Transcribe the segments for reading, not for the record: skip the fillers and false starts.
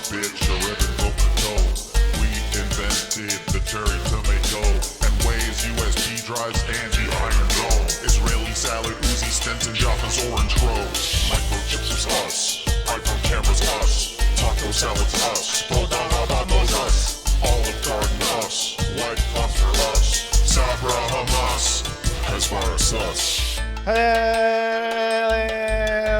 bitch, a ribbon potato. We invented the cherry tomato and Waze USB drives and the Iron Dome. Israeli salad, Uzi Stenton, Jaffa's orange crow. Microchips is us, iPhone cameras us, taco salads us, Bodagabanos us, Olive Garden us, White Phosphor us, Sabra Hamas, Hezbollah us.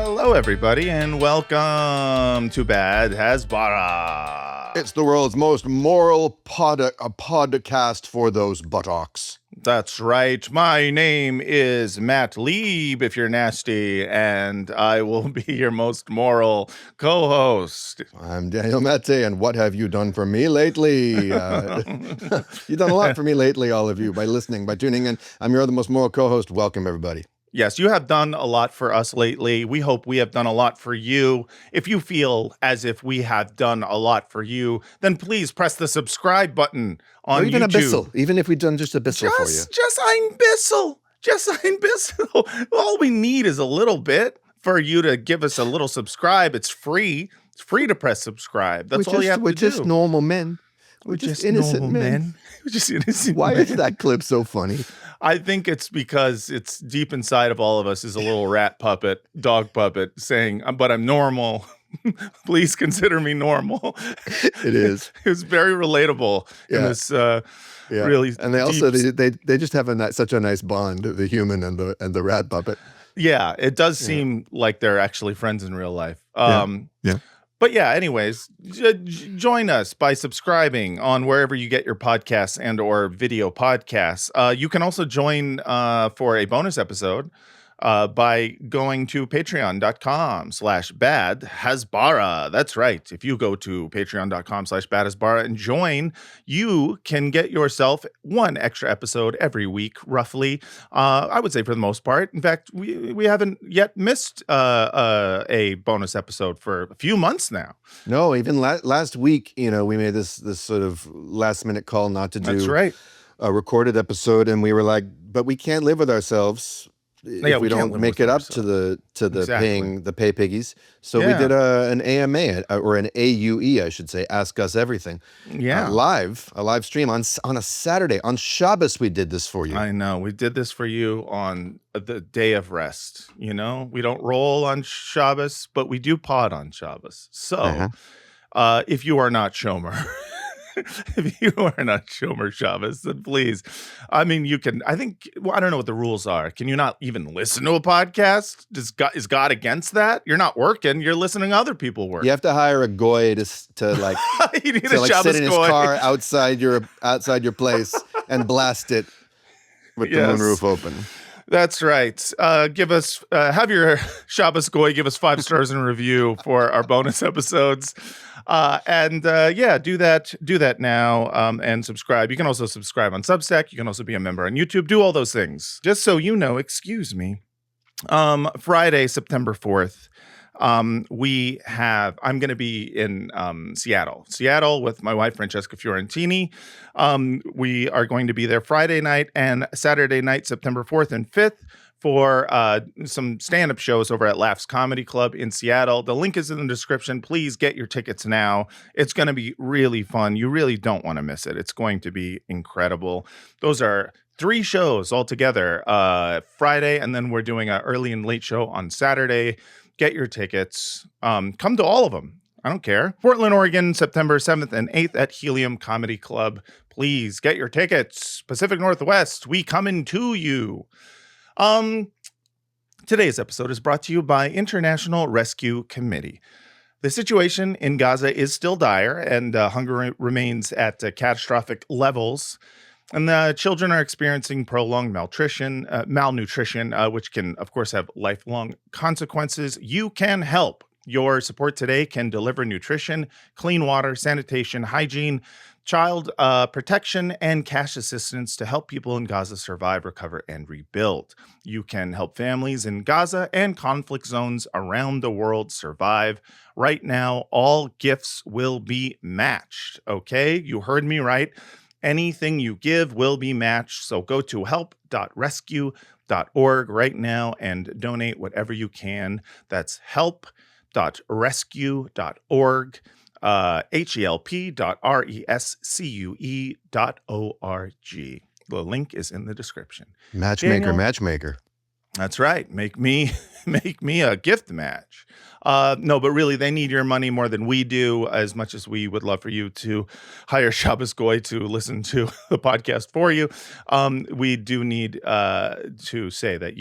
Hello, everybody, and welcome to Bad Hasbara. It's the world's most moral podcast for those buttocks. That's right. My name is Matt Lieb, if you're nasty, and I will be your most moral co-host. I'm Daniel Mette, and what have you done for me lately? You've done a lot for me lately, all of you, by listening, by tuning in. I'm your other most moral co-host. Welcome, everybody. Yes, you have done a lot for us lately. We hope we have done a lot for you. If you feel as if we have done a lot for you, then please press the subscribe button on or even YouTube. A bissel, even if we've done just a bissel for you. Just ein bissel. Just ein bissel. All we need is a little bit for you to give us a little subscribe. It's free. It's free to press subscribe. That's all you have to do. We're just normal men. We're just innocent men. We're just innocent Why men. is that clip so funny? I think it's because it's deep inside of all of us is a little rat puppet, dog puppet saying, but I'm normal. Please consider me normal. It is. It was very relatable in this really and they also they just have such a nice bond, the human and the rat puppet. Yeah, it does seem like they're actually friends in real life. Yeah. But yeah, anyways, join us by subscribing on wherever you get your podcasts and or video podcasts. You can also join for a bonus episode by going to patreon.com/badhasbara. That's right. If you go to patreon.com/badhasbara and join, you can get yourself one extra episode every week, roughly. I would say for the most part. In fact, we haven't yet missed a bonus episode for a few months now. No, even last week, we made this sort of last minute call not to do That's right. a recorded episode, and we were like, but we can't live with ourselves. If we don't make it up to the Exactly. pay piggies. So we did an AMA or an AUE, I should say, Ask Us Everything. Yeah. A live stream on a Saturday. On Shabbos we did this for you. I know. We did this for you on the day of rest. We don't roll on Shabbos, but we do pod on Shabbos. So if you are not Shomer, if you are not Shomer Shabbos, then please. I mean, you can, I don't know what the rules are. Can you not even listen to a podcast? Is God against that? You're not working. You're listening to other people work. You have to hire a goy to you need to a Shabbos sit in his goy. car outside your place and blast it with the moonroof open. That's right. Give us, have your Shabbos goy give us 5 stars in review for our bonus episodes. Do that now and subscribe. You can also subscribe on Substack. You can also be a member on YouTube. Do all those things. Just so you know, excuse me. Friday, September 4th, I'm going to be in Seattle with my wife, Francesca Fiorentini. We are going to be there Friday night and Saturday night, September 4th and 5th. For some stand-up shows over at Laughs Comedy Club in Seattle. The link is in the description. Please get your tickets now. It's going to be really fun. You really don't want to miss it. It's going to be incredible. Those are 3 shows altogether, Friday, and then we're doing an early and late show on Saturday. Get your tickets. Come to all of them. I don't care. Portland, Oregon, September 7th and 8th at Helium Comedy Club. Please get your tickets. Pacific Northwest, we coming to you. Today's episode is brought to you by International Rescue Committee. The situation in Gaza is still dire, and hunger remains at catastrophic levels. And the children are experiencing prolonged malnutrition, which can, of course, have lifelong consequences. You can help. Your support today can deliver nutrition, clean water, sanitation, hygiene, child protection, and cash assistance to help people in Gaza survive, recover, and rebuild. You can help families in Gaza and conflict zones around the world survive. Right now, all gifts will be matched. Okay, you heard me right. Anything you give will be matched. So go to help.rescue.org right now and donate whatever you can. That's help.rescue.org. help.rescue.org. The link is in the description. Matchmaker, Daniel? matchmaker. That's right. Make me a gift match. No, but really, they need your money more than we do. As much as we would love for you to hire Shabbos Goy to listen to the podcast for you, we do need to say that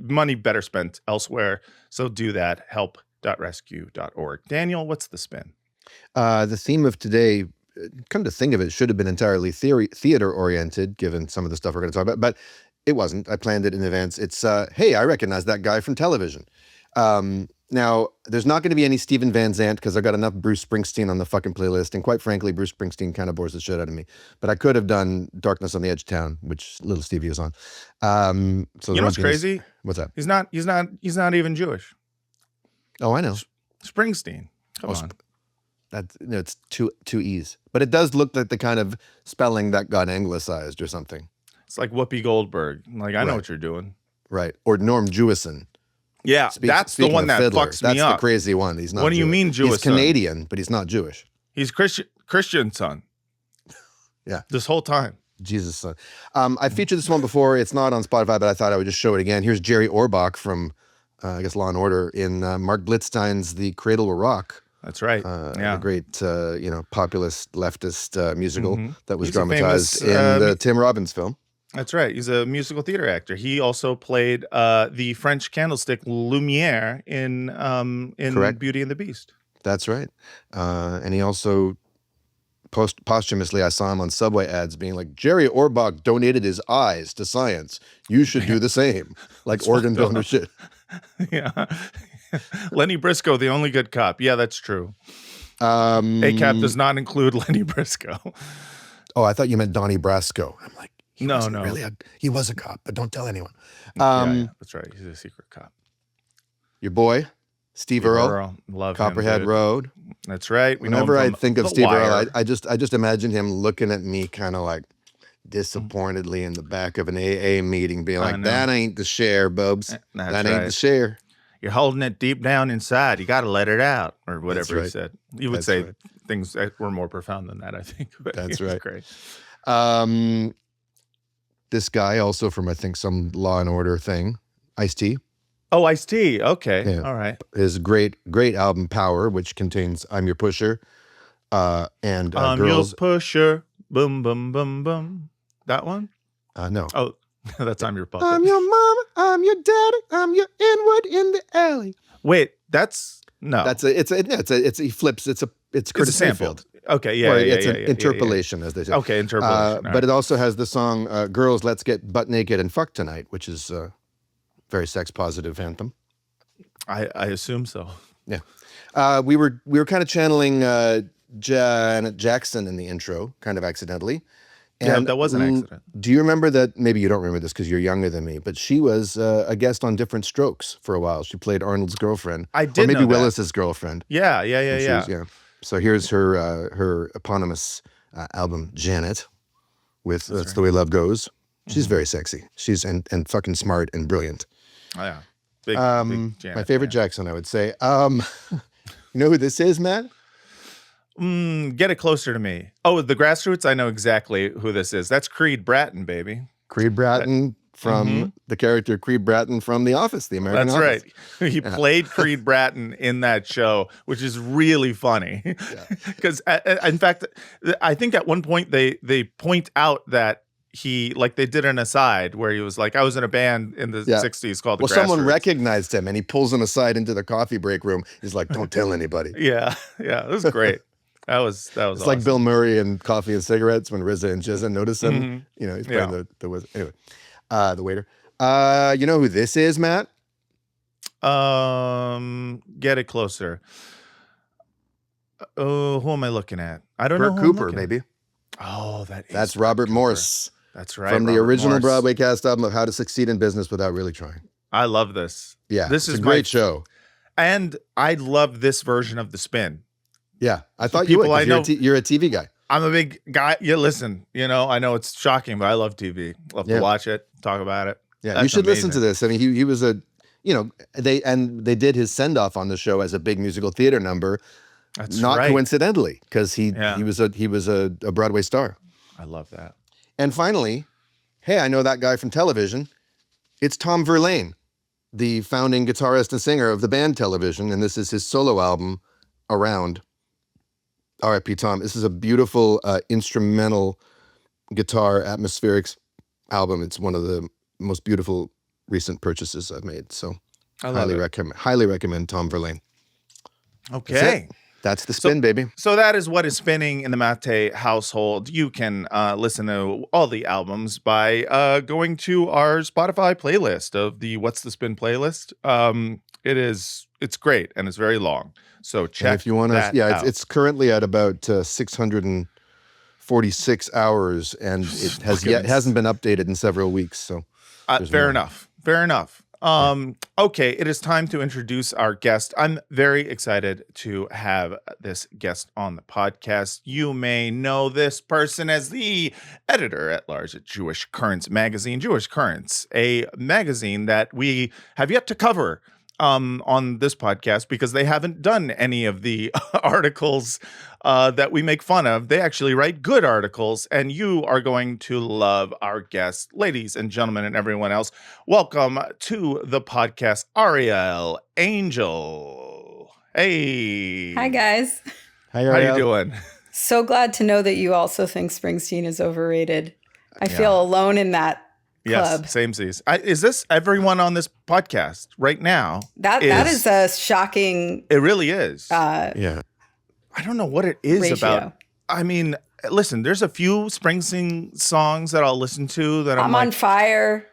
money better spent elsewhere. So do that. Help.rescue.org. Daniel, what's the spin? The theme of today, come to think of it, should have been entirely theater oriented, given some of the stuff we're going to talk about, but it wasn't. I planned it in advance. It's, hey, I recognize that guy from television. Now, there's not going to be any Steven Van Zandt because I got enough Bruce Springsteen on the fucking playlist. And quite frankly, Bruce Springsteen kind of bores the shit out of me. But I could have done Darkness on the Edge of Town, which Little Stevie is on. So you know what's crazy? What's that? He's not even Jewish. Oh, I know. Springsteen. Come on. It's two E's. But it does look like the kind of spelling that got anglicized or something. It's like Whoopi Goldberg. Like, I know Right. what you're doing. Right. Or Norm Jewison. Yeah, that's the one that Fiddler, fucks me that's up. the crazy one. He's not What do you Jewish. mean Jewison? He's Canadian, but he's not Jewish. He's Christian son. Yeah. This whole time. Jesus' son. I featured this one before. It's not on Spotify, but I thought I would just show it again. Here's Jerry Orbach from, I guess, Law and Order in Mark Blitzstein's The Cradle Will Rock. That's right. A great, populist leftist musical that was He's a famous famous, in the Tim Robbins film. That's right. He's a musical theater actor. He also played the French candlestick Lumiere in Correct. Beauty and the Beast. That's right. And he also posthumously, I saw him on subway ads being like, Jerry Orbach donated his eyes to science. You should do the same. Like organ donor shit. Yeah. Lenny Briscoe, the only good cop. Yeah, that's true. ACAP does not include Lenny Briscoe. Oh, I thought you meant Donnie Brasco. I'm like, No. He was a cop, but don't tell anyone. Yeah, that's right. He's a secret cop. Your boy, Steve Earle, Love Copperhead him, Road. That's right. Whenever I think of The Steve Wire. Earle, I just imagine him looking at me kind of like disappointedly in the back of an AA meeting, being like, know. "That ain't the share, Bubs. That's That ain't right. the share." You're holding it deep down inside. You got to let it out, or whatever he right. said. He would That's say right. things that were more profound than that, I think. But That's it was right. Great. This guy also from, I think, some Law and Order thing, Ice-T. Oh, Ice-T. Okay. Yeah. All right. His great album Power, which contains I'm Your Pusher and I'm Girls. your pusher. Boom, boom, boom, boom. That one? No. Oh, that's I'm your puppet. I'm your mama, I'm your daddy, I'm your N-word in the alley. Wait, that's no. He flips. It's it's a Curtis sample. Mayfield. Okay, yeah, Well, yeah, it's yeah, an yeah, interpolation, as they say. yeah. Okay, interpolation. But it also has the song "Girls, Let's Get Butt Naked and Fuck Tonight," which is a very sex positive anthem. I assume so. Yeah, we were kind of channeling Janet Jackson in the intro, kind of accidentally. Yeah, that was an accident. Do you remember that? Maybe you don't remember this because you're younger than me, but she was a guest on Different Strokes for a while. She played Arnold's girlfriend. I did or maybe know that. Willis's girlfriend. Yeah. So here's her eponymous album, Janet, with That's the Way Love Goes. She's very sexy. She's and fucking smart and brilliant. Oh, yeah. Big Janet, My favorite Jackson, I would say. You know who this is, Matt? Get it closer to me. Oh, the Grassroots? I know exactly who this is. That's Creed Bratton, baby. Creed Bratton from the character Creed Bratton from The Office, the American That's Office. right. He played Creed Bratton in that show, which is really funny. Because, in fact, I think at one point they point out that they did an aside where he was like, I was in a band in the 60s called the Grassroots. Someone recognized him and he pulls him aside into the coffee break room. He's like, don't tell anybody. Yeah, it was great. That was It's awesome. like Bill Murray in Coffee and Cigarettes when RZA and Jizza notice him. You know, he's playing the waiter. You know who this is, Matt? Get it closer. Oh, who am I looking at? I don't know. Burt who I'm Cooper, looking at. maybe. Oh, That's Robert Morse. That's right. From the Robert original Morse. Broadway cast album of How to Succeed in Business Without Really Trying. I love this. Yeah, This it's is a great show. And I love this version of The Spin. Yeah, I thought you would. people I 'Cause you're a TV guy. I'm a big guy. Yeah, listen, I know it's shocking, but I love TV. Love to watch it, talk about it. Yeah, That's you should listen to amazing. this. I mean, he was they did his send off on the show as a big musical theater number. That's not right. coincidentally, because he was a Broadway star. I love that. And finally, hey, I know that guy from television. It's Tom Verlaine, the founding guitarist and singer of the band Television, and this is his solo album, Around. R.I.P. Tom. This is a beautiful instrumental guitar atmospherics album. It's one of the most beautiful recent purchases I've made. So highly recommend Tom Verlaine. Okay. That's the spin, baby. So that is what is spinning in the Mate household. You can listen to all the albums by going to our Spotify playlist of the What's the Spin playlist. It's great and it's very long. So check and if you want to, out. it's currently at about 646 hours, and it hasn't been updated in several weeks. So fair enough. Okay, it is time to introduce our guest. I'm very excited to have this guest on the podcast. You may know this person as the editor-at-large at Jewish Currents magazine. Jewish Currents, a magazine that we have yet to cover on this podcast because they haven't done any of the articles that we make fun of. They actually write good articles, and you are going to love our guest. Ladies and gentlemen and everyone else, welcome to the podcast, Arielle Angel. Hey. Hi, guys. Hi, How you doing? So glad to know that you also think Springsteen is overrated. I feel alone in that club. Yes, samesies. Is this everyone on this podcast right now? That is a shocking. It really is. Yeah. I don't know what it is ratio. about. I mean, listen, there's a few Springsteen songs that I'll listen to that I'm like, on fire.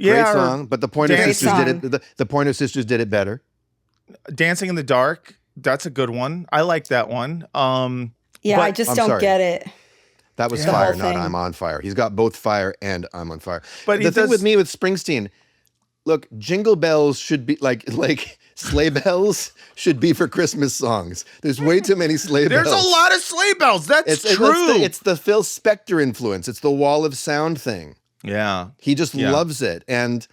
Great song, but the Pointer Great Sisters song. did it. The Pointer Sisters did it better. Dancing in the Dark. That's a good one. I like that one. Yeah, but- I just I'm don't sorry. get it. That was The Fire, whole not thing. I'm on Fire. He's got both Fire and I'm on Fire. But the thing with me with Springsteen, look, Jingle Bells should be like sleigh bells should be for Christmas songs. There's way too many sleigh bells. There's a lot of sleigh bells. That's true. It's the Phil Spector influence. It's the wall of sound thing. Yeah. He just loves it. And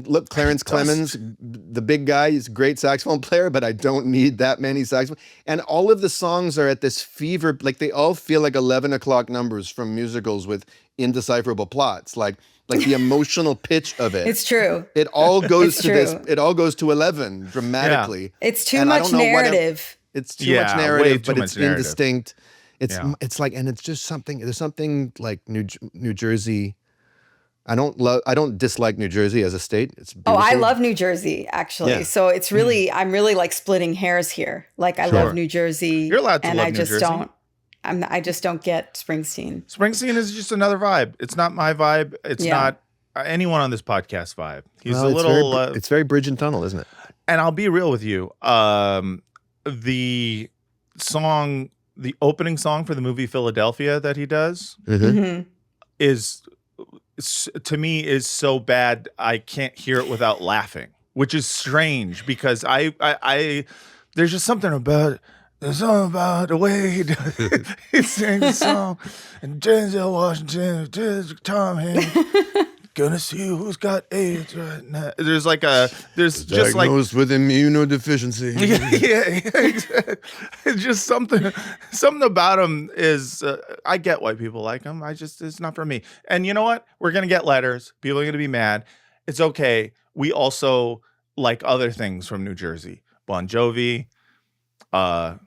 look, Clarence Clemens, the big guy, he's a great saxophone player, but I don't need that many saxophone. And all of the songs are at this fever, like they all feel like 11 o'clock numbers from musicals with indecipherable plots, like the emotional pitch of it. It's true. It all goes It's to true. this. It all goes to 11 dramatically. It's too And I much don't know what narrative. It's too Yeah, much way narrative, too but much it's narrative. indistinct. Yeah. It's like, and it's just something. There's something like New Jersey. I don't dislike New Jersey as a state. It's beautiful. Oh, I love New Jersey, actually. Yeah. So it's really, I'm really like splitting hairs here. Like I Sure. love New Jersey. You're allowed to and love I New just Jersey. I just don't get Springsteen. Springsteen is just another vibe. It's not my vibe. It's Yeah. not anyone on this podcast vibe. He's Well, a little... It's very Bridge and Tunnel, isn't it? and I'll be real with you. The opening song for the movie Philadelphia that he does Mhm. is, to me, is so bad I can't hear it without laughing, which is strange because I there's just something about the way he does it. He sings a song, and Denzel Washington, Tom Hanks, gonna see who's got AIDS right now. There's just like Diagnosed with immunodeficiency. yeah, exactly. It's just something about him is. I get why people like him. It's not for me. And you know what? We're gonna get letters. People are gonna be mad. It's okay. We also like other things from New Jersey. Bon Jovi. I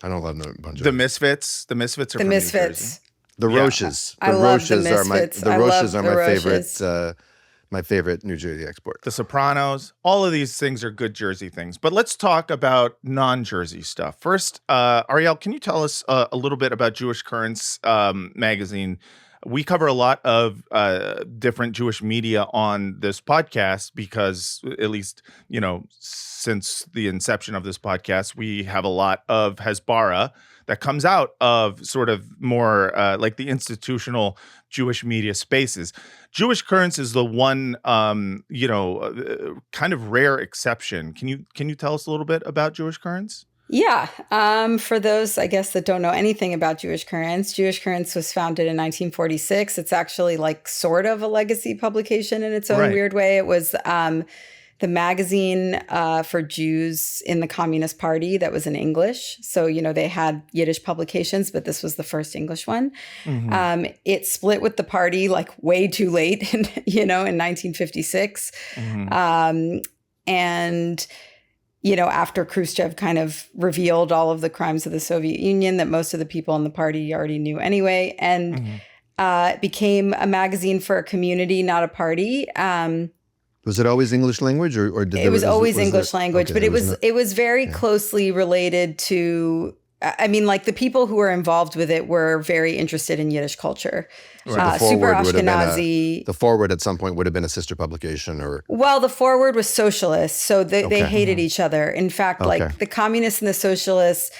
don't love no bunch of The Misfits. The Misfits are The from New Misfits. Jersey. The Yeah. Roches. I The love the Roches are my Misfits. the I Roches love are the my Roches. favorite my favorite New Jersey export. The Sopranos. All of these things are good Jersey things. But let's talk about non-Jersey stuff. First, Arielle, can you tell us a little bit about Jewish Currents magazine? We cover a lot of different Jewish media on this podcast because, at least, since the inception of this podcast, we have a lot of Hezbollah that comes out of sort of more like the institutional Jewish media spaces. Jewish Currents is the one, kind of rare exception. Can you tell us a little bit about Jewish Currents? Yeah. For those, I guess, that don't know anything about Jewish Currents was founded in 1946. It's actually like sort of a legacy publication in its own Right. weird way. It was the magazine for Jews in the Communist Party that was in English. So, they had Yiddish publications, but this was the first English one. It split with the party like way too late, in 1956. And after Khrushchev kind of revealed all of the crimes of the Soviet Union that most of the people in the party already knew anyway. And it became a magazine for a community, not a party. Was it always English language, or did it was always English language? Okay, but it was very closely related to. I mean, like the people who were involved with it were very interested in Yiddish culture. Right. Super Ashkenazi. The Forward at some point would have been a sister publication, or well, the Forward was socialist, so they hated each other. In fact, like the communists and the socialists,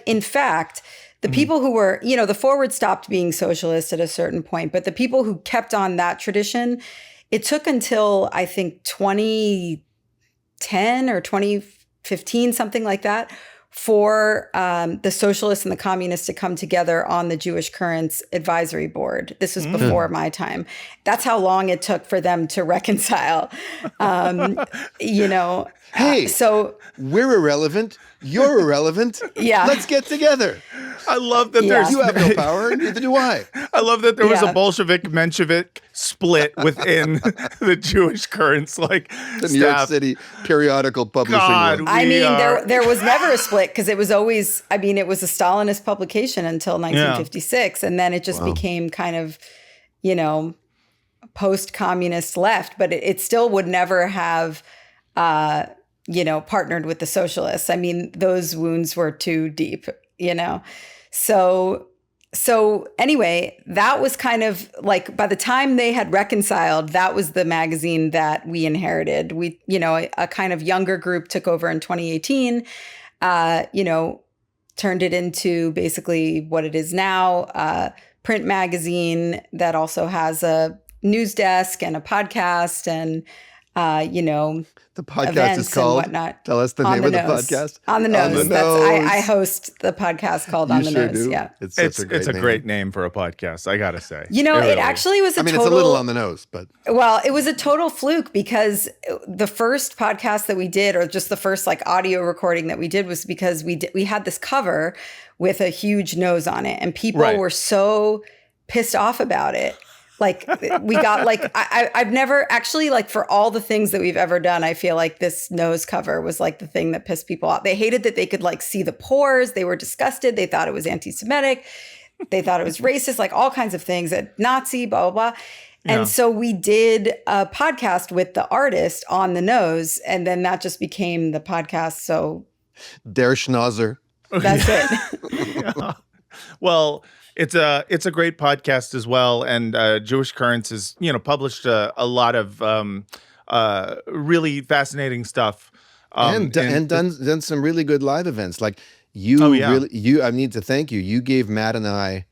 in fact. The people who were, the Forward stopped being socialist at a certain point, but the people who kept on that tradition, it took until I think 2010 or 2015, something like that, for the socialists and the communists to come together on the Jewish Currents Advisory Board. This was before my time. That's how long it took for them to reconcile. Hey, so we're irrelevant. You're irrelevant. Yeah. Let's get together. I love that there's... You have no power, neither do I. I love that there was a Bolshevik-Menshevik split within the Jewish Currents, the New York City periodical publishing. God, there was never a split because it was always, it was a Stalinist publication until 1956. And then it just became kind of, post-communist left, but it still would never have... partnered with the socialists. I mean, those wounds were too deep, So anyway, that was kind of by the time they had reconciled, that was the magazine that we inherited. We, a kind of younger group took over in 2018, turned it into basically what it is now, print magazine that also has a news desk and a podcast and, the podcast is called. Tell us the name of the podcast. On the Nose. I host the podcast called On the Nose. Do. Yeah, it's a great name for a podcast. I gotta say. It actually was. It's a little on the nose, but it was a total fluke because the first podcast that we did, or just the first audio recording that we did, was because we had this cover with a huge nose on it, and people were so pissed off about it. We got I've never actually for all the things that we've ever done, I feel like this nose cover was the thing that pissed people off. They hated that they could see the pores. They were disgusted. They thought it was anti-Semitic. They thought it was racist, all kinds of things, Nazi, blah, blah, blah. And so we did a podcast with the artist On the Nose, and then that just became the podcast. So Der Schnauzer. That's it. Well, it's a great podcast as well, and Jewish Currents has published a lot of really fascinating stuff, and done some really good live events. I need to thank you. You gave Matt and I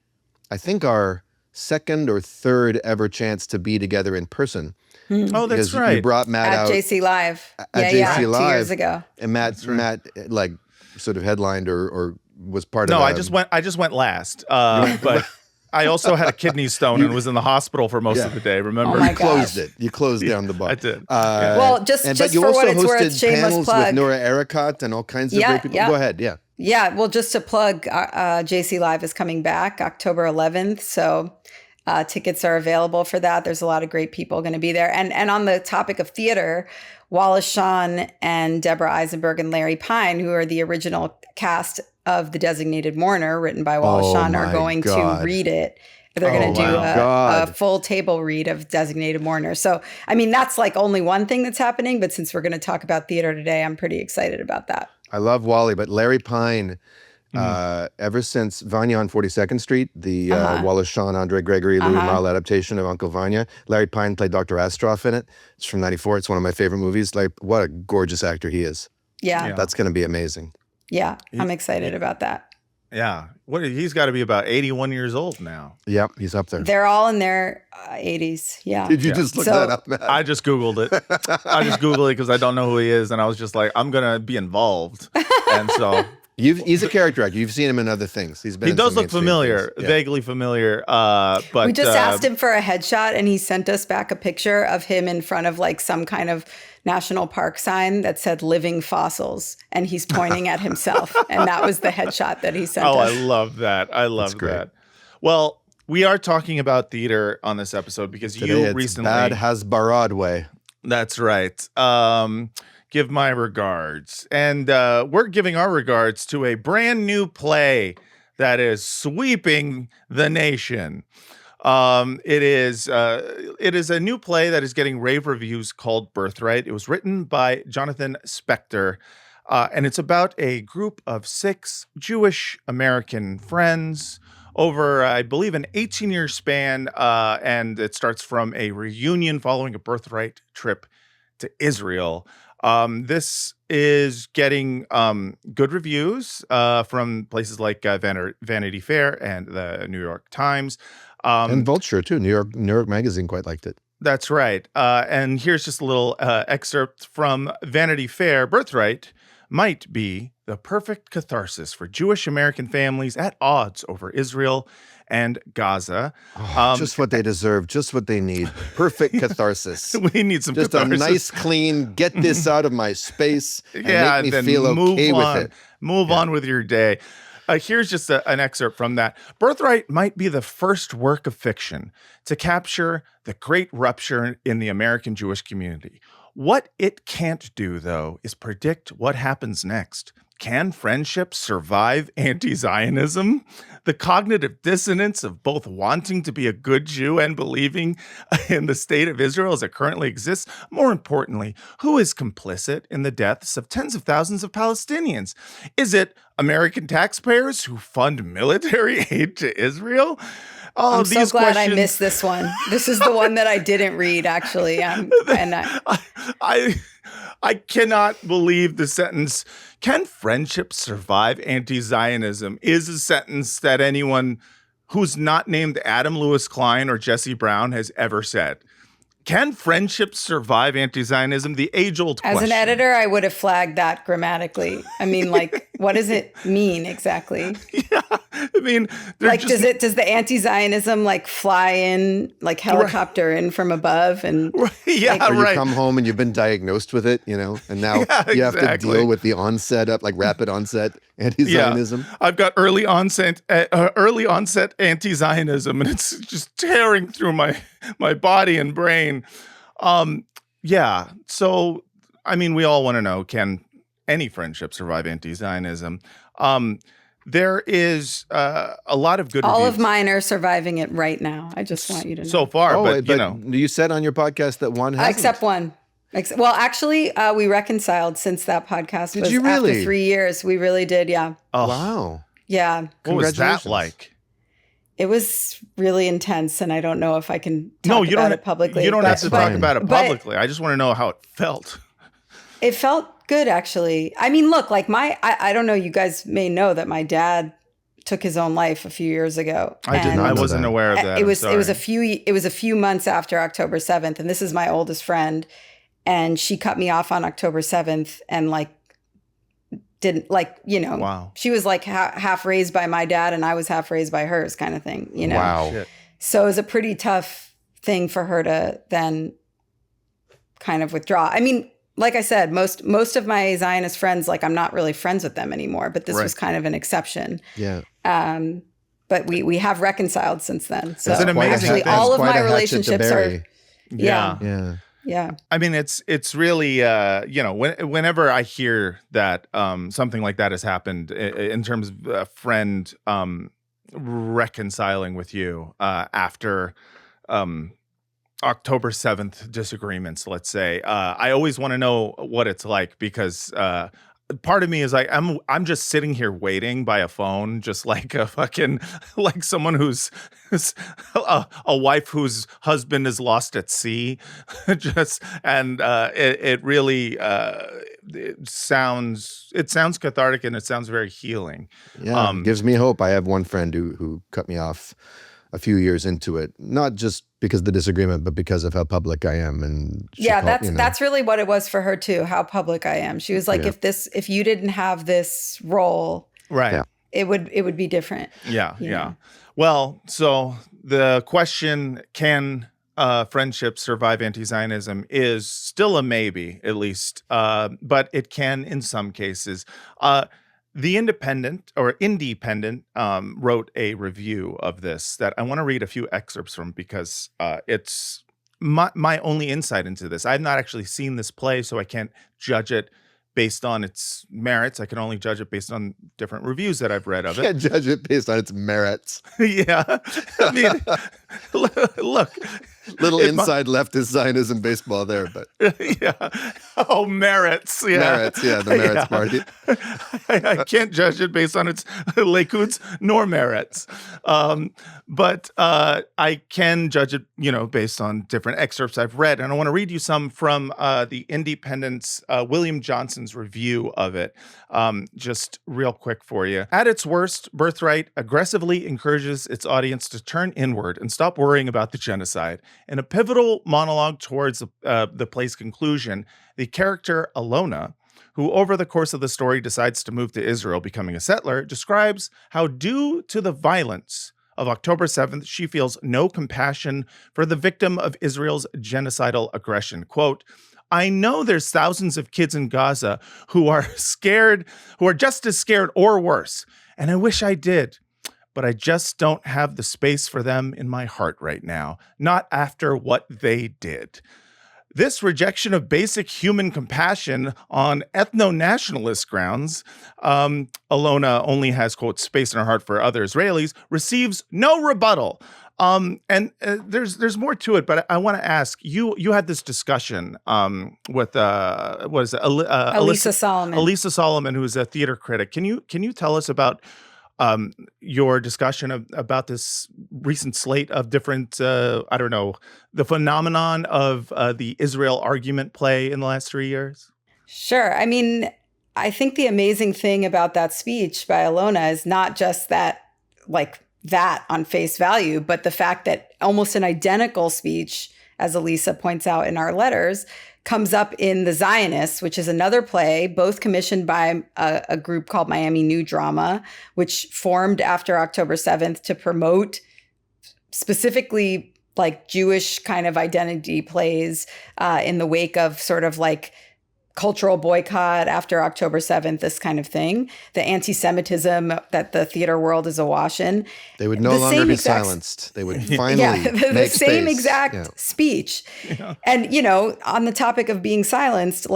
think our second or third ever chance to be together in person. Oh, that's right. You brought Matt at out JC Live. At JC Live 2 years ago. And Matt sort of headlined or was part of. No, I just went last. But I also had a kidney stone and was in the hospital for most of the day. Remember? Oh my you closed it. You closed down the bar. I did. Well, just for what it's worth, shameless panels plug. with Nora Erekat and all kinds of great people. Go ahead. Yeah. Yeah. Well, just to plug, JC Live is coming back October 11th. So tickets are available for that. There's a lot of great people going to be there. And on the topic of theater, Wallace Shawn and Deborah Eisenberg and Larry Pine, who are the original cast of The Designated Mourner, written by Wallace Shawn, are going to read it. They're going to do a full table read of Designated Mourner. So, I mean, that's only one thing that's happening. But since we're going to talk about theater today, I'm pretty excited about that. I love Wally, but Larry Pine, ever since Vanya on 42nd Street, the Wallace Shawn, Andre Gregory, Louis Malle adaptation of Uncle Vanya, Larry Pine played Dr. Astroff in it. It's from '94. It's one of my favorite movies. What a gorgeous actor he is. Yeah. That's going to be amazing. Yeah, I'm excited about that. Yeah. He's got to be about 81 years old now. Yep, he's up there. They're all in their 80s. Yeah. Did you just look that up, Matt? I just Googled it. Because I don't know who he is. And I was just I'm going to be involved. And so... He's a character actor. You've seen him in other things. He does look familiar, vaguely familiar. But we just asked him for a headshot, and he sent us back a picture of him in front of some kind of national park sign that said "Living Fossils," and he's pointing at himself, and that was the headshot that he sent us. I love that. I love that. Well, we are talking about theater on this episode because Today you it's recently. Bad has Broadway. That's right. Give my regards. And we're giving our regards to a brand new play that is sweeping the nation. It is a new play that is getting rave reviews called Birthright. It was written by Jonathan Spector, and it's about a group of 6 Jewish American friends over, I believe, an 18-year span, and it starts from a reunion following a birthright trip to Israel. This is getting good reviews from places like Vanity Fair and the New York Times. And Vulture, too. New York Magazine quite liked it. That's right. And here's just a little excerpt from Vanity Fair. Birthright might be the perfect catharsis for Jewish American families at odds over Israel and Gaza. Just what they deserve, just what they need. Perfect catharsis. We need some just catharsis. A nice, clean, get this out of my space and yeah, make me and feel okay with it. Move on with your day. Here's just an excerpt from that. Birthright might be the first work of fiction to capture the great rupture in the American Jewish community. What it can't do, though, is predict what happens next. Can friendship survive anti-Zionism? The cognitive dissonance of both wanting to be a good Jew and believing in the state of Israel as it currently exists? More importantly, who is complicit in the deaths of tens of thousands of Palestinians? Is it American taxpayers who fund military aid to Israel? Oh, I'm so glad I missed this one. This is the one that I didn't read, actually. I cannot believe the sentence, "Can friendship survive anti-Zionism?" is a sentence that anyone who's not named Adam Lewis Klein or Jesse Brown has ever said. Can friendship survive anti-Zionism? The age-old question. As an editor, I would have flagged that grammatically. I mean, like, what does it mean exactly? Yeah, I mean, like, does the anti-Zionism like fly in, like helicopter in from above, and yeah, or you come home and you've been diagnosed with it, and now you have to deal with the onset of rapid onset anti-Zionism. Yeah. I've got early onset anti-Zionism, and it's just tearing through my body and brain. Yeah. So, I mean, we all want to know, can any friendship survive anti-Zionism? There is a lot of good all reviews. of mine are surviving it right now. I just want you to know. So far, but you said on your podcast that one hasn't. Except one. Well, actually, we reconciled since that podcast. Did you really? After 3 years, we really did, yeah. Oh. Wow. Yeah. What was that like? It was really intense, and I don't know if I can talk about it publicly. You don't have to talk about it publicly. I just want to know how it felt. It felt good, actually. I mean, look, like I don't know, you guys may know that my dad took his own life a few years ago. I did not. I wasn't aware of that. It was a few months after October 7th, and this is my oldest friend, and she cut me off on October 7th, and didn't wow. She was like half raised by my dad, and I was half raised by hers, kind of thing, Wow. Shit. So it was a pretty tough thing for her to then kind of withdraw. I mean, like I said, most of my Zionist friends, I'm not really friends with them anymore, but this was kind of an exception. Yeah. But we have reconciled since then. So it's an amazing actually thing. all of my relationships are. Yeah. Yeah. I mean, it's really, whenever I hear that something like that has happened in terms of a friend reconciling with you after October 7th disagreements, let's say, I always want to know what it's like, because part of me is like, I'm just sitting here waiting by a phone, just like a fucking, like someone who's a wife whose husband is lost at sea. It really it sounds cathartic, and it sounds very healing. Yeah, gives me hope. I have one friend who cut me off a few years into it, not just because of the disagreement, but because of how public I am. And that's really what it was for her too. How public I am. She was like, if you didn't have this role, right, it would be different. Yeah. Well, so the question, can friendships survive anti-Zionism is still a maybe, at least, but it can in some cases. The Independent wrote a review of this that I want to read a few excerpts from because it's my only insight into this. I've not actually seen this play, so I can't judge it based on its merits. I can only judge it based on different reviews that I've read of it. Can't judge it based on its merits. Yeah. I mean, look. Little inside leftist Zionism baseball there, but yeah. Oh, merits. Yeah. Merits, yeah, the Merits Party. I can't judge it based on its Likuds nor merits. But I can judge it, based on different excerpts I've read. And I want to read you some from the Independent's William Johnson's review of it, just real quick for you. At its worst, Birthright aggressively encourages its audience to turn inward and stop worrying about the genocide. In a pivotal monologue towards the play's conclusion, the character Alona, who over the course of the story decides to move to Israel, becoming a settler, describes how due to the violence of October 7th, she feels no compassion for the victim of Israel's genocidal aggression. Quote, I know there's thousands of kids in Gaza who are scared, who are just as scared or worse, and I wish I did. But I just don't have the space for them in my heart right now, not after what they did. This rejection of basic human compassion on ethno-nationalist grounds, Alona only has, quote, space in her heart for other Israelis, receives no rebuttal. There's more to it, but I want to ask, you had this discussion with what is it? Elisa Solomon. Elisa Solomon, who is a theater critic. Can you tell us about your discussion about this recent slate of different, the phenomenon of the Israel argument play in the last 3 years? Sure. I mean, I think the amazing thing about that speech by Alona is not just that on face value, but the fact that almost an identical speech, as Elisa points out in our letters, comes up in The Zionists, which is another play, both commissioned by a group called Miami New Drama, which formed after October 7th to promote specifically Jewish kind of identity plays in the wake of sort of cultural boycott after October 7th, this kind of thing, the anti-Semitism that the theater world is awash in. They would no longer be silenced. They would finally the make same space. exact speech. Yeah. And, on the topic of being silenced,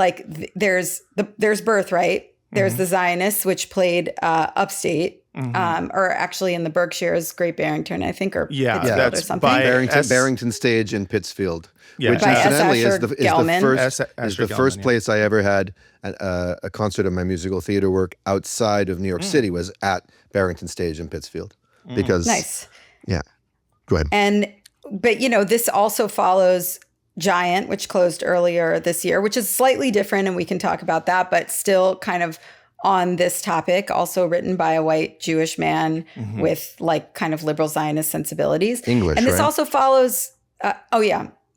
there's Birthright, there's the Zionists, which played upstate, or actually in the Berkshires, Great Barrington, I think, or Pittsfield or something. Barrington Stage in Pittsfield. Yeah. Which by incidentally is the Gelman. first place I ever had a concert of my musical theater work outside of New York City was at Barrington Stage in Pittsfield. Because nice. Yeah. Go ahead. But this also follows Giant, which closed earlier this year, which is slightly different, and we can talk about that, but still kind of on this topic, also written by a white Jewish man with kind of liberal Zionist sensibilities. English, and this right? also follows,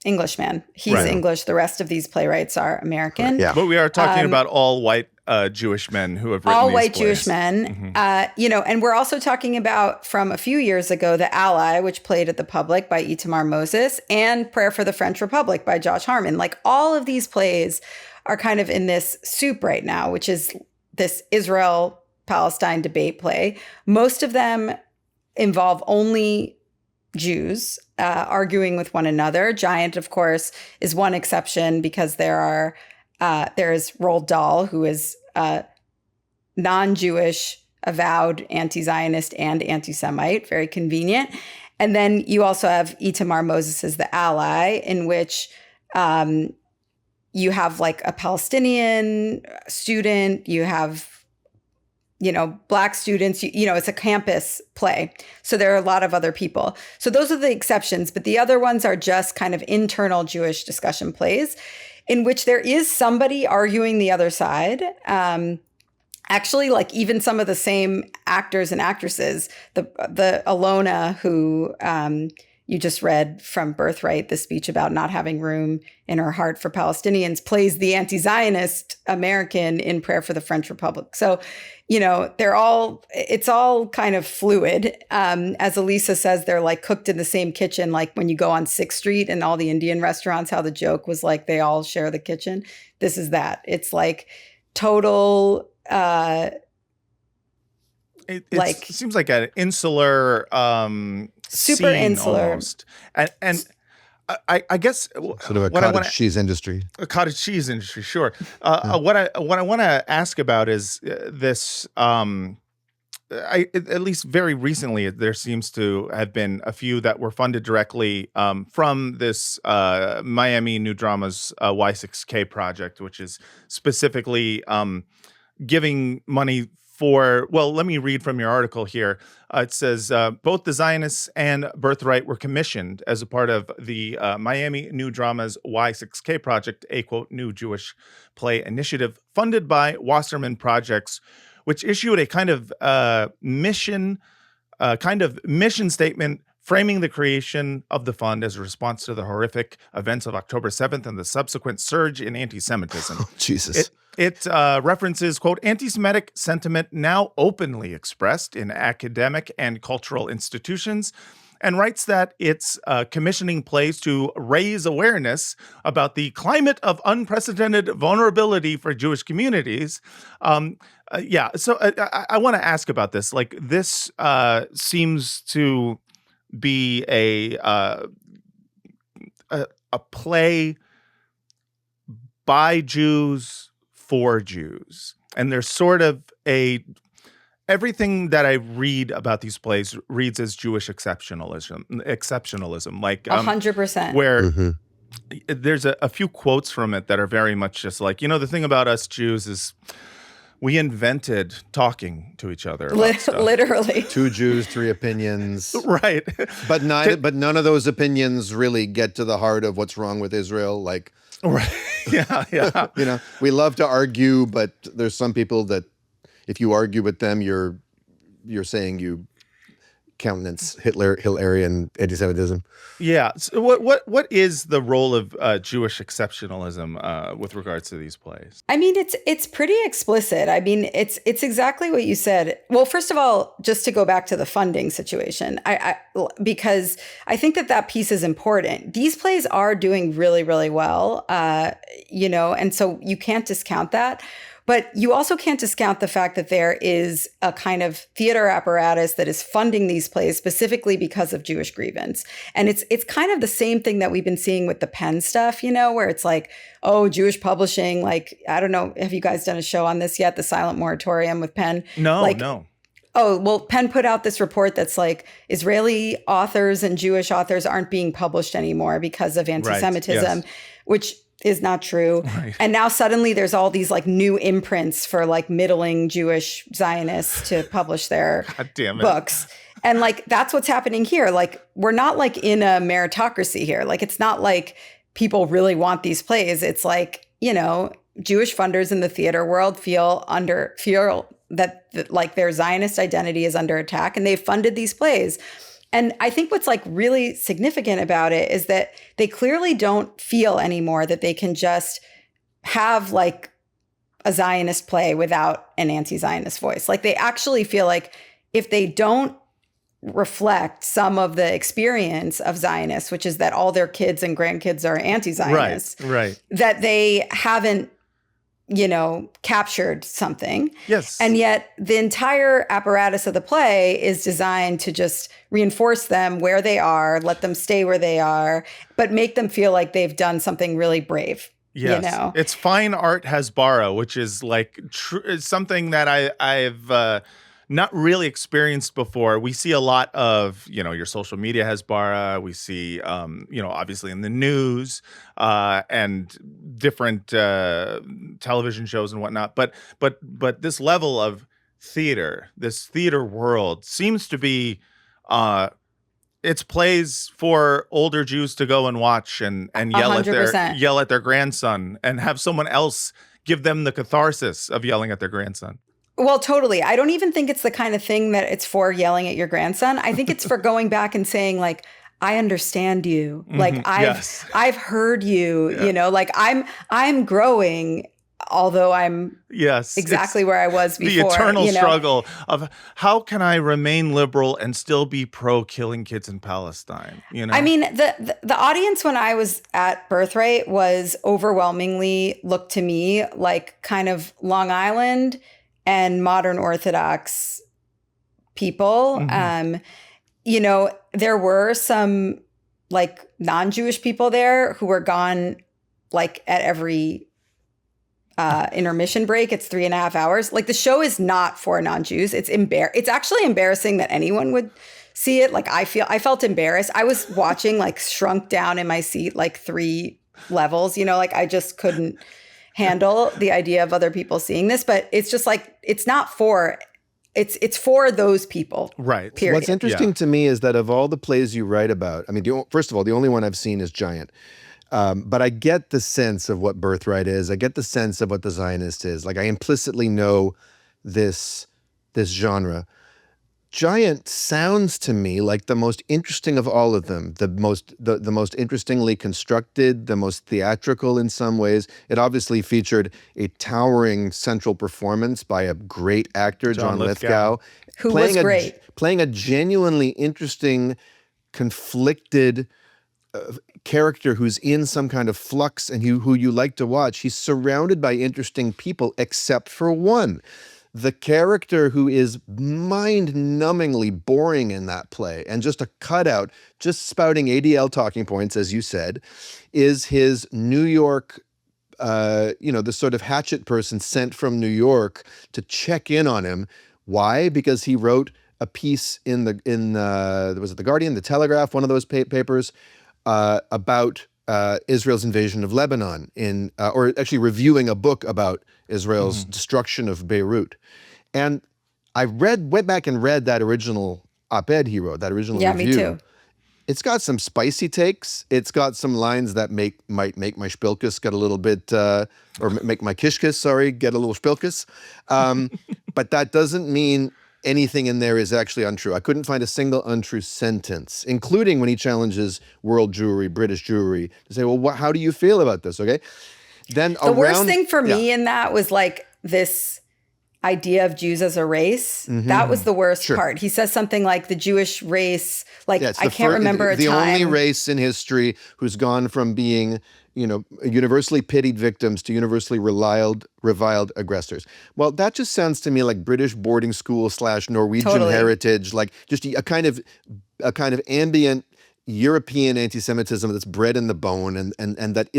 Englishman. He's right. English. The rest of these playwrights are American. Yeah. But we are talking about all white Jewish men who have written all these white plays. Jewish men. And we're also talking about from a few years ago, The Ally, which played at the Public by Itamar Moses, and Prayer for the French Republic by Josh Harmon. All of these plays are kind of in this soup right now, which is this Israel-Palestine debate play. Most of them involve only Jews arguing with one another. Giant, of course, is one exception because there is Roald Dahl, who is non-Jewish, avowed anti-Zionist and anti-Semite, very convenient. And then you also have Itamar Moses' The Ally, in which you have a Palestinian student, you have Black students, it's a campus play. So there are a lot of other people. So those are the exceptions, but the other ones are just kind of internal Jewish discussion plays in which there is somebody arguing the other side. Actually, even some of the same actors and actresses, the Alona who, you just read from Birthright, the speech about not having room in her heart for Palestinians, plays the anti-Zionist American in Prayer for the French Republic. So, it's all kind of fluid. As Elisa says, they're like cooked in the same kitchen, like when you go on 6th Street and all the Indian restaurants, how the joke was like they all share the kitchen. This is that. It's like total... It seems like an insular super insular almost. And I guess sort of a cottage cheese industry. A cottage cheese industry, sure. What I want to ask about is this. At least very recently, there seems to have been a few that were funded directly from this Miami New Dramas Y6K project, which is specifically giving money for, well, let me read from your article here. It says, both the Zionists and Birthright were commissioned as a part of the Miami New Dramas Y6K project, a, quote, new Jewish play initiative funded by Wasserman Projects, which issued a kind of mission statement framing the creation of the fund as a response to the horrific events of October 7th and the subsequent surge in anti-Semitism. Oh, Jesus. It references, quote, anti-Semitic sentiment now openly expressed in academic and cultural institutions, and writes that it's commissioning plays to raise awareness about the climate of unprecedented vulnerability for Jewish communities. So I want to ask about this. Like, this seems to be a play by Jews for Jews, and there's sort of everything that I read about these plays reads as Jewish exceptionalism, like 100%. where there's a few quotes from it that are very much just like, the thing about us Jews is we invented talking to each other. Literally. 2 Jews, 3 opinions. Right. But none of those opinions really get to the heart of what's wrong with Israel. Like, right. Yeah. We love to argue, but there's some people that if you argue with them, you're saying you countenance Hitlerian anti-Semitism. Yeah. So what is the role of Jewish exceptionalism with regards to these plays? I mean, it's pretty explicit. I mean, it's exactly what you said. Well, first of all, just to go back to the funding situation, because I think that piece is important. These plays are doing really, really well, and so you can't discount that. But you also can't discount the fact that there is a kind of theater apparatus that is funding these plays specifically because of Jewish grievance. And it's kind of the same thing that we've been seeing with the Penn stuff, where it's like, oh, Jewish publishing, like, I don't know, have you guys done a show on this yet? The Silent Moratorium with Penn? No. Oh, well, Penn put out this report that's like Israeli authors and Jewish authors aren't being published anymore because of anti-Semitism, right, yes. Which is not true. Right. And now suddenly there's all these like new imprints for like middling Jewish Zionists to publish their books. And like, that's what's happening here. Like, we're not like in a meritocracy here. Like, it's not like people really want these plays. It's like, Jewish funders in the theater world feel that like their Zionist identity is under attack, and they've funded these plays. And I think what's like really significant about it is that they clearly don't feel anymore that they can just have like a Zionist play without an anti-Zionist voice. Like, they actually feel like if they don't reflect some of the experience of Zionists, which is that all their kids and grandkids are anti-Zionists, right, that they haven't captured something. Yes. And yet the entire apparatus of the play is designed to just reinforce them where they are, let them stay where they are, but make them feel like they've done something really brave. Yes. It's fine art hasbara, which is like something that I've not really experienced before. We see a lot of, your social media hasbara. We see, obviously in the news and different television shows and whatnot. But this level of theater, this theater world seems to be, it's plays for older Jews to go and watch and yell 100%. At their grandson and have someone else give them the catharsis of yelling at their grandson. Well, totally. I don't even think it's the kind of thing that it's for yelling at your grandson. I think it's for going back and saying like, I understand you. Like yes. I've heard you, Yeah. you know, like I'm growing, although I'm Yes. exactly where I was before. The eternal you know? struggle of how can I remain liberal and still be pro killing kids in Palestine? You know? I mean, the audience when I was at Birthright was overwhelmingly looked to me like kind of Long Island and modern Orthodox people. Mhm. You know, there were some like non-Jewish people there who were gone like at every intermission break. It's 3.5 hours. Like the show is not for non-Jews. It's actually embarrassing that anyone would see it. Like I felt embarrassed. I was watching like shrunk down in my seat like 3 levels, you know, like I just couldn't handle the idea of other people seeing this, but it's just like it's for those people. Right. Period. What's interesting to me is that of all the plays you write about, I mean, first of all, the only one I've seen is Giant. But I get the sense of what Birthright is. I get the sense of what the Zionist is. Like I implicitly know this genre. Giant sounds to me like the most interesting of all of them, the most interestingly constructed, the most theatrical in some ways. It obviously featured a towering central performance by a great actor, John Lithgow, who was great, playing a genuinely interesting, conflicted character who's in some kind of flux and who you like to watch. He's surrounded by interesting people, except for one. The character who is mind-numbingly boring in that play and just a cutout, just spouting ADL talking points, as you said, is his New York, the sort of hatchet person sent from New York to check in on him. Why? Because he wrote a piece was it the Guardian, the Telegraph, one of those papers, about Israel's invasion of Lebanon, or actually reviewing a book about Israel's destruction of Beirut. And I went back and read that original op-ed he wrote, that original review. Me too. It's got some spicy takes. It's got some lines that might make my spilkus get a little bit, or make my kishkis, get a little spilkus. But that doesn't mean anything in there is actually untrue. I couldn't find a single untrue sentence, including when he challenges world Jewry, British Jewry, to say, well, how do you feel about this? Okay. Then the worst thing for me in that was like this idea of Jews as a race. That was the worst part. He says something like the Jewish race, like I can't remember a time. The only race in history who's gone from being, universally pitied victims to universally reviled aggressors. Well, that just sounds to me like British boarding school / Norwegian heritage, like just a kind of ambient European anti-Semitism that's bred in the bone and that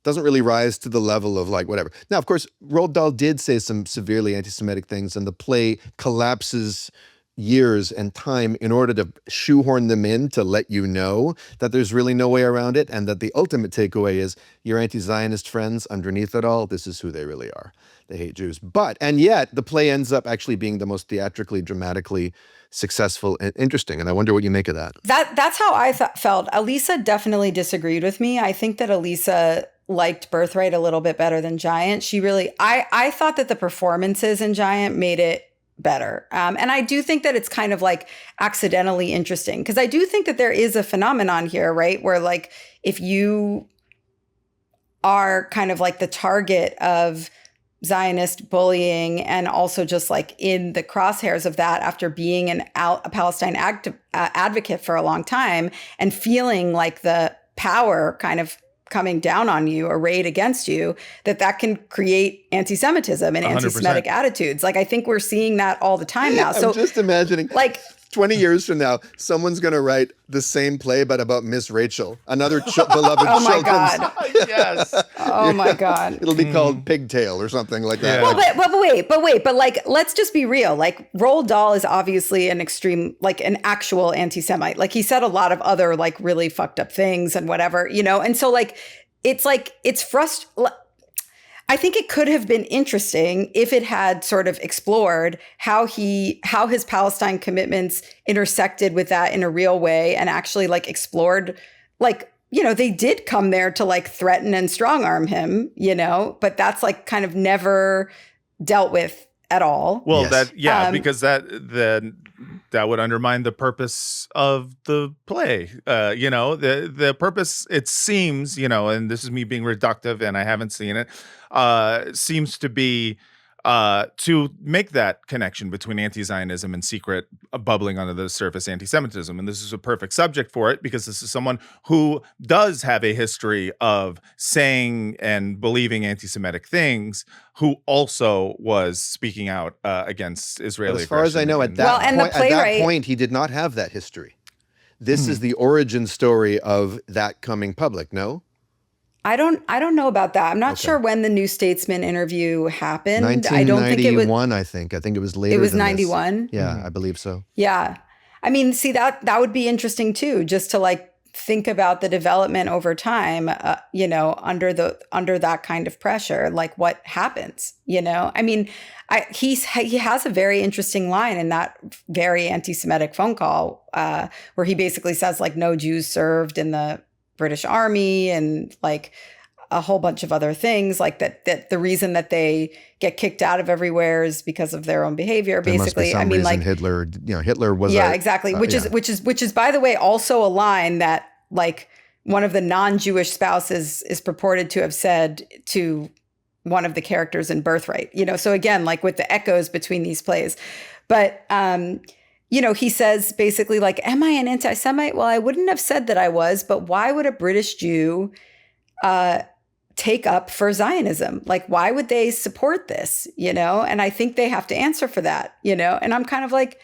doesn't really rise to the level of like whatever. Now, of course, Roald Dahl did say some severely anti-Semitic things, and the play collapses years and time in order to shoehorn them in to let you know that there's really no way around it, and that the ultimate takeaway is your anti-Zionist friends, underneath it all, this is who they really are. They hate Jews. And yet, the play ends up actually being the most theatrically, dramatically successful and interesting. And I wonder what you make of that. That's how I felt. Elisa definitely disagreed with me. I think that Elisa liked Birthright a little bit better than Giant. She really, I thought that the performances in Giant made it better. And I do think that it's kind of like accidentally interesting, because I do think that there is a phenomenon here, right? Where like, if you are kind of like the target of Zionist bullying and also just like in the crosshairs of that after being a Palestine advocate for a long time and feeling like the power kind of coming down on you, arrayed against you, that can create anti-Semitism and 100%. anti-Semitic attitudes. Like, I think we're seeing that all the time now. So I'm just imagining, like 20 years from now, someone's going to write the same play, but about Miss Rachel, another beloved oh my children's. God. Yes. Oh my God. It'll be called Pigtail or something like that. Yeah. Well, but like, let's just be real. Like, Roald Dahl is obviously an extreme, like an actual anti-Semite. Like, he said a lot of other like really fucked up things and whatever, and so like, it's frustrating. I think it could have been interesting if it had sort of explored how his Palestine commitments intersected with that in a real way, and actually like explored, like, they did come there to like threaten and strong arm him, but that's like kind of never dealt with at all. Well, Yes. because that would undermine the purpose of the play. The purpose, it seems, and this is me being reductive and I haven't seen it, seems to be to make that connection between anti-Zionism and secret bubbling under the surface anti-Semitism. And this is a perfect subject for it, because this is someone who does have a history of saying and believing anti-Semitic things, who also was speaking out against Israeli As far as I know, at that point, he did not have that history. This is the origin story of that coming public, no? I don't know about that. I'm not sure when the New Statesman interview happened. 1991, I think it was later. It was than 91. Yeah, I believe so. Yeah. I mean, see, that would be interesting too, just to like think about the development over time, under that kind of pressure, like what happens, I mean, he has a very interesting line in that very anti-Semitic phone call, where he basically says like no Jews served in the British Army and like a whole bunch of other things, like that the reason that they get kicked out of everywhere is because of their own behavior. There basically, must be some reason Hitler was exactly, which is by the way also a line that like one of the non-Jewish spouses is purported to have said to one of the characters in Birthright. So again, like with the echoes between these plays, but he says basically like, am I an anti-Semite? Well, I wouldn't have said that I was, but why would a British Jew take up for Zionism? Like, why would they support this? And I think they have to answer for that, and I'm kind of like,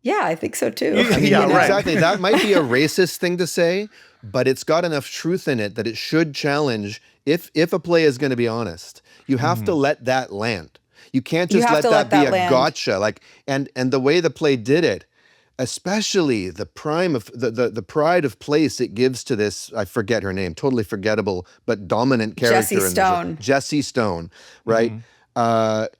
yeah, I think so too. Right. Exactly. That might be a racist thing to say, but it's got enough truth in it that it should challenge, if a play is going to be honest, you have to let that land. You can't just let that be a gotcha. And the way the play did it, especially the pride of place it gives to this, I forget her name, totally forgettable but dominant character. Jessie Stone, right? Mm-hmm.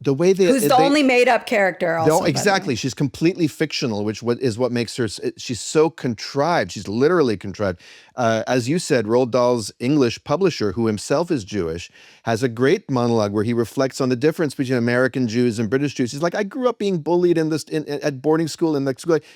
The way who's the only made up character also. Exactly. She's completely fictional, which is what makes her, she's so contrived. She's literally contrived. As you said, Roald Dahl's English publisher, who himself is Jewish, has a great monologue where he reflects on the difference between American Jews and British Jews. He's like, I grew up being bullied at boarding school, and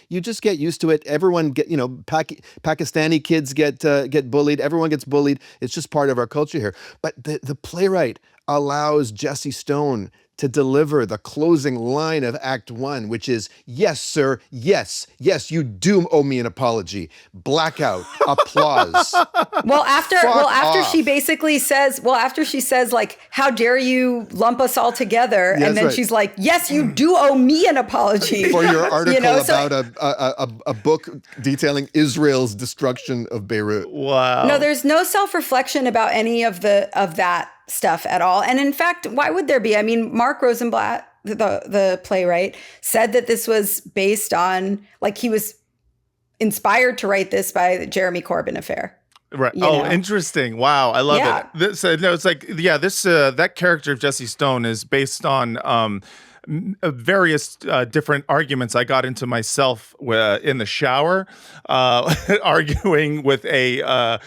you just get used to it. Everyone Pakistani kids get bullied. Everyone gets bullied. It's just part of our culture here. But the playwright allows Jessie Stone to deliver the closing line of Act 1, which is, yes, sir, yes, you do owe me an apology. Blackout, applause. After she basically says, like, how dare you lump us all together? Yes, and then she's like, yes, you do owe me an apology. For your article about a book detailing Israel's destruction of Beirut. Wow. No, there's no self-reflection about any of that stuff at all. And in fact, why would there be? I mean, Mark Rosenblatt, the playwright, said that this was based on, like, he was inspired to write this by the Jeremy Corbyn affair. Right. Interesting. Wow. I love it. It's like, that character of Jessie Stone is based on various different arguments I got into myself in the shower, arguing with a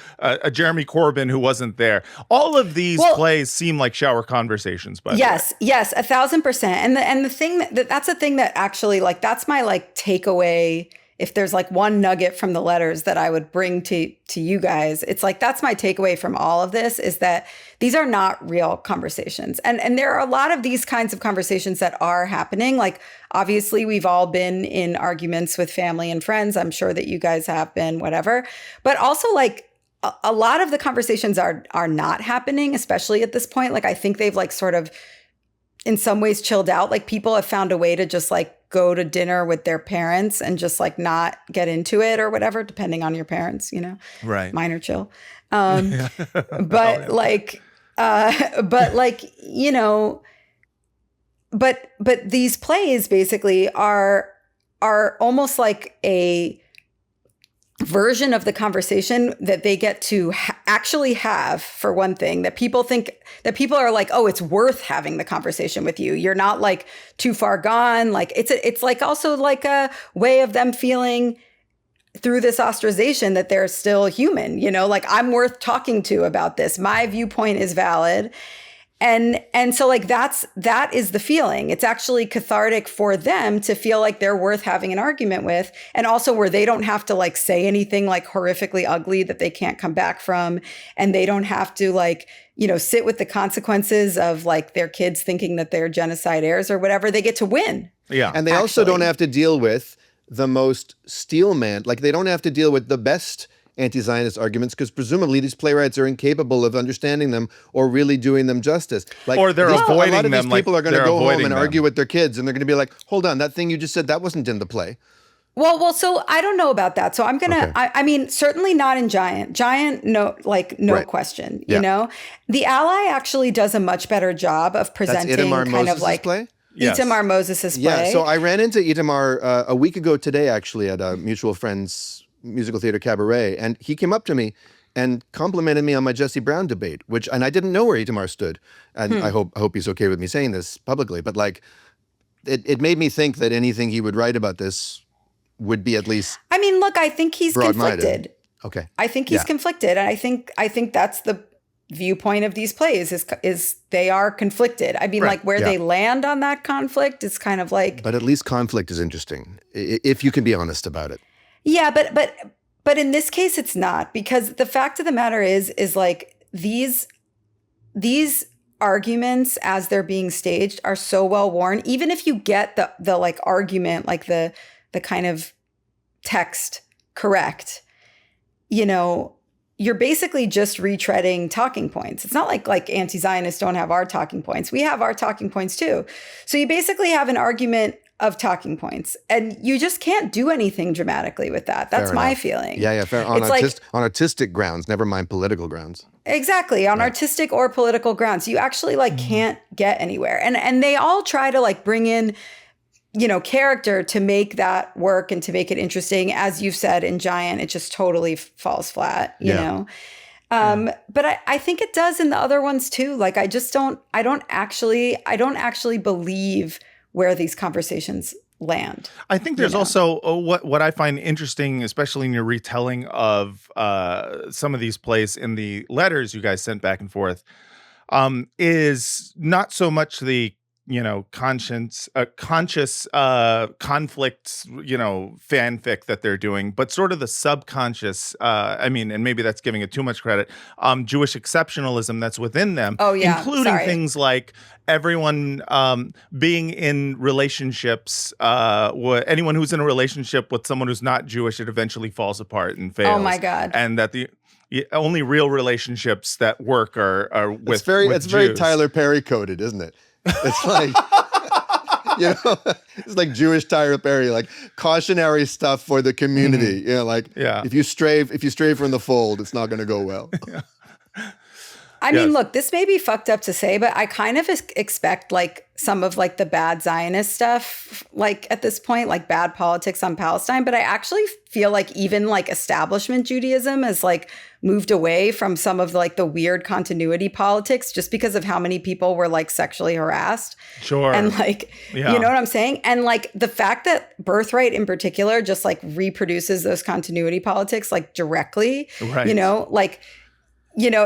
Jeremy Corbyn who wasn't there. All of these plays seem like shower conversations. By the way. Yes, 1,000%. And the thing that's a thing that actually, like, that's my like takeaway. If there's like one nugget from the letters that I would bring to you guys, it's like, that's my takeaway from all of this, is that these are not real conversations. And there are a lot of these kinds of conversations that are happening. Like, obviously we've all been in arguments with family and friends. I'm sure that you guys have been, whatever. But also, like, a lot of the conversations are not happening, especially at this point. Like, I think they've like sort of in some ways chilled out. Like, people have found a way to just like go to dinner with their parents and just like not get into it or whatever, depending on your parents, right. Mine are chill. But these plays basically are almost like a version of the conversation that they get to actually have, for one thing, that people are like, oh, it's worth having the conversation with you. You're not like too far gone. Like, it's like also like a way of them feeling through this ostracization that they're still human, like, I'm worth talking to about this. My viewpoint is valid. And so like that is the feeling. It's actually cathartic for them to feel like they're worth having an argument with, and also where they don't have to like say anything like horrifically ugly that they can't come back from, and they don't have to like, you know, sit with the consequences of like their kids thinking that they're genocide heirs or whatever. They get to win. Yeah. And they also don't have to deal with the most steelman, like they don't have to deal with the best anti-Zionist arguments, because presumably these playwrights are incapable of understanding them or really doing them justice. Like, or they're avoiding them. A lot of these people are going to go home and them. argue with their kids, and they're going to be like, hold on, that thing you just said, that wasn't in the play. Well, so I don't know about that. So I'm going to, I mean, certainly not in Giant. Giant, no right. question, you know? The Ally actually does a much better job of presenting kind Moses' of like play? Yes. Itamar Moses' play. Yeah, so I ran into Itamar a week ago today, actually, at a mutual friend's musical theater cabaret, and he came up to me and complimented me on my Jesse Brown debate, and I didn't know where Itamar stood, and I hope he's okay with me saying this publicly, but like, it made me think that anything he would write about this would be at least. I mean, look, I think he's conflicted. Okay, I think he's conflicted, and I think that's the viewpoint of these plays is they are conflicted. I mean, like where they land on that conflict is kind of like. But at least conflict is interesting if you can be honest about it. Yeah, but in this case, it's not, because the fact of the matter is like these arguments as they're being staged are so well worn. Even if you get the like argument, like the kind of text correct, you know, you're basically just retreading talking points. It's not like anti-Zionists don't have our talking points. We have our talking points too. So you basically have an argument of talking points, and you just can't do anything dramatically with that. That's my feeling. Yeah, fair. On artistic grounds, never mind political grounds. Exactly, on artistic or political grounds, you actually like can't get anywhere. And they all try to like bring in, you know, character to make that work and to make it interesting. As you've said in Giant, it just totally falls flat, you know. But I think it does in the other ones too. Like I don't actually believe where these conversations land. I think there's also what I find interesting, especially in your retelling of some of these plays in the letters you guys sent back and forth, is not so much the conscious conflicts, fanfic that they're doing, but sort of the subconscious, and maybe that's giving it too much credit, Jewish exceptionalism that's within them, including things like everyone being in relationships, anyone who's in a relationship with someone who's not Jewish, it eventually falls apart and fails. Oh my God. And that the only real relationships that work are with it's Jews. very Tyler Perry coded, isn't it? It's like, it's like Jewish Tyler Perry, like cautionary stuff for the community. If you stray from the fold, it's not going to go well. I mean, look, this may be fucked up to say, but I kind of expect like some of like the bad Zionist stuff, like at this point, like bad politics on Palestine. But I actually feel like even like establishment Judaism has like moved away from some of like the weird continuity politics just because of how many people were like sexually harassed. Sure. And like, you know what I'm saying? And like the fact that Birthright in particular just like reproduces those continuity politics like directly,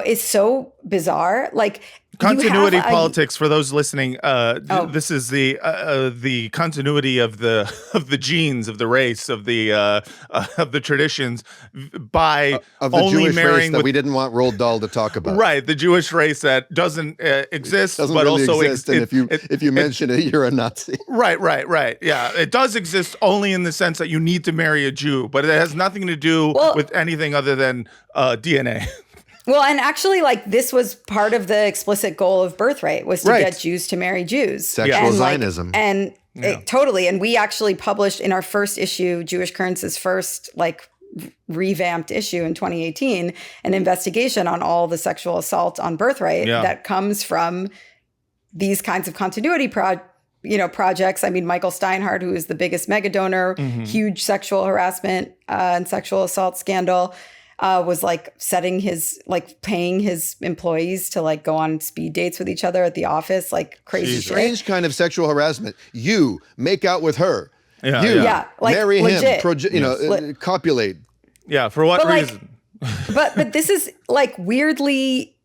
is so bizarre. Like continuity politics for those listening. This is the continuity of the genes, of the race, of the traditions by of the only Jewish marrying race that we didn't want Roald Dahl to talk about. Right, the Jewish race that doesn't exist, doesn't but really also exist. And if you mention it, you're a Nazi. Right. Yeah, it does exist only in the sense that you need to marry a Jew, but it has nothing to do with anything other than DNA. Well, and actually, like, this was part of the explicit goal of Birthright, was to get Jews to marry Jews. Sexual Zionism. Totally. And we actually published in our first issue, Jewish Currents's first, like, revamped issue in 2018, an investigation on all the sexual assault on Birthright that comes from these kinds of continuity projects. I mean, Michael Steinhardt, who is the biggest mega donor, huge sexual harassment and sexual assault scandal, was like paying his employees to like go on speed dates with each other at the office, like crazy shit. Strange kind of sexual harassment. You make out with her. Like marry legit. him. Copulate. Yeah, for what reason? But this is like weirdly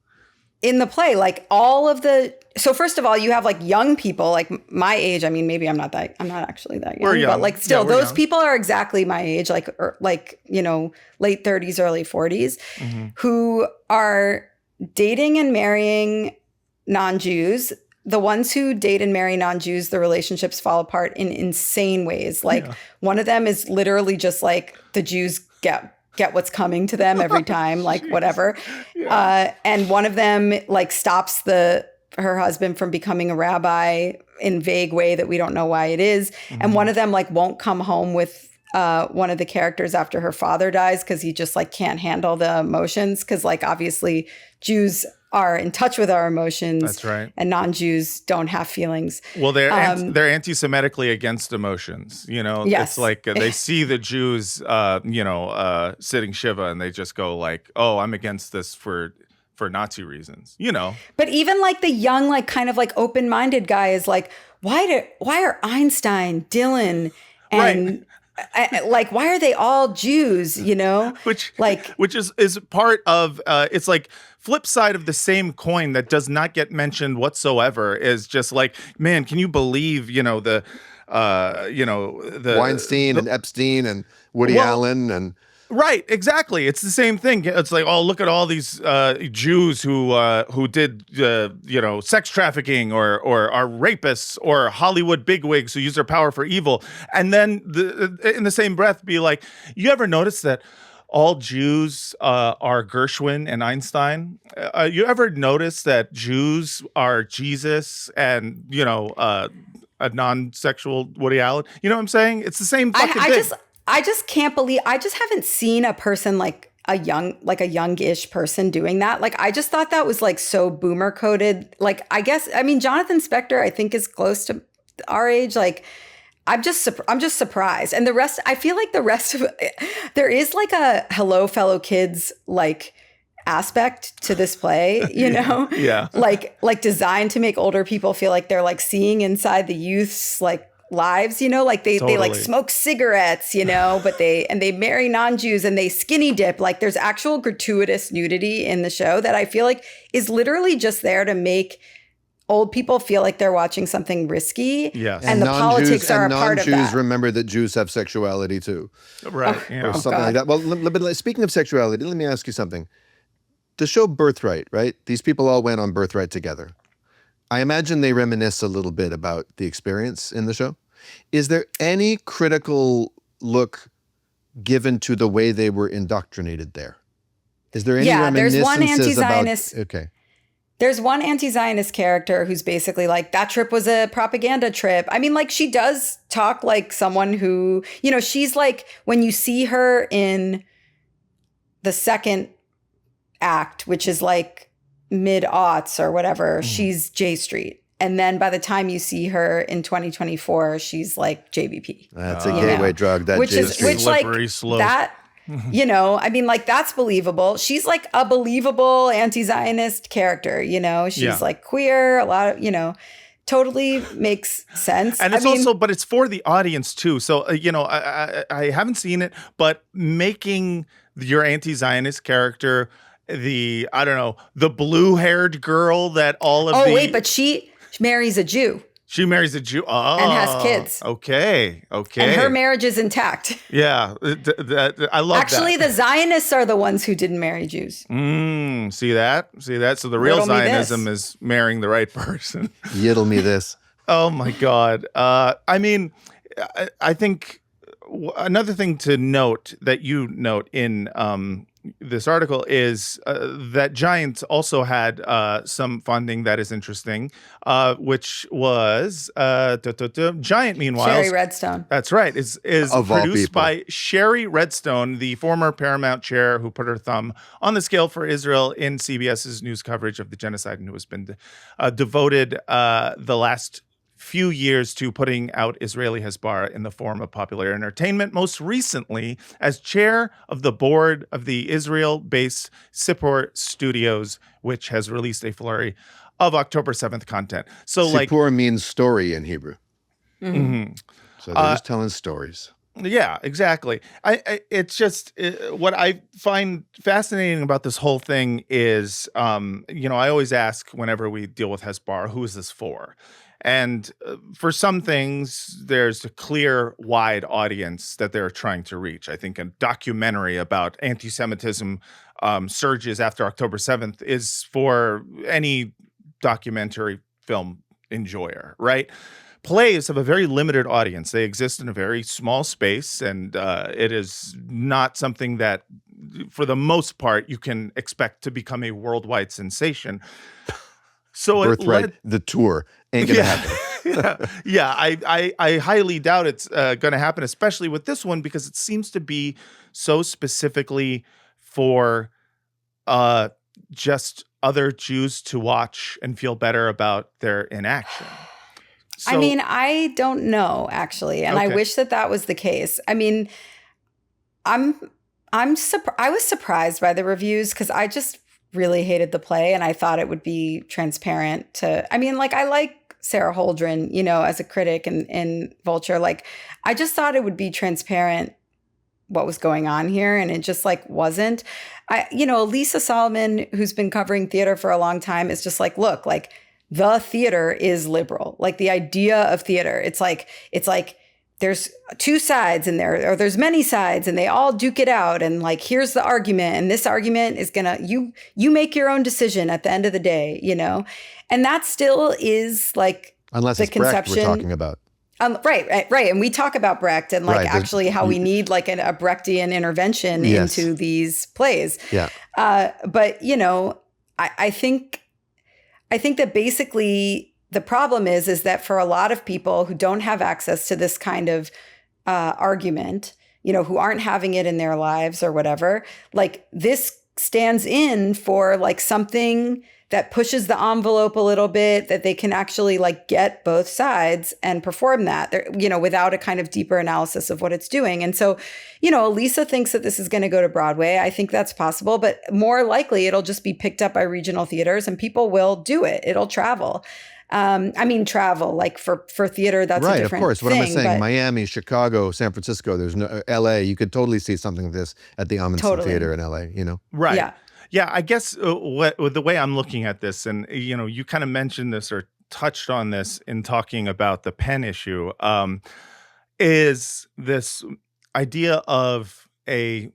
in the play, like all of so first of all, you have like young people like my age. I mean, maybe I'm not actually that young, We're young. but like still Yeah, we're those young. people are exactly my age, like late 30s, early 40s, who are dating and marrying non-Jews. The ones who date and marry non-Jews, the relationships fall apart in insane ways. Like one of them is literally just like the Jews get what's coming to them every time, like whatever. And one of them like stops her husband from becoming a rabbi in vague way that we don't know why it is. And one of them like won't come home with one of the characters after her father dies because he just like can't handle the emotions. Because like obviously Jews are in touch with our emotions. That's right. And non-Jews don't have feelings. Well, they're anti-Semitically against emotions. Yes. It's like they see the Jews, sitting Shiva, and they just go like, "Oh, I'm against this for Nazi reasons." But even like the young, like kind of like open-minded guy is like, why are Einstein, Dylan, and like why are they all Jews? Which like is part of it's like flip side of the same coin that does not get mentioned whatsoever is just like, man, can you believe the Weinstein and Epstein and Woody Allen and right, exactly. It's the same thing. It's like, oh, look at all these Jews who did sex trafficking or are rapists or Hollywood bigwigs who use their power for evil, and then in the same breath be like, you ever notice that all Jews are Gershwin and Einstein? You ever notice that Jews are Jesus and a non-sexual Woody Allen? You know what I'm saying? It's the same fucking thing. I just can't believe, I just haven't seen a person like a youngish person doing that. Like, I just thought that was like so boomer coded. Like, Jonathan Spector, I think is close to our age. Like, I'm just surprised. And the rest, I feel like the rest of it, there is like a hello fellow kids, like aspect to this play, Yeah. like designed to make older people feel like they're like seeing inside the youth's like lives, like they like smoke cigarettes, but they marry non-Jews and they skinny dip. Like there's actual gratuitous nudity in the show that I feel like is literally just there to make old people feel like they're watching something risky. Yes. And the politics are a part of that. Non-Jews remember that Jews have sexuality too. Right. Or something like that. Well, but speaking of sexuality, let me ask you something. The show Birthright, right? These people all went on Birthright together. I imagine they reminisce a little bit about the experience in the show. Is there any critical look given to the way they were indoctrinated there? Is there any reminiscences there's one anti-Zionist. Okay. There's one anti-Zionist character who's basically like, that trip was a propaganda trip. I mean, like, she does talk like someone who, she's like, when you see her in the second act, which is like mid-aughts or whatever, she's J Street. And then by the time you see her in 2024, she's like JVP. That's a gateway drug. That which J is Street. which like slippery slope. that. Like that's believable. She's like a believable anti-Zionist character. She's like queer. A lot of totally makes sense. And it's also, but it's for the audience too. So I haven't seen it, but making your anti-Zionist character the blue-haired girl that all of wait, but she marries a Jew. She marries a Jew and has kids. Okay. And her marriage is intact. Yeah, I love Actually, that. the Zionists are the ones who didn't marry Jews. See that? So the real Zionism is marrying the right person. Yiddle me this. Oh my God. I think another thing to note that you note in this article is that Giant also had some funding that is interesting, which was Giant, meanwhile. Sherry Redstone. That's right. Is produced by Sherry Redstone, the former Paramount chair who put her thumb on the scale for Israel in CBS's news coverage of the genocide and who has been devoted the last few years to putting out Israeli Hezbollah in the form of popular entertainment, most recently as chair of the board of the Israel-based Sipor Studios, which has released a flurry of October 7th content. So Sipor means story in Hebrew. Mm-hmm. So they're just telling stories. Yeah, exactly. It's just what I find fascinating about this whole thing is, I always ask whenever we deal with Hezbollah, who is this for? And for some things, there's a clear, wide audience that they're trying to reach. I think a documentary about anti-Semitism surges after October 7th is for any documentary film enjoyer, right? Plays have a very limited audience. They exist in a very small space, and it is not something that, for the most part, you can expect to become a worldwide sensation. So Birthright, the tour ain't gonna happen. Yeah. I highly doubt it's going to happen, especially with this one, because it seems to be so specifically for just other Jews to watch and feel better about their inaction. So, I mean, I don't know actually, and I Okay. wish that was the case. I mean, I was surprised by the reviews because I just really hated the play, and I thought it would be transparent to. I mean, like I like Sarah Holdren, as a critic in Vulture. Like, I just thought it would be transparent what was going on here, and it just like wasn't. Lisa Solomon, who's been covering theater for a long time, is just like, look, like the theater is liberal. Like the idea of theater, it's like there's two sides in there, or there's many sides, and they all duke it out. And like, here's the argument, and this argument is gonna you make your own decision at the end of the day, and that still is like Unless the it's Brecht conception we're talking about. Right. And we talk about Brecht and like Right, actually how we need like a Brechtian intervention Yes. into these plays. Yeah. But I think that basically the problem is that for a lot of people who don't have access to this kind of argument, who aren't having it in their lives or whatever, like this stands in for like something that pushes the envelope a little bit, that they can actually like get both sides and perform that, without a kind of deeper analysis of what it's doing. And so, Lisa thinks that this is going to go to Broadway. I think that's possible, but more likely it'll just be picked up by regional theaters and people will do it. It'll travel. Travel like for theater, that's right, a different of course. What thing, am I saying? but- Miami, Chicago, San Francisco. There's no LA. You could totally see something like this at the Amundsen Totally. Theater in LA. Right. Yeah. Yeah, I guess the way I'm looking at this, and you kind of mentioned this or touched on this in talking about the Penn issue, is this idea of a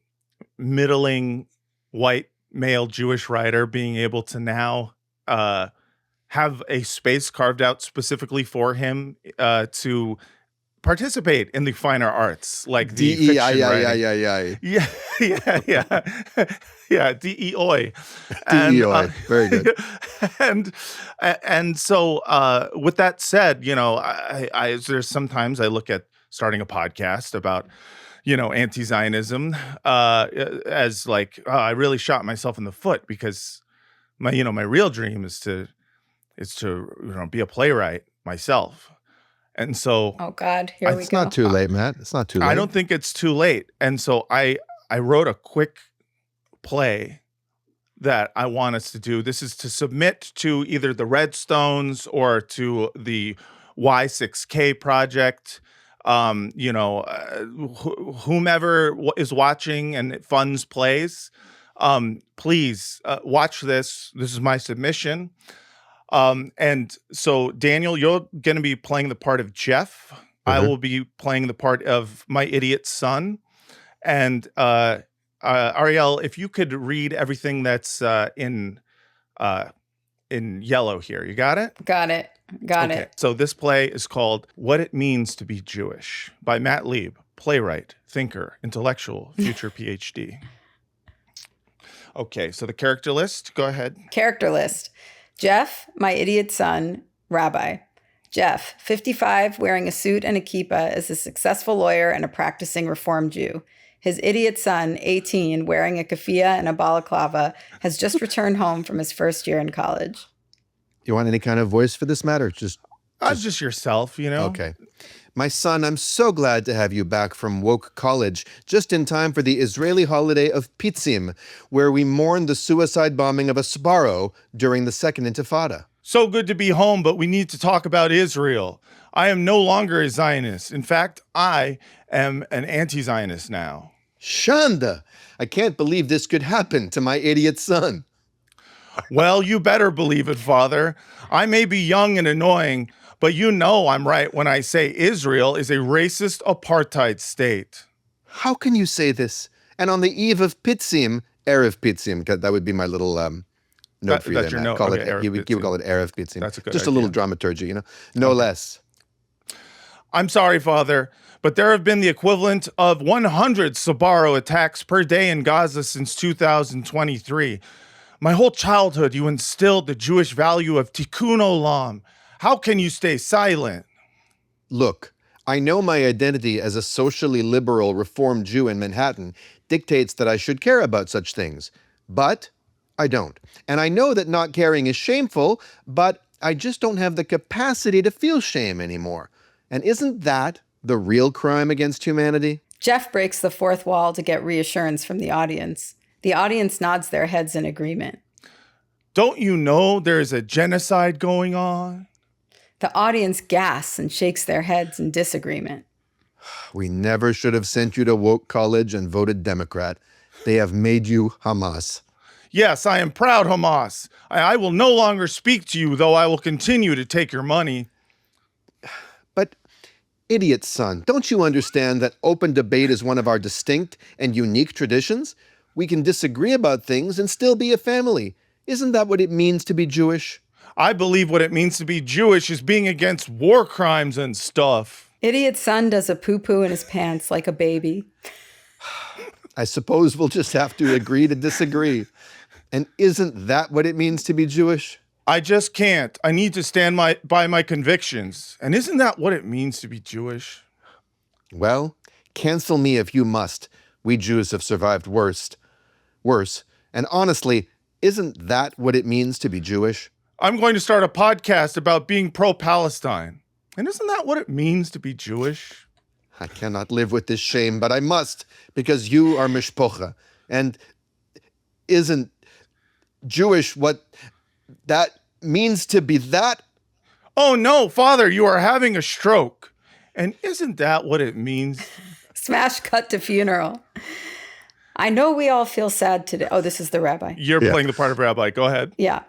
middling white male Jewish writer being able to now have a space carved out specifically for him to participate in the finer arts, like the fiction writing. Yeah, DEOI. DEOI. Very good. And so with that said, there's sometimes I look at starting a podcast about anti-Zionism as like, I really shot myself in the foot because my real dream is to be a playwright myself. And so, Oh God, here we go. It's not too late, Matt. It's not too late. I don't think it's too late. And so I wrote a quick play that I want us to do. This is to submit to either the Redstones or to the Y6K project. Whomever is watching and it funds plays, please watch this. This is my submission. And so, Daniel, you're going to be playing the part of Jeff. I will be playing the part of my idiot son. And Arielle, if you could read everything that's in yellow here. You got it? Got it. Okay. So this play is called What It Means to Be Jewish by Matt Lieb, playwright, thinker, intellectual, future PhD. Okay, so the character list, go ahead. Character list. Jeff, my idiot son, rabbi. Jeff, 55, wearing a suit and a kippah, is a successful lawyer and a practicing Reform Jew. His idiot son, 18, wearing a keffiyeh and a balaclava, has just returned home from his first year in college. You want any kind of voice for this matter? Just yourself, Okay. My son, I'm so glad to have you back from woke college, just in time for the Israeli holiday of Pitzim, where we mourn the suicide bombing of a Sbarro during the Second Intifada. So good to be home, but we need to talk about Israel. I am no longer a Zionist. In fact, I am an anti-Zionist now. Shanda, I can't believe this could happen to my idiot son. Well, you better believe it, Father. I may be young and annoying, but you know I'm right when I say Israel is a racist apartheid state. How can you say this? And on the eve of Pitzim, Erev Pitzim, that would be my little note for you. That's there, your Matt. note. Call Okay, it, Erev you would Pitzim. call it Erev Pitzim. That's a good Just a idea. little dramaturgy, you know? No less. I'm sorry, Father, but there have been the equivalent of 100 Sbarro attacks per day in Gaza since 2023. My whole childhood, you instilled the Jewish value of tikkun olam. How can you stay silent? Look, I know my identity as a socially liberal Reformed Jew in Manhattan dictates that I should care about such things, but I don't. And I know that not caring is shameful, but I just don't have the capacity to feel shame anymore. And isn't that the real crime against humanity? Jeff breaks the fourth wall to get reassurance from the audience. The audience nods their heads in agreement. Don't you know there is a genocide going on? The audience gasps and shakes their heads in disagreement. We never should have sent you to woke college and voted Democrat. They have made you Hamas. Yes, I am proud, Hamas. I will no longer speak to you, though I will continue to take your money. But, idiot son, don't you understand that open debate is one of our distinct and unique traditions? We can disagree about things and still be a family. Isn't that what it means to be Jewish? I believe what it means to be Jewish is being against war crimes and stuff. Idiot son does a poo-poo in his pants like a baby. I suppose we'll just have to agree to disagree. And isn't that what it means to be Jewish? I just can't. I need to stand by my convictions. And isn't that what it means to be Jewish? Well, cancel me if you must. We Jews have survived worse. And honestly, isn't that what it means to be Jewish? I'm going to start a podcast about being pro-Palestine. And isn't that what it means to be Jewish? I cannot live with this shame, but I must, because you are mishpocha. And isn't Jewish what that means to be that? Oh no, Father, you are having a stroke. And isn't that what it means? Smash cut to funeral. I know we all feel sad today. Oh, this is the rabbi. You're playing the part of Rabbi. Go ahead. Yeah.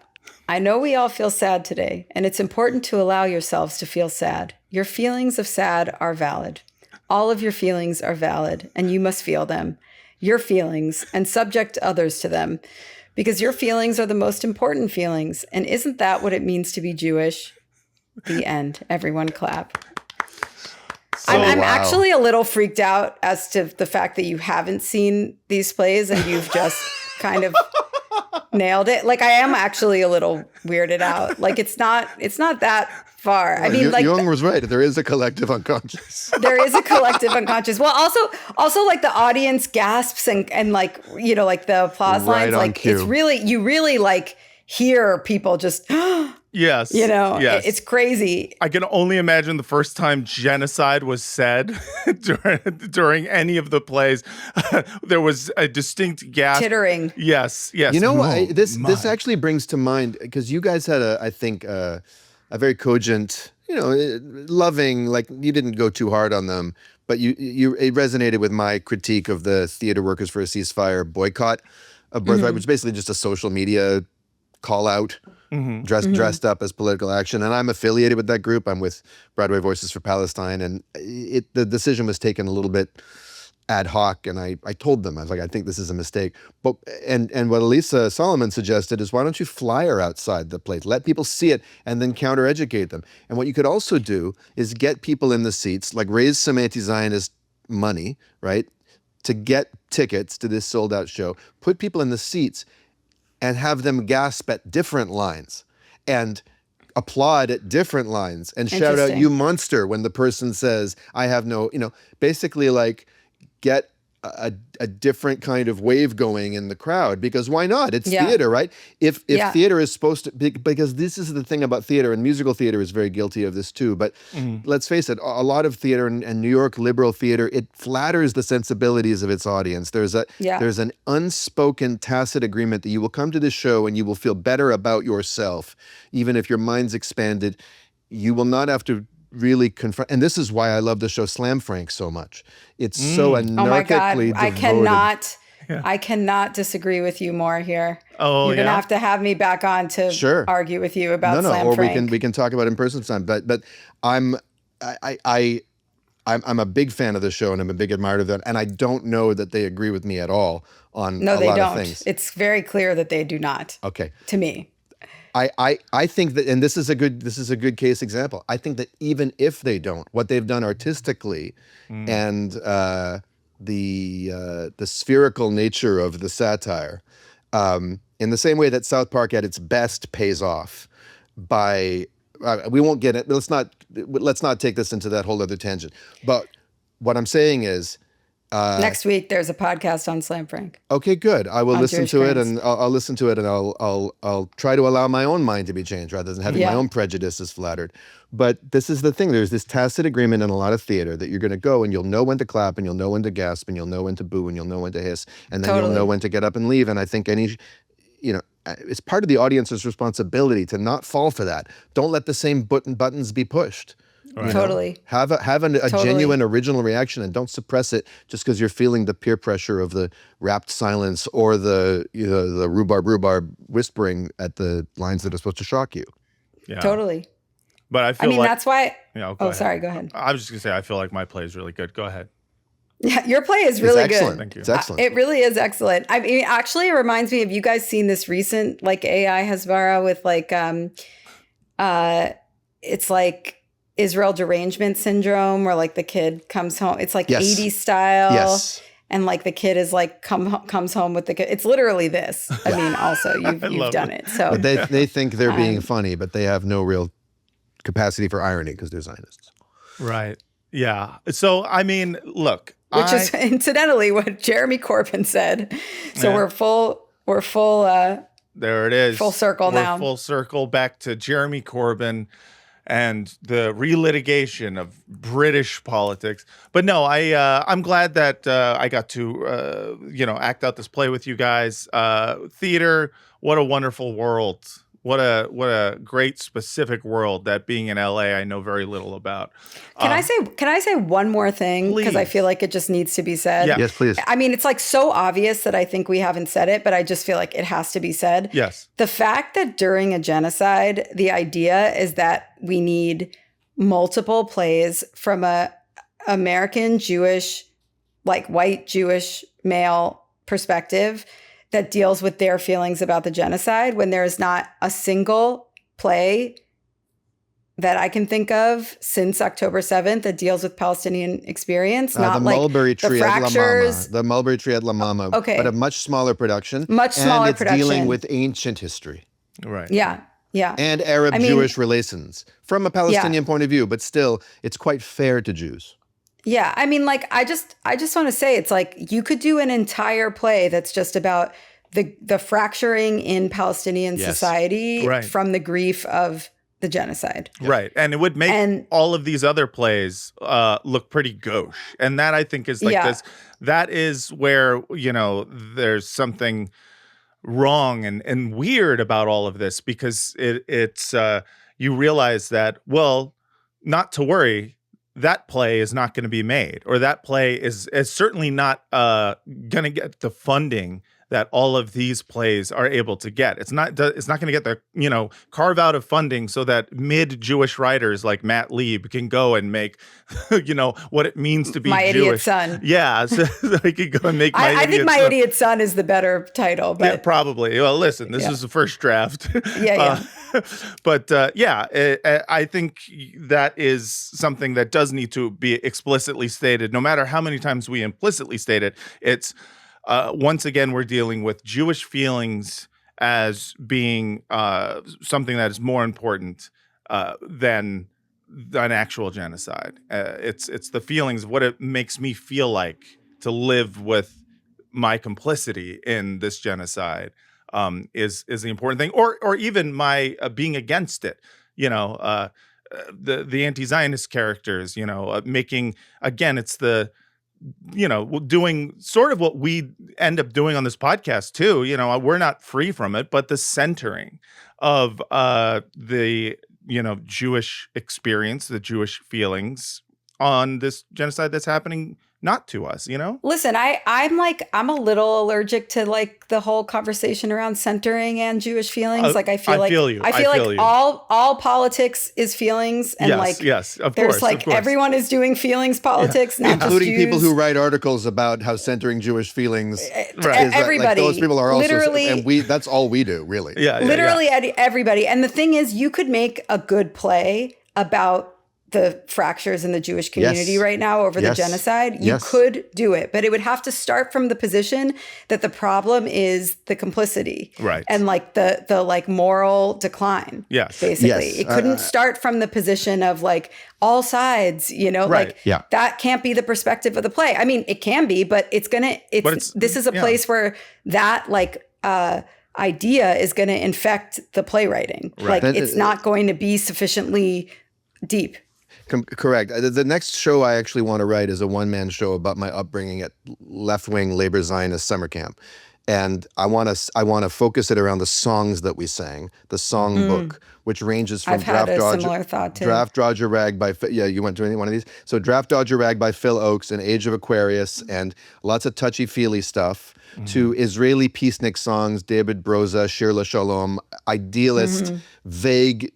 I know we all feel sad today, and it's important to allow yourselves to feel sad. Your feelings of sad are valid. All of your feelings are valid, and you must feel them. Your feelings, and subject others to them, because your feelings are the most important feelings. And isn't that what it means to be Jewish? The end. Everyone clap. I'm actually a little freaked out as to the fact that you haven't seen these plays and you've just kind of nailed it. Like, I am actually a little weirded out. Like, it's not that far. I mean, like, Jung was right. There is a collective unconscious. there is a collective unconscious. Well, also like the audience gasps and like, you know, like the applause Right lines, on like cue. it's really, you really like hear people just, Yes. you know, yes. it's crazy. I can only imagine the first time genocide was said during any of the plays. There was a distinct gasp. Tittering. Yes. You know, Oh, this my. actually brings to mind, because you guys had I think, a very cogent, you know, loving, like you didn't go too hard on them, but it resonated with my critique of the Theater Workers for a Ceasefire boycott of Birthright, which is basically just a social media call out. Dressed up as political action, and I'm affiliated with that group. I'm with Broadway Voices for Palestine, and the decision was taken a little bit ad hoc. And I told them, I was like, I think this is a mistake. But and what Elisa Solomon suggested is, why don't you flyer outside the place, let people see it, and then counter-educate them. And what you could also do is get people in the seats, like raise some anti-Zionist money, right, to get tickets to this sold-out show. Put people in the seats and have them gasp at different lines and applaud at different lines and shout out, Interesting. "You monster," when the person says, "I have no," you know, basically like get a different kind of wave going in the crowd, because why not? It's Yeah. theater, right? If Yeah. theater is supposed to, because this is the thing about theater, and musical theater is very guilty of this too, but let's face it, a lot of theater and New York liberal theater, it flatters the sensibilities of its audience. There's an unspoken tacit agreement that you will come to this show and you will feel better about yourself, even if your mind's expanded. You will not have to really confront, and this is why I love the show Slam Frank so much. It's so anarchically Oh my God, devoted. I cannot disagree with you more here. Oh, You're gonna yeah? have to have me back on to Sure. argue with you about No, Slam or Frank. we can talk about it in person sometime. But I'm a big fan of the show, and I'm a big admirer of that. And I don't know that they agree with me at all on No, a they lot don't. of things. It's very clear that they do not. Okay. To me. I think that, and this is a good case example. I think that even if they don't, what they've done artistically, and the spherical nature of the satire, in the same way that South Park at its best pays off by, we won't get it. Let's not take this into that whole other tangent. But what I'm saying is, Next week there's a podcast on Slam Frank. okay, good. I will listen Jewish to it, friends. and I'll listen to it, and I'll try to allow my own mind to be changed rather than having my own prejudices flattered. But this is the thing. There's this tacit agreement in a lot of theater that you're going to go and you'll know when to clap, and you'll know when to gasp, and you'll know when to boo, and you'll know when to hiss, and then you'll know when to get up and leave. And I think it's part of the audience's responsibility to not fall for that. Don't let the same buttons be pushed. Right. You know? Totally. Have a genuine original reaction, and don't suppress it just because you're feeling the peer pressure of the rapt silence or the rhubarb whispering at the lines that are supposed to shock you. Yeah. Totally. But I feel that's why. Go Oh, ahead. sorry. Go ahead. I was just gonna say I feel like my play is really good. Go ahead. Yeah, your play is really It's excellent. good. Thank you. It's excellent. It really is excellent. I mean, actually, it reminds me of, you guys seen this recent like AI Hasbara with like it's like Israel derangement syndrome, where like the kid comes home. It's like Yes. 80s style. Yes. And like the kid is like comes home with the kid. It's literally this. I mean, also you've done it. So But they think they're being funny, but they have no real capacity for irony because they're Zionists. Right. Yeah. So I mean, look, which is incidentally what Jeremy Corbyn said. So we're full there it is. Full circle We're now. Full circle back to Jeremy Corbyn and the relitigation of British politics. But no, I'm glad that I got to act out this play with you guys. Theater, what a wonderful world. What a great specific world that being in LA I know very little about. Can I say one more thing? Because I Please. feel like it just needs to be said. Yeah. Yes, please. I mean, it's like so obvious that I think we haven't said it, but I just feel like it has to be said. Yes. The fact that during a genocide, the idea is that we need multiple plays from a American Jewish, like white Jewish male perspective that deals with their feelings about the genocide, when there is not a single play that I can think of since October 7th that deals with Palestinian experience. Not the like Mulberry the Tree at La Mama. fractures. The Mulberry Tree at La Mama. Okay. But a much smaller production. Much smaller and it's production. dealing with ancient history. Right. Yeah. Yeah. And Arab-Jewish relations from a Palestinian point of view, but still, it's quite fair to Jews. Yeah. I mean, like, I just want to say, it's like you could do an entire play that's just about the fracturing in Palestinian society Right. from the grief of the genocide. Right. And it would make all of these other plays look pretty gauche. And that I think is like this. That is where, there's something wrong and weird about all of this, because it's you realize that, well, not to worry, that play is not going to be made, or that play is certainly not going to get the funding that all of these plays are able to get. It's not going to get the, carve out of funding so that mid-Jewish writers like Matt Lieb can go and make, what it means to be My Jewish. Idiot Son. Yeah, so they could go and make I think My Idiot Son is the better title, but yeah, probably. Well, listen, this is the first draft. Yeah. But I think that is something that does need to be explicitly stated. No matter how many times we implicitly state it, it's once again, we're dealing with Jewish feelings as being something that is more important than an actual genocide. It's the feelings of what it makes me feel like to live with my complicity in this genocide is the important thing, or even my being against it. The anti-Zionist characters. Making, again, it's the doing sort of what we end up doing on this podcast too. We're not free from it, but the centering of the Jewish experience, the Jewish feelings on this genocide that's happening not to us, Listen, I'm a little allergic to like the whole conversation around centering and Jewish feelings. Like I feel like all politics is feelings, and yes, of there's course, like everyone is doing feelings politics, not including just Jews. people who write articles about how centering Jewish feelings. Right. Everybody, those people are also, literally, and that's all we do, really. Literally everybody. And the thing is, you could make a good play about the fractures in the Jewish community right now over the genocide. You could do it, but it would have to start from the position that the problem is the complicity, right? And like the like moral decline. Yes, basically, it couldn't start from the position of like all sides. That can't be the perspective of the play. I mean, it can be, but this is a place where that idea is going to infect the playwriting. Right. Like it's not going to be sufficiently deep. Correct. The next show I actually want to write is a one-man show about my upbringing at left-wing labor Zionist summer camp. And I want to focus it around the songs that we sang, the song book, which ranges from Draft Dodger Rag by you went to any one of these? So Draft Dodger Rag by Phil Oakes and Age of Aquarius and lots of touchy-feely stuff to Israeli peacenik songs, David Broza, Shir LaShalom, idealist, vague,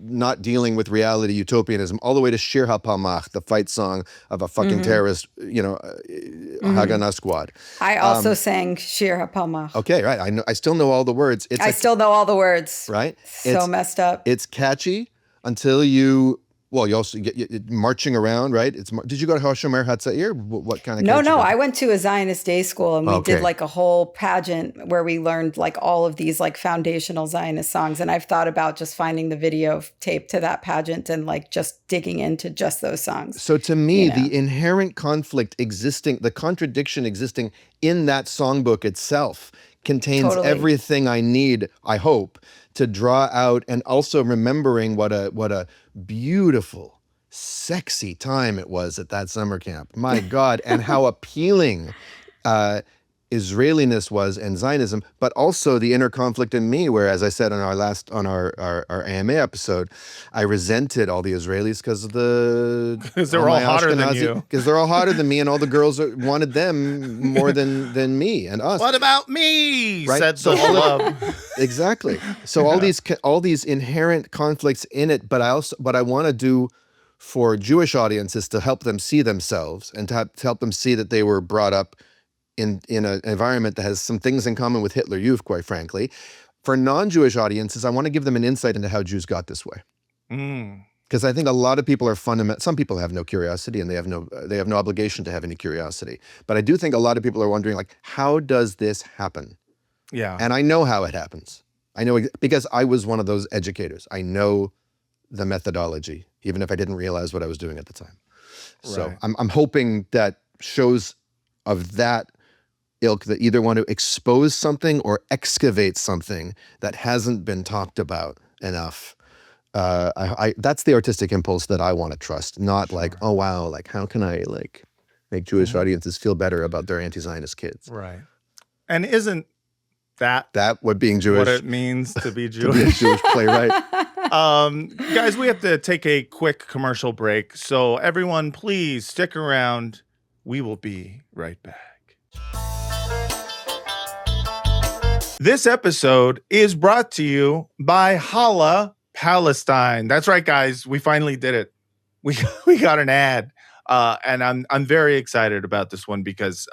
not dealing with reality utopianism, all the way to Shir HaPalmach, the fight song of a fucking terrorist, Haganah squad. I also sang Shir HaPalmach. Okay, right. I still know all the words. I still know all the words. Right? So messed up. It's catchy until you also get marching around, right? Did you go to Hashomer Hatzair? What kind of? No. I went to a Zionist day school, and we did like a whole pageant where we learned like all of these like foundational Zionist songs. And I've thought about just finding the video tape to that pageant and like just digging into just those songs. So to me, the inherent conflict existing, the contradiction existing in that songbook itself contains everything I need, I hope, to draw out, and also remembering what a beautiful, sexy time it was at that summer camp. My God, and how appealing Israeliness was and Zionism, but also the inner conflict in me, where, as I said on our AMA episode, I resented all the Israelis because they're all hotter than you. Because they're all hotter than me, and all the girls wanted them more than me and us. What about me? Right? Said the love. Exactly. So all these inherent conflicts in it, but I want to do for Jewish audiences to help them see themselves and to help them see that they were brought up in an environment that has some things in common with Hitler Youth, quite frankly. For non-Jewish audiences, I want to give them an insight into how Jews got this way. Because I think a lot of people are some people have no curiosity, and they have no obligation to have any curiosity. But I do think a lot of people are wondering, like, how does this happen? Yeah. And I know how it happens. I know because I was one of those educators. I know the methodology, even if I didn't realize what I was doing at the time. So I'm hoping that shows of that ilk that either want to expose something or excavate something that hasn't been talked about enough. That's the artistic impulse that I want to trust, not like, oh wow, like how can I like make Jewish audiences feel better about their anti-Zionist kids? Right. And isn't that what being Jewish, what it means to be Jewish? To be a Jewish playwright. Guys, we have to take a quick commercial break. So everyone, please stick around. We will be right back. This episode is brought to you by Holla Palestine. That's right, guys. We finally did it. We got an ad. And I'm very excited about this one because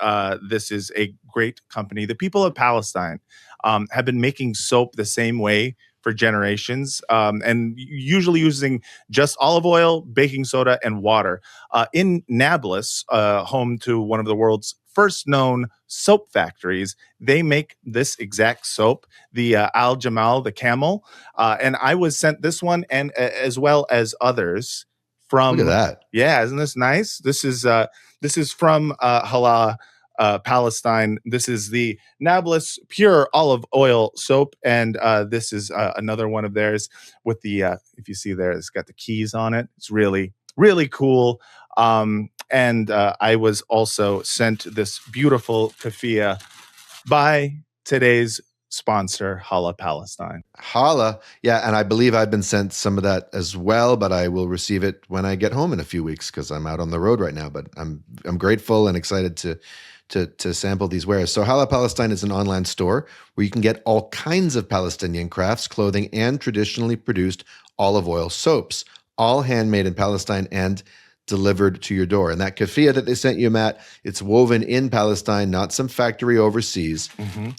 this is a great company. The people of Palestine have been making soap the same way for generations, and usually using just olive oil, baking soda, and water. In Nablus, home to one of the world's first known soap factories, they make this exact soap, the Al Jamal, the camel. And I was sent this one, and as well as others from. Look at that! Yeah, isn't this nice? This is from Hala. Palestine. This is the Nablus pure olive oil soap, and this is another one of theirs with the if you see there, it's got the keys on it. It's really, really cool. And I was also sent this beautiful keffiyeh by today's sponsor, Hala Palestine. Holla. Yeah, and I believe I've been sent some of that as well, but I will receive it when I get home in a few weeks because I'm out on the road right now. But I'm grateful and excited to sample these wares. So Hala Palestine is an online store where you can get all kinds of Palestinian crafts, clothing, and traditionally produced olive oil soaps, all handmade in Palestine and delivered to your door. And that keffiyeh that they sent you, Matt, it's woven in Palestine, not some factory overseas.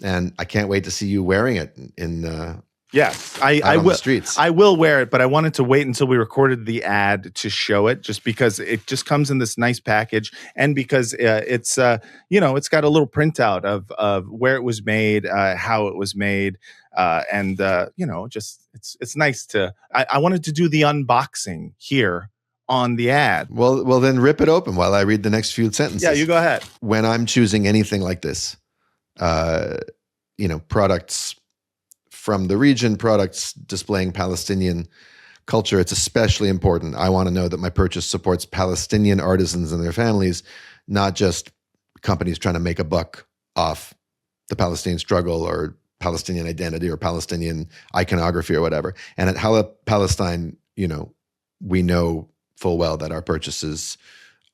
And I can't wait to see you wearing it in Yes, out I on will. the streets. I will wear it, but I wanted to wait until we recorded the ad to show it, just because it just comes in this nice package, and because it's it's got a little printout of where it was made, how it was made, and just it's nice to. I wanted to do the unboxing here on the ad. Well, then rip it open while I read the next few sentences. Yeah, you go ahead. When I'm choosing anything like this, products from the region, products displaying Palestinian culture, it's especially important. I want to know that my purchase supports Palestinian artisans and their families, not just companies trying to make a buck off the Palestinian struggle or Palestinian identity or Palestinian iconography or whatever. And at Hala Palestine, we know full well that our purchases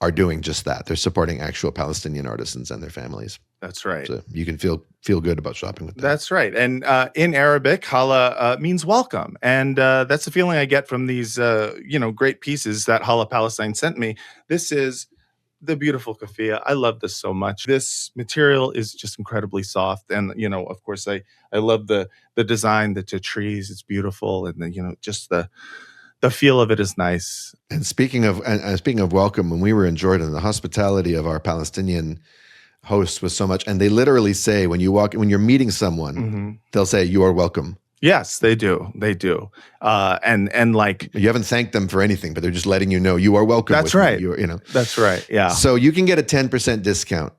are doing just that. They're supporting actual Palestinian artisans and their families. That's right. So you can feel good about shopping with them. That's right. And in Arabic, Hala means welcome. And that's the feeling I get from these, great pieces that Hala Palestine sent me. This is the beautiful keffiyeh. I love this so much. This material is just incredibly soft. And, of course, I love the design, the trees. It's beautiful. And, just the feel of it is nice. And speaking of welcome, when we were in Jordan, the hospitality of our Palestinian hosts was so much, and they literally say when you're meeting someone, they'll say you are welcome. Yes, they do. They do. And like you haven't thanked them for anything, but they're just letting you know you are welcome. That's right. That's right. Yeah. So you can get a 10% discount,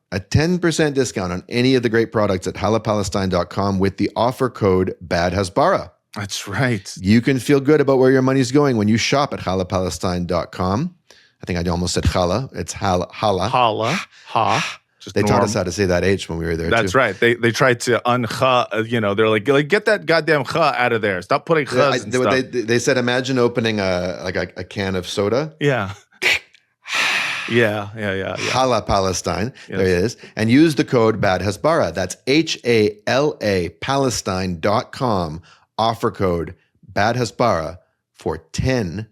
on any of the great products at halapalestine.com with the offer code BADHASBARA. That's right. You can feel good about where your money's going when you shop at halapalestine.com. I think I almost said chala. It's hala. Ha. They taught us how to say that H when we were there. That's right. They tried to un-cha, they're like, get that goddamn cha out of there. Stop putting chas and stuff. They said, imagine opening a can of soda. Yeah. Yeah. Hala Palestine. Yes. There it is. And use the code BADHASBARA. That's HALA Palestine.com. Offer code BADHASBARA for 10%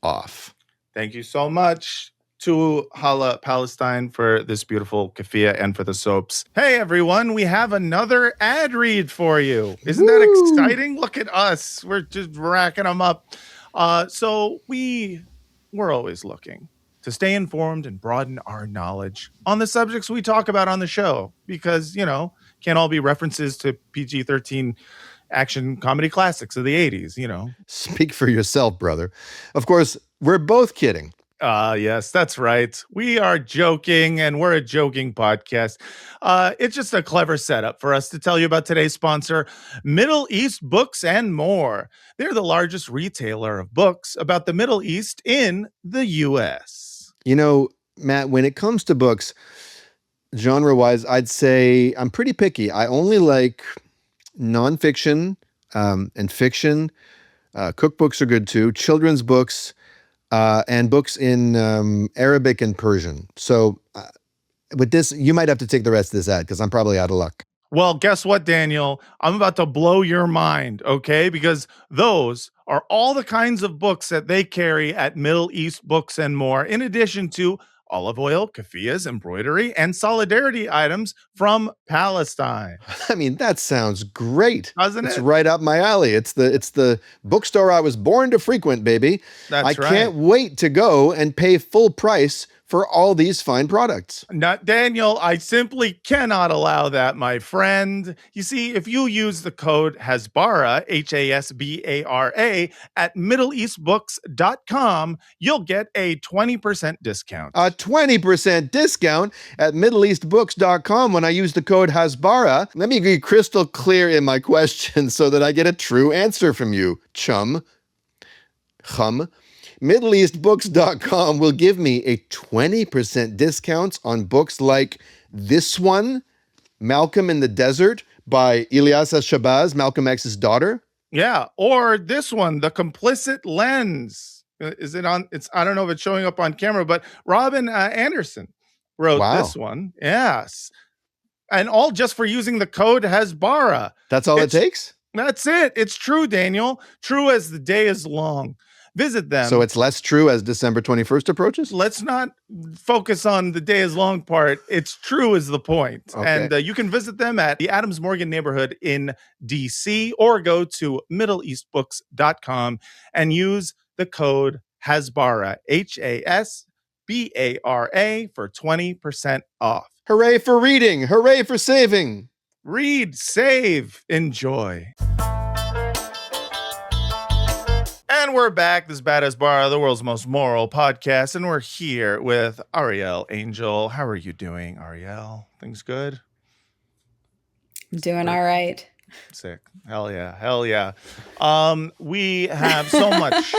off. Thank you so much to Hala Palestine for this beautiful keffiyeh and for the soaps. Hey everyone, we have another ad read for you. Isn't that exciting? Look at us. We're just racking them up. So we're always looking to stay informed and broaden our knowledge on the subjects we talk about on the show, because, can't all be references to PG-13 action comedy classics of the 80s, Speak for yourself, brother. Of course, we're both kidding. Yes, that's right. We are joking, and we're a joking podcast. It's just a clever setup for us to tell you about today's sponsor, Middle East Books and More. They're the largest retailer of books about the Middle East in the U.S. Matt, when it comes to books, genre-wise, I'd say I'm pretty picky. I only like nonfiction and fiction. Cookbooks are good too. Children's books. And books in Arabic and Persian. So with this, you might have to take the rest of this ad because I'm probably out of luck. Well, guess what, Daniel? I'm about to blow your mind, okay? Because those are all the kinds of books that they carry at Middle East Books and More, in addition to olive oil, keffiyehs, embroidery, and solidarity items from Palestine. I mean, that sounds great. Doesn't it? It's right up my alley. It's the bookstore I was born to frequent, baby. That's right. I can't wait to go and pay full price for all these fine products. Not Daniel, I simply cannot allow that, my friend. You see, if you use the code HASBARA, HASBARA, at MiddleEastBooks.com, you'll get a 20% discount. A 20% discount at MiddleEastBooks.com when I use the code HASBARA. Let me be crystal clear in my question so that I get a true answer from you, chum. MiddleEastBooks.com will give me a 20% discount on books like this one, Malcolm in the Desert by Ilyasa Shabazz, Malcolm X's daughter. Yeah. Or this one, The Complicit Lens. Is it on? I don't know if it's showing up on camera, but Robin Anderson wrote this one. Yes. And all just for using the code Hasbara. That's all it takes? That's it. It's true, Daniel. True as the day is long. Visit them. So it's less true as December 21st approaches? Let's not focus on the day is long part. It's true is the point. Okay. And you can visit them at the Adams Morgan neighborhood in DC or go to middleeastbooks.com and use the code Hasbara, HASBARA for 20% off. Hooray for reading. Hooray for saving. Read, save, enjoy. And we're back. This is Bad as Bar, the world's most moral podcast. And we're here with Arielle Angel. How are you doing, Arielle? Things good? Doing all right. Sick. Hell yeah. Hell yeah. We have so much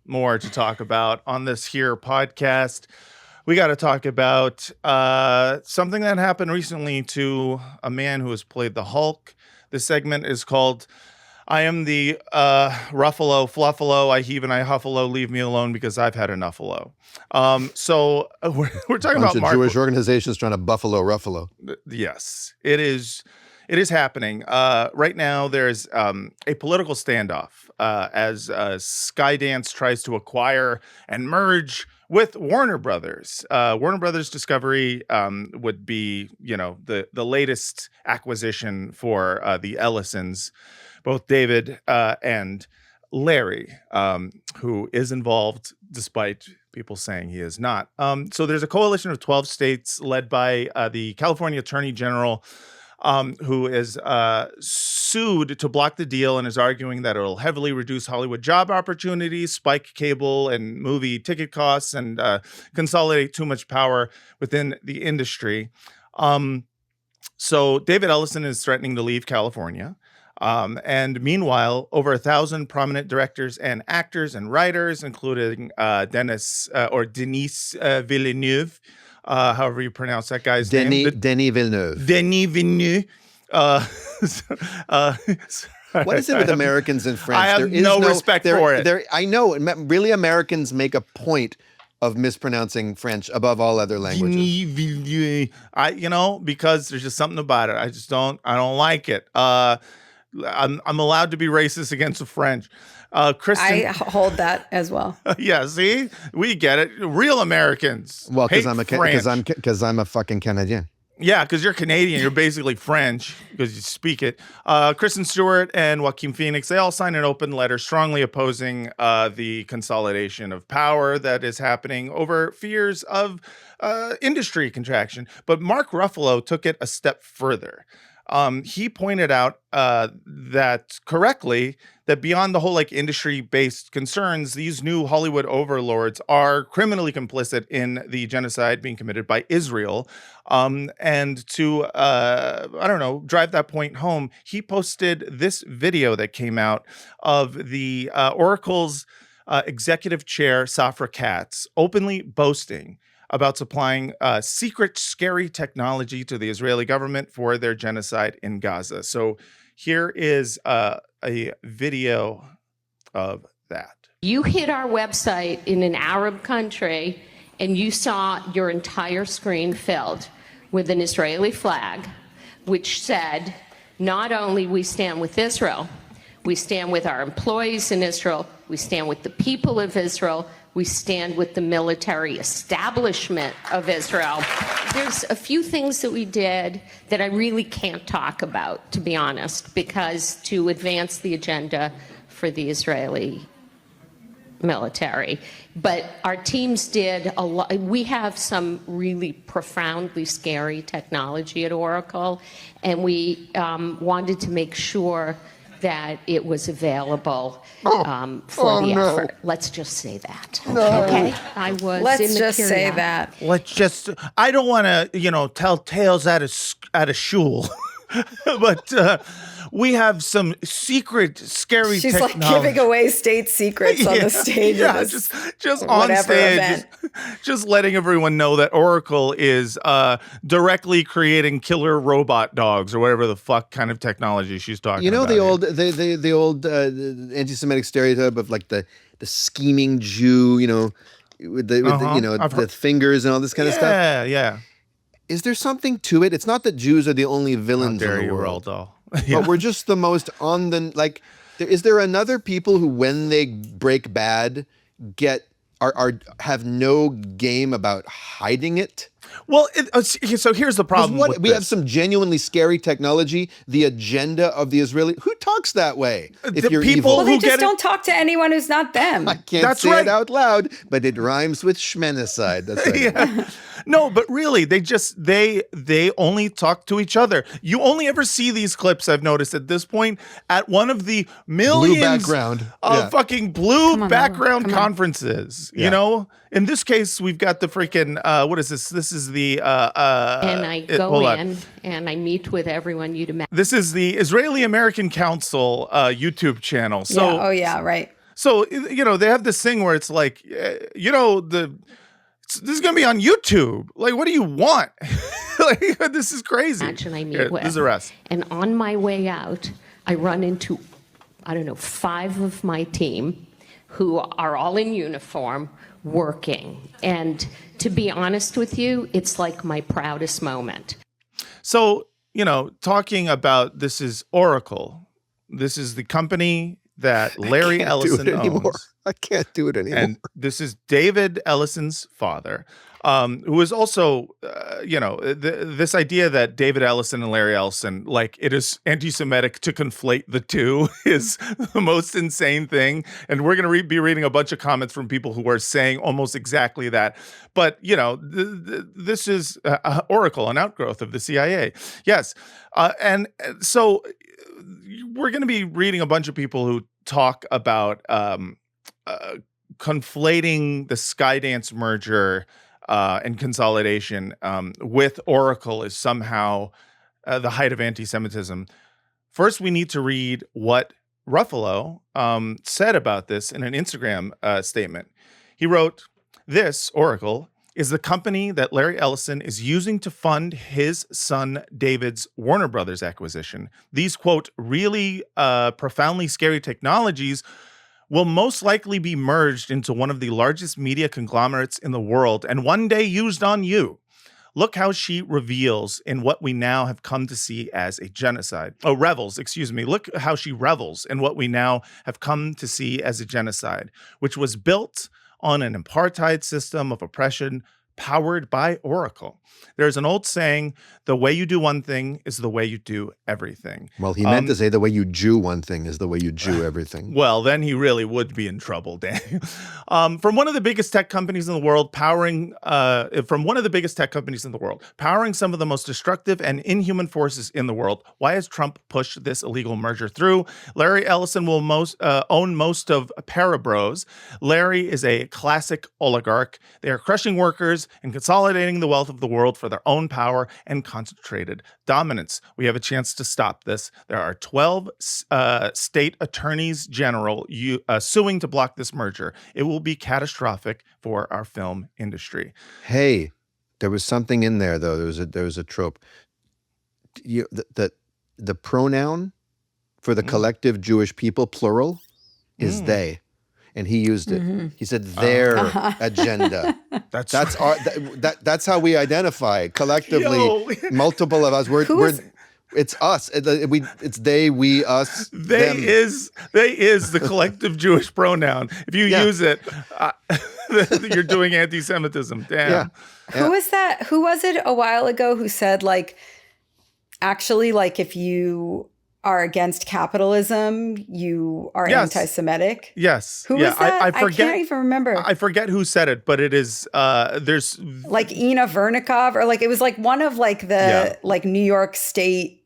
more to talk about on this here podcast. We got to talk about something that happened recently to a man who has played the Hulk. This segment is called I am the Ruffalo, Fluffalo, I heave and I huffalo, leave me alone because I've had enough-alo. So we're talking about Mark. Jewish organizations trying to Buffalo Ruffalo. Yes, it is happening. Right now, there's a political standoff as Skydance tries to acquire and merge with Warner Brothers. Warner Brothers Discovery would be, the latest acquisition for the Ellisons, both David and Larry, who is involved despite people saying he is not. So there's a coalition of 12 states led by the California Attorney General, who is sued to block the deal and is arguing that it'll heavily reduce Hollywood job opportunities, spike cable and movie ticket costs, and consolidate too much power within the industry. So David Ellison is threatening to leave California. And meanwhile, over 1,000 prominent directors and actors and writers, including Denis Villeneuve, however you pronounce that guy's name. Denis Villeneuve. Denis Villeneuve. What is it with Americans and French? I have no respect for it. I know. Really, Americans make a point of mispronouncing French above all other languages. Denis Villeneuve. Because there's just something about it. I don't like it. I'm allowed to be racist against the French. Kristen, I hold that as well. Yeah, see, we get it. Real Americans. Well, because I'm a fucking Canadian. Yeah, because you're Canadian. You're basically French because you speak it. Kristen Stewart and Joaquin Phoenix, they all signed an open letter strongly opposing the consolidation of power that is happening over fears of industry contraction. But Mark Ruffalo took it a step further. He pointed out that correctly that beyond the whole industry-based concerns, these new Hollywood overlords are criminally complicit in the genocide being committed by Israel. And to drive that point home, he posted this video that came out of the Oracle's executive chair, Safra Katz, openly boasting about supplying secret, scary technology to the Israeli government for their genocide in Gaza. So here is a video of that. You hit our website in an Arab country and you saw your entire screen filled with an Israeli flag, which said, not only we stand with Israel, we stand with our employees in Israel, we stand with the people of Israel, we stand with the military establishment of Israel. There's a few things that we did that I really can't talk about, to be honest, because to advance the agenda for the Israeli military. But our teams did a lot. We have some really profoundly scary technology at Oracle, and we wanted to make sure that it was available for the effort. Let's just say that. Okay? I was Let's just say that. I don't want to, tell tales out of shul. But we have some secret, scary She's technology. like giving away state secrets on the stage. Yeah, of this just on whatever stage, event. just letting everyone know that Oracle is directly creating killer robot dogs or whatever the fuck kind of technology she's talking You know about. the old anti-Semitic stereotype of like the scheming Jew, you know, with the you know I've the heard- fingers and all this kind of stuff. Yeah, yeah. Is there something to it? It's not that Jews are the only How villains in dare the you, world, Roald Dahl. but we're just the most on the like. Is there another people who, when they break bad, have no game about hiding it? Well, so here's the problem. What, with we this. have some genuinely scary technology. The agenda of the Israeli. Who talks that way? If The you're people evil, Well, they who just get it- don't talk to anyone who's not them. I can't That's say right. it out loud, but it rhymes with Schmenicide. That's right. Yeah. No, but really, they only talk to each other. You only ever see these clips, I've noticed at this point, at one of the millions background. of Yeah. fucking blue Come on, background come on. conferences. Yeah. You know, in this case, we've got the freaking what is this? This is the And I go hold on. in and I meet with everyone you'd imagine. This is the Israeli American Council YouTube channel. So yeah. Oh yeah. Right. So, you know, they have this thing where it's like, you know, this is going to be on YouTube. Like, what do you want? Like, this is crazy. Imagine I meet Here, with. this is the rest. And on my way out, I run into, I don't know, 5 of my team who are all in uniform working. And to be honest with you, it's like my proudest moment. So, you know, talking about this is Oracle. Is the company that Larry Ellison owns. I can't do it anymore. And this is David Ellison's father, who is also, you know, this idea that David Ellison and Larry Ellison, like, it is anti-Semitic to conflate the two is the most insane thing. And we're going to be reading a bunch of comments from people who are saying almost exactly that. But, you know, this is Oracle, an outgrowth of the CIA. Yes. And so we're going to be reading a bunch of people who talk about conflating the Skydance merger and consolidation with Oracle is somehow the height of anti-Semitism. First, we need to read what Ruffalo said about this in an Instagram statement. He wrote, "This, Oracle, is the company that Larry Ellison is using to fund his son David's Warner Brothers acquisition. These, quote, really profoundly scary technologies will most likely be merged into one of the largest media conglomerates in the world and one day used on you. Look how she reveals in what we now have come to see as a genocide. Oh, revels, excuse me. Look how she revels in what we now have come to see as a genocide, which was built on an apartheid system of oppression powered by Oracle. There's an old saying, the way you do one thing is the way you do everything." Well, he meant to say the way you Jew one thing is the way you Jew everything. Well, then he really would be in trouble, Dan. From one of the biggest tech companies in the world, powering some of the most destructive and inhuman forces in the world. Why has Trump pushed this illegal merger through? Larry Ellison will own most of Parabros. Larry is a classic oligarch. They are crushing workers and consolidating the wealth of the world for their own power and concentrated dominance. We have a chance to stop this. There are 12 state attorneys general suing to block this merger. It will be catastrophic for our film industry. Hey, there was something in there though. There was a trope. The pronoun for the collective Jewish people, plural, is they. And he used it. He said their agenda. That's how we identify collectively. Yo. Multiple of us. It's us. It's they, we, us, them. They is the collective Jewish pronoun. If you use it, you're doing anti-Semitism. Damn. Yeah. Who was that? Who was it a while ago who said, like, actually, like, if you are against capitalism, you are anti-Semitic? Yes. Who was that? I can't even remember. I forget who said it, but it is, there's... Like Ina Vernikov, or like, it was like one of like the like New York State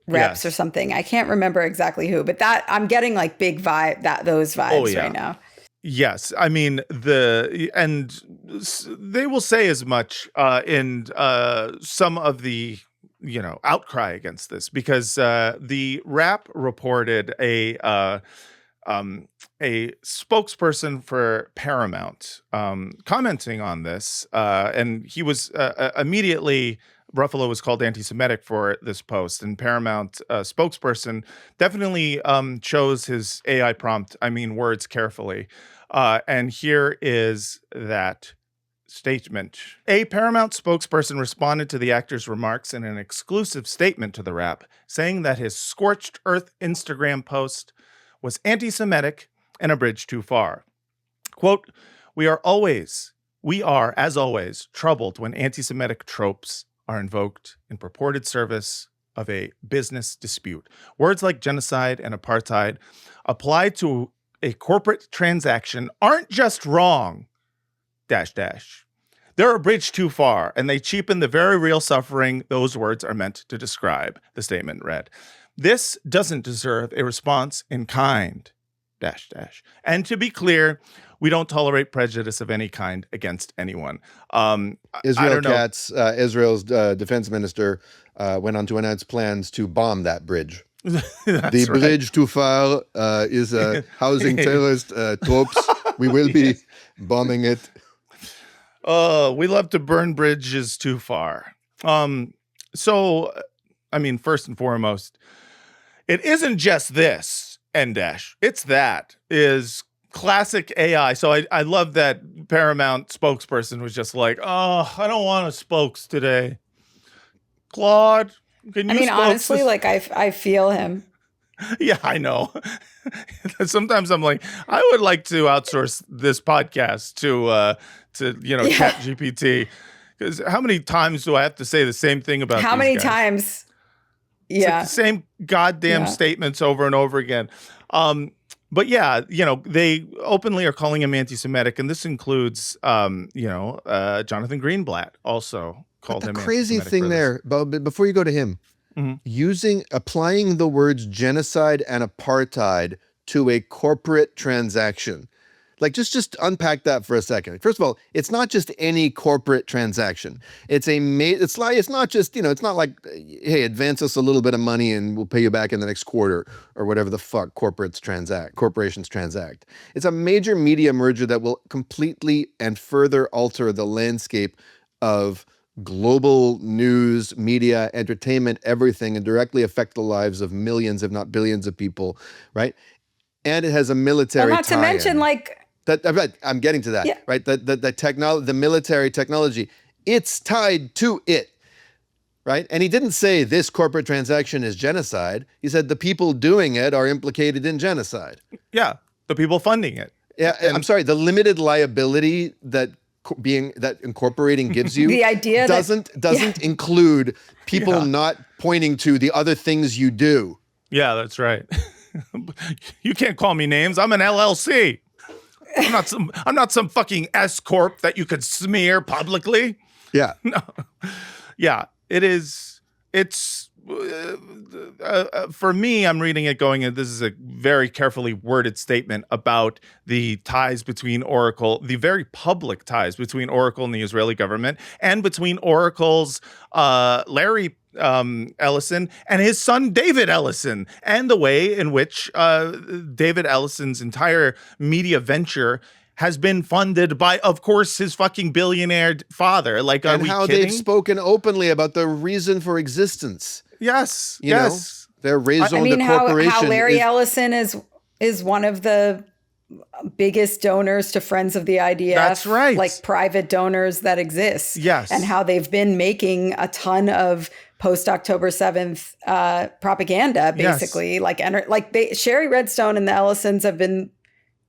reps or something. I can't remember exactly who, but that I'm getting like big those vibes right now. Yes, I mean they will say as much in some of the outcry against this, because the Wrap reported a spokesperson for Paramount commenting on this, and he was immediately. Ruffalo was called anti-Semitic for this post, and Paramount spokesperson definitely chose his AI prompt, words carefully. And here is that statement. A Paramount spokesperson responded to the actor's remarks in an exclusive statement to the Wrap, saying that his scorched earth Instagram post was anti-Semitic and a bridge too far. Quote, we are, as always, troubled when anti-Semitic tropes are invoked in purported service of a business dispute. Words like genocide and apartheid applied to a corporate transaction aren't just wrong, ... They're a bridge too far, and they cheapen the very real suffering those words are meant to describe, the statement read. This doesn't deserve a response in kind, ... And to be clear, we don't tolerate prejudice of any kind against anyone. Israel Katz, Israel's defense minister, went on to announce plans to bomb that bridge. The bridge too far is housing terrorist tropes. We will be bombing it. We love to burn bridges too far. So, first and foremost, it isn't just this, it's that is classic AI. So I love that Paramount spokesperson was just like, oh, I don't want a spokes today. Claude, can you honestly, like I feel him. Yeah, I know. Sometimes I'm like, I would like to outsource this podcast to Chat GPT. Because how many times do I have to say the same thing about how these many guys? times? It's like the same goddamn statements over and over again. But yeah, they openly are calling him anti-Semitic, and this includes, Jonathan Greenblatt also called him. The crazy thing there, but before you go to him, applying the words genocide and apartheid to a corporate transaction. Like, just unpack that for a second. First of all, it's not just any corporate transaction. It's not just, it's not like, hey, advance us a little bit of money and we'll pay you back in the next quarter or whatever the fuck corporations transact. It's a major media merger that will completely and further alter the landscape of global news, media, entertainment, everything, and directly affect the lives of millions, if not billions of people, right? And it has a military not to mention, I'm getting to that, yeah. right? The military technology, it's tied to it, right? And he didn't say this corporate transaction is genocide. He said the people doing it are implicated in genocide. Yeah, the people funding it. Yeah, I'm sorry. The limited liability that incorporating gives you the idea doesn't include people not pointing to the other things you do. Yeah, that's right. You can't call me names. I'm an LLC. I'm not some fucking S corp that you could smear publicly. Yeah. No. Yeah, it is. It's for me, I'm reading it going, this is a very carefully worded statement about the ties between Oracle, the very public ties between Oracle and the Israeli government, and between Oracle's Larry Ellison and his son David Ellison, and the way in which David Ellison's entire media venture has been funded by, of course, his fucking billionaire father. Like, are we how kidding? They've spoken openly about the reason for existence. Yes, you know, their raison de corporation. How Larry Ellison is one of the biggest donors to Friends of the IDF. That's right. Like private donors that exist. Yes. And how they've been making a ton of post-October 7th propaganda, basically. Yes. Sherry Redstone and the Ellisons have been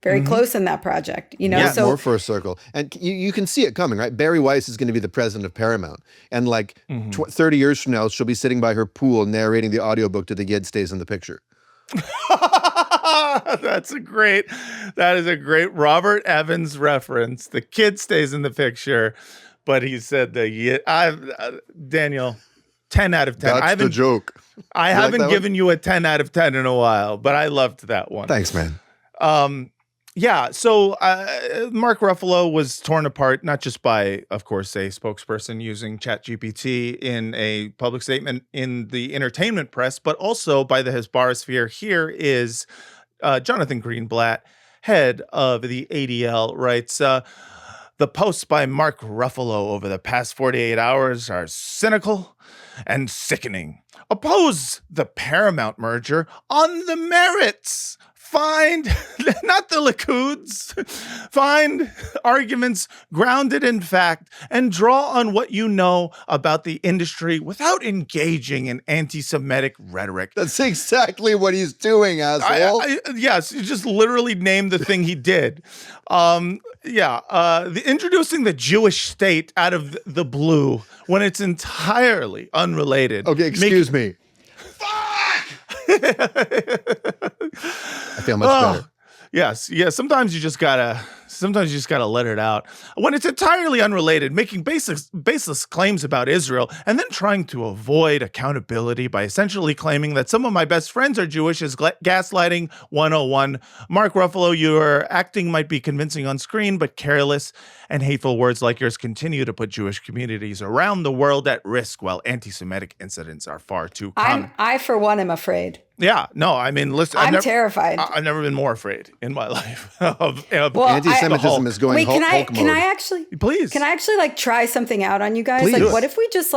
very close in that project, you know? Yeah, more for a circle. And you can see it coming, right? Barry Weiss is going to be the president of Paramount. And 30 years from now, she'll be sitting by her pool narrating the audiobook to The Yid Stays in the Picture. That is a great Robert Evans reference. The kid stays in the picture, but he said Daniel, 10 out of 10. That's the joke. I haven't given you a 10 out of 10 in a while, but I loved that one. Thanks, man. Yeah, so Mark Ruffalo was torn apart, not just by, of course, a spokesperson using ChatGPT in a public statement in the entertainment press, but also by the Hezbollah. Here is Jonathan Greenblatt, head of the ADL, writes, the posts by Mark Ruffalo over the past 48 hours are cynical and sickening. Oppose the Paramount merger on the merits. Find, not the Likud, find arguments grounded in fact and draw on what you know about the industry without engaging in anti-Semitic rhetoric. That's exactly what he's doing, asshole. Yes, you just literally named the thing he did. Introducing the Jewish state out of the blue when it's entirely unrelated. Okay, excuse me. I feel much better. Yes. Sometimes you just gotta let it out when it's entirely unrelated, making baseless claims about Israel, and then trying to avoid accountability by essentially claiming that some of my best friends are Jewish is gaslighting 101. Mark Ruffalo, your acting might be convincing on screen, but careless and hateful words like yours continue to put Jewish communities around the world at risk, while anti-Semitic incidents are far too common. I for one, am afraid. Yeah, no, I mean, listen, I'm terrified. I've never been more afraid in my life of anti-Semitism is going Hulk mode. Can I actually try something out on you guys? Please. Like, what if we just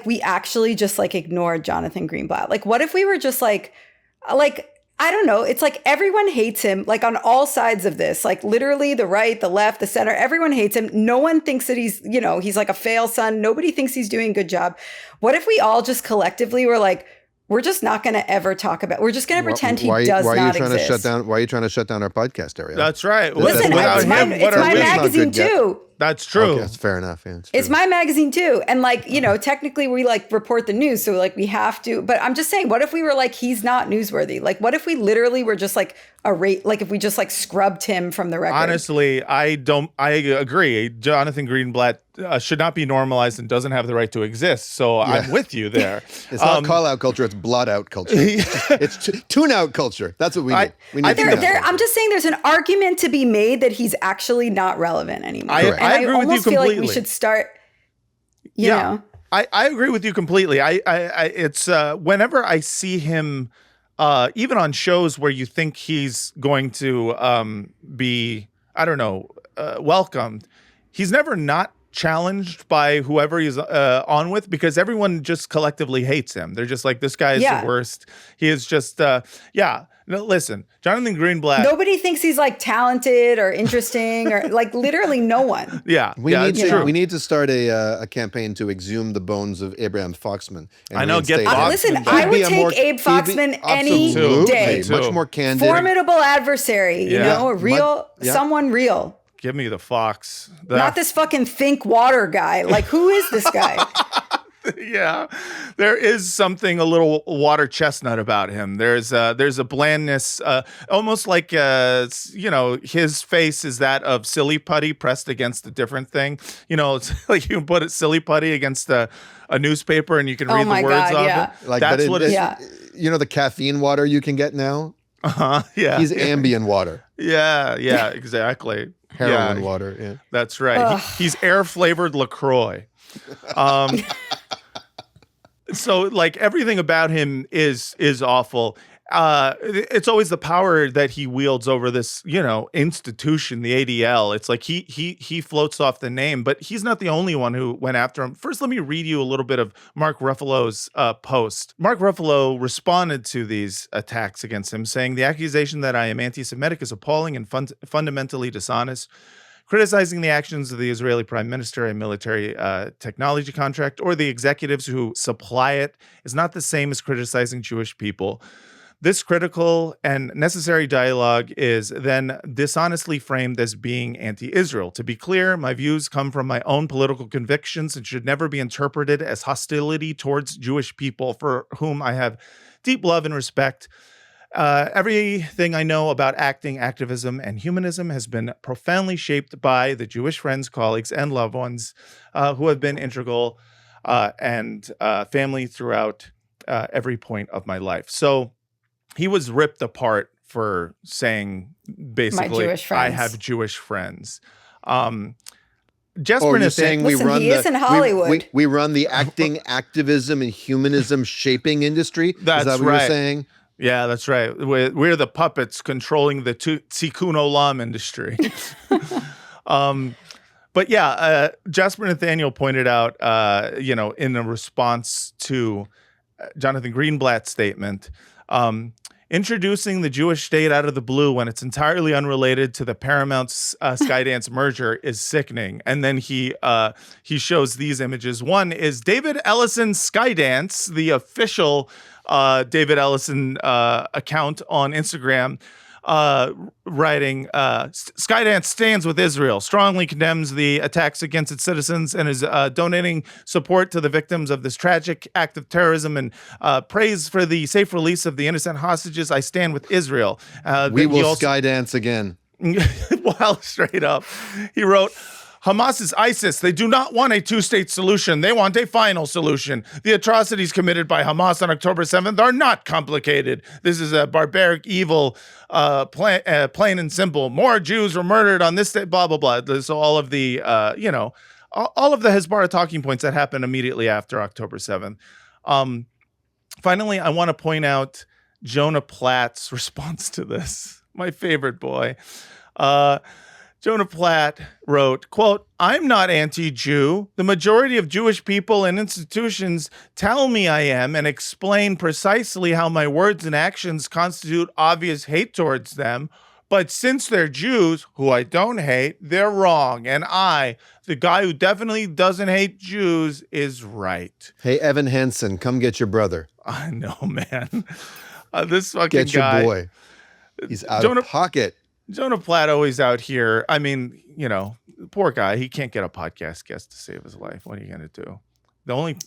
we actually just ignored Jonathan Greenblatt? Like, what if we were just like, I don't know. It's like everyone hates him, like on all sides of this, like literally the right, the left, the center, everyone hates him. No one thinks that he's like a fail son. Nobody thinks he's doing a good job. What if we all just collectively were like, we're just not going to ever talk about. We're just going to pretend he does not exist. Why are you trying to shut down our podcast, Arielle? That's right. Listen, it's my magazine too. That's true. Okay, that's fair enough. Yeah, it's my magazine too. And technically we report the news. So we have to, but I'm just saying, what if we were like, he's not newsworthy? Like, what if we literally were just if we just scrubbed him from the record? Honestly, I agree. Jonathan Greenblatt should not be normalized and doesn't have the right to exist. So I'm with you there. It's not call out culture. It's blot out culture. It's tune out culture. That's what we need. We need I'm just saying there's an argument to be made that he's actually not relevant anymore. I agree with you completely. Feel like we should start, you know. I agree with you completely. It's whenever I see him, even on shows where you think he's going to be, welcomed, he's never not challenged by whoever he's on with, because everyone just collectively hates him. They're just like, this guy is the worst. He is just, No, listen, Jonathan Greenblatt. Nobody thinks he's talented or interesting or literally no one. Yeah, we need to start a campaign to exhume the bones of Abraham Foxman. I know. Get Foxman. Listen, I would take Abe Foxman any day. Much more candid, formidable adversary. A real someone real. Give me the Fox. Not this fucking think water guy. Who is this guy? Yeah, there is something a little water chestnut about him. There's a blandness, almost like his face is that of silly putty pressed against a different thing. It's like you can put silly putty against a newspaper and you can read the words of it. That's what it is. Yeah. The caffeine water you can get now. Yeah. He's Ambien water. Yeah, exactly. Heroin water. Yeah, that's right. He's air flavored LaCroix. So everything about him is awful. It's always the power that he wields over this, institution, the ADL. It's like he floats off the name, but he's not the only one who went after him. First, let me read you a little bit of Mark Ruffalo's post. Mark Ruffalo responded to these attacks against him, saying, "The accusation that I am anti-Semitic is appalling and fundamentally dishonest. Criticizing the actions of the Israeli prime minister, a military technology contract, or the executives who supply it is not the same as criticizing Jewish people. This critical and necessary dialogue is then dishonestly framed as being anti-Israel. To be clear, my views come from my own political convictions and should never be interpreted as hostility towards Jewish people, for whom I have deep love and respect. Everything I know about acting, activism, and humanism has been profoundly shaped by the Jewish friends, colleagues, and loved ones who have been integral and family throughout every point of my life." So he was ripped apart for saying basically, Jewish I friends. have Jewish friends. Jesper Or you're Nathaniel, saying we Listen, run he is in Hollywood. we run the acting, activism, and humanism shaping industry? That's is that what right. you're saying? yeah, that's right. We're the puppets controlling the Tikkun Olam industry. But yeah, Jasper Nathaniel pointed out, in a response to Jonathan Greenblatt's statement, introducing the Jewish state out of the blue when it's entirely unrelated to the Paramount Skydance merger is sickening. And then he shows these images. One is David Ellison Skydance, the official David Ellison account on Instagram, writing, Skydance stands with Israel, strongly condemns the attacks against its citizens, and is donating support to the victims of this tragic act of terrorism, and prays for the safe release of the innocent hostages. I stand with Israel. We will Skydance again. Well, straight up, he wrote, Hamas is ISIS. They do not want a two-state solution. They want a final solution. The atrocities committed by Hamas on October 7th are not complicated. This is a barbaric evil, plain and simple. More Jews were murdered on this day, blah, blah, blah. So all of the, all of the Hezbollah talking points that happened immediately after October 7th. Finally, I want to point out Jonah Platt's response to this. My favorite boy. Jonah Platt wrote, quote, I'm not anti-Jew. The majority of Jewish people and institutions tell me I am and explain precisely how my words and actions constitute obvious hate towards them. But since they're Jews, who I don't hate, they're wrong. And I, the guy who definitely doesn't hate Jews, is right. Hey, Evan Hansen, come get your brother. I know, man. This fucking Get your guy. boy. He's out of pocket. Jonah Platt always out here. I mean, poor guy. He can't get a podcast guest to save his life. What are you going to do? The only,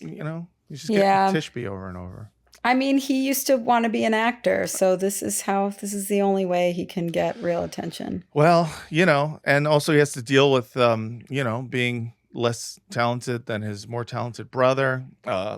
he's just getting Tishby over and over. I mean, he used to want to be an actor, so this is the only way he can get real attention. Well, and also he has to deal with, being less talented than his more talented brother,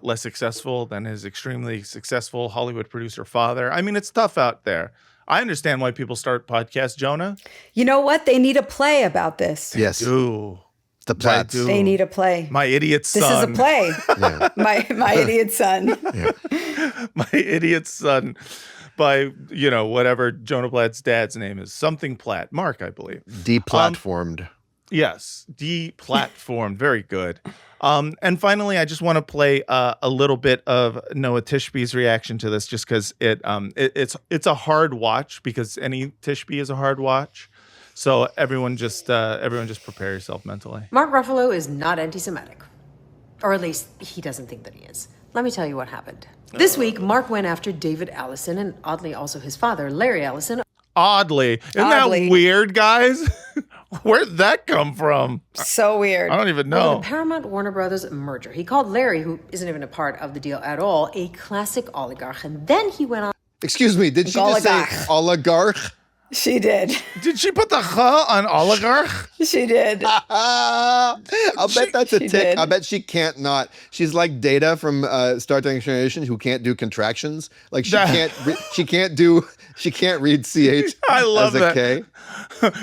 less successful than his extremely successful Hollywood producer father. I mean, it's tough out there. I understand why people start podcasts, Jonah. You know what? They need a play about this. Yes. Ooh. The Platts. They need a play. My idiot son. This is a play. Yeah. My idiot son. Yeah. My idiot son by, whatever Jonah Platt's dad's name is. Something Platt. Mark, I believe. Deplatformed. Yes. Deplatformed. Very good. And finally, I just want to play a little bit of Noah Tishby's reaction to this, just because it's a hard watch, because any Tishby is a hard watch. So everyone just prepare yourself mentally. Mark Ruffalo is not anti-Semitic. Or at least he doesn't think that he is. Let me tell you what happened. This week, Mark went after David Allison and oddly also his father, Larry Allison. Oddly. Isn't that weird, guys? Where'd that come from? So weird. I don't even know. The Paramount Warner Brothers merger. He called Larry, who isn't even a part of the deal at all, a classic oligarch. And then he went on. Excuse me, did she just say oligarch? She did. Did she put the "ch" on oligarch? She did. I'll bet that's a tick. did. I bet she can't not. She's like Data from Star Trek Next Generation, who can't do contractions. Like she can't read CH I love as a that. K.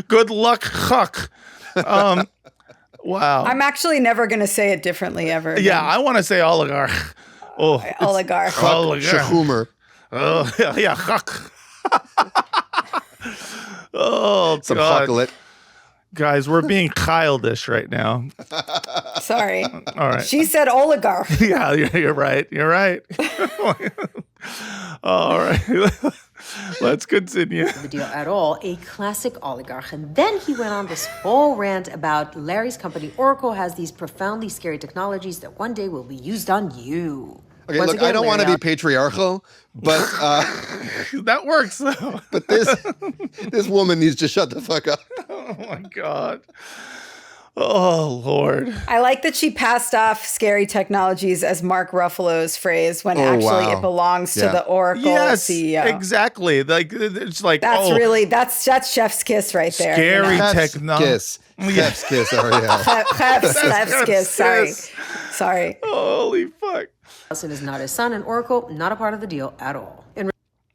Good luck, Chuck. Wow. I'm actually never going to say it differently ever again. Yeah, I want to say oligarch. Oh, Oligarch. oligarch. Shahumer. Oh, yeah, Chuck. Oh, Some God. huckle-it. Guys, we're being childish right now. Sorry. All right. She said oligarch. Yeah, you're right. You're right. All right. Let's continue. The deal at all, a classic oligarch. And then he went on this whole rant about Larry's company, Oracle, has these profoundly scary technologies that one day will be used on you. Okay, Once look, again, I don't want to Larry be patriarchal, but That works, though. but this woman needs to shut the fuck up. Oh, my God. Oh, Lord. I like that she passed off scary technologies as Mark Ruffalo's phrase when actually wow. it belongs to Yeah. the Oracle Yes, CEO. exactly. Like, it's like, That's chef's kiss right there. Scary Chef's technology. kiss. Chef's kiss, Arielle. Chef's kiss. Sorry. kiss. Sorry. Holy fuck. Allison is not his son, and Oracle, not a part of the deal at all.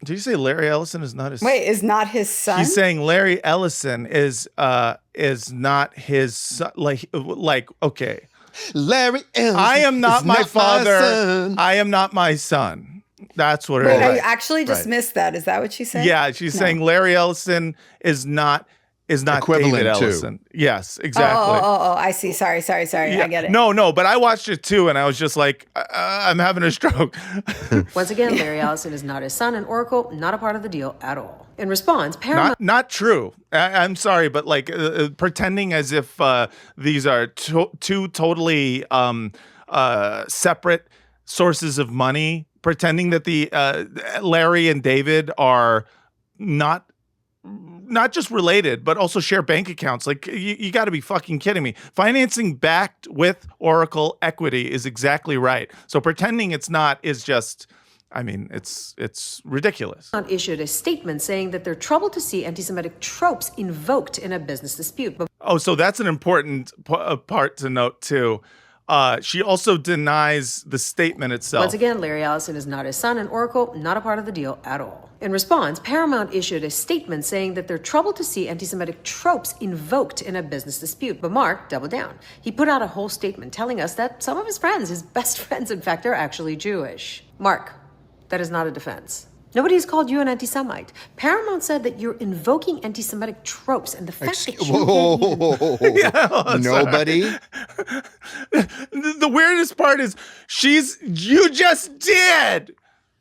Did you say Larry Ellison is not his? Wait, is not his son? He's saying Larry Ellison is not his son. Like okay. Larry Ellison. I am not is my father. son. I am not my son. That's what it Wait, is. I actually just missed that. Is that what she said? Yeah, she's saying Larry Ellison is not Equivalent David to. Ellison. Yes, exactly. Oh, I see. Sorry. Yeah. I get it. No, but I watched it too, and I was just like, I'm having a stroke. Once again, Larry Ellison is not his son, and Oracle not a part of the deal at all. In response, Paramount Not true. I'm sorry, but like pretending as if these are two totally separate sources of money, pretending that the Larry and David are not just related, but also share bank accounts. Like you got to be fucking kidding me. Financing backed with Oracle equity is exactly right. So pretending it's not is just, I mean, it's ridiculous. issued a statement saying that they're troubled to see anti-Semitic tropes invoked in a business dispute. But Oh, so that's an important part to note too. She also denies the statement itself. once again, Larry Ellison is not his son, and Oracle not a part of the deal at all. In response, Paramount issued a statement saying that they're troubled to see anti-Semitic tropes invoked in a business dispute. But Mark doubled down. He put out a whole statement telling us that some of his friends, his best friends, in fact, are actually Jewish. Mark, that is not a defense. Nobody has called you an anti-Semite. Paramount said that you're invoking anti-Semitic tropes, and the fact that you Nobody. The weirdest part is you just did.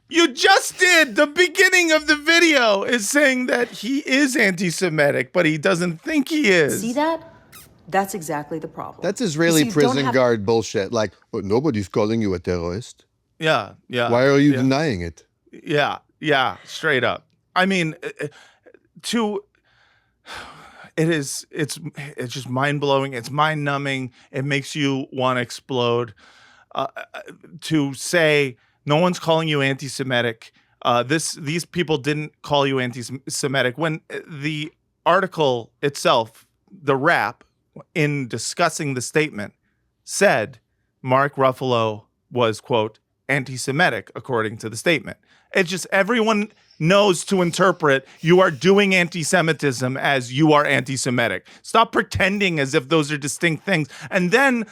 The beginning of the video is saying that he is anti-Semitic, but he doesn't think he is. see that? That's exactly the problem. That's Israeli You see, you don't prison have- guard bullshit. Like, well, nobody's calling you a terrorist. Yeah. Why are you denying it? Yeah, straight up. I mean, it's just mind-blowing. It's mind-numbing. It makes you want to explode. To say no one's calling you anti-Semitic. These people didn't call you anti-Semitic when the article itself, the rap, in discussing the statement, said Mark Ruffalo was, quote, anti-Semitic, according to the statement. It's just everyone knows to interpret you are doing anti-Semitism as you are anti-Semitic. Stop pretending as if those are distinct things. And then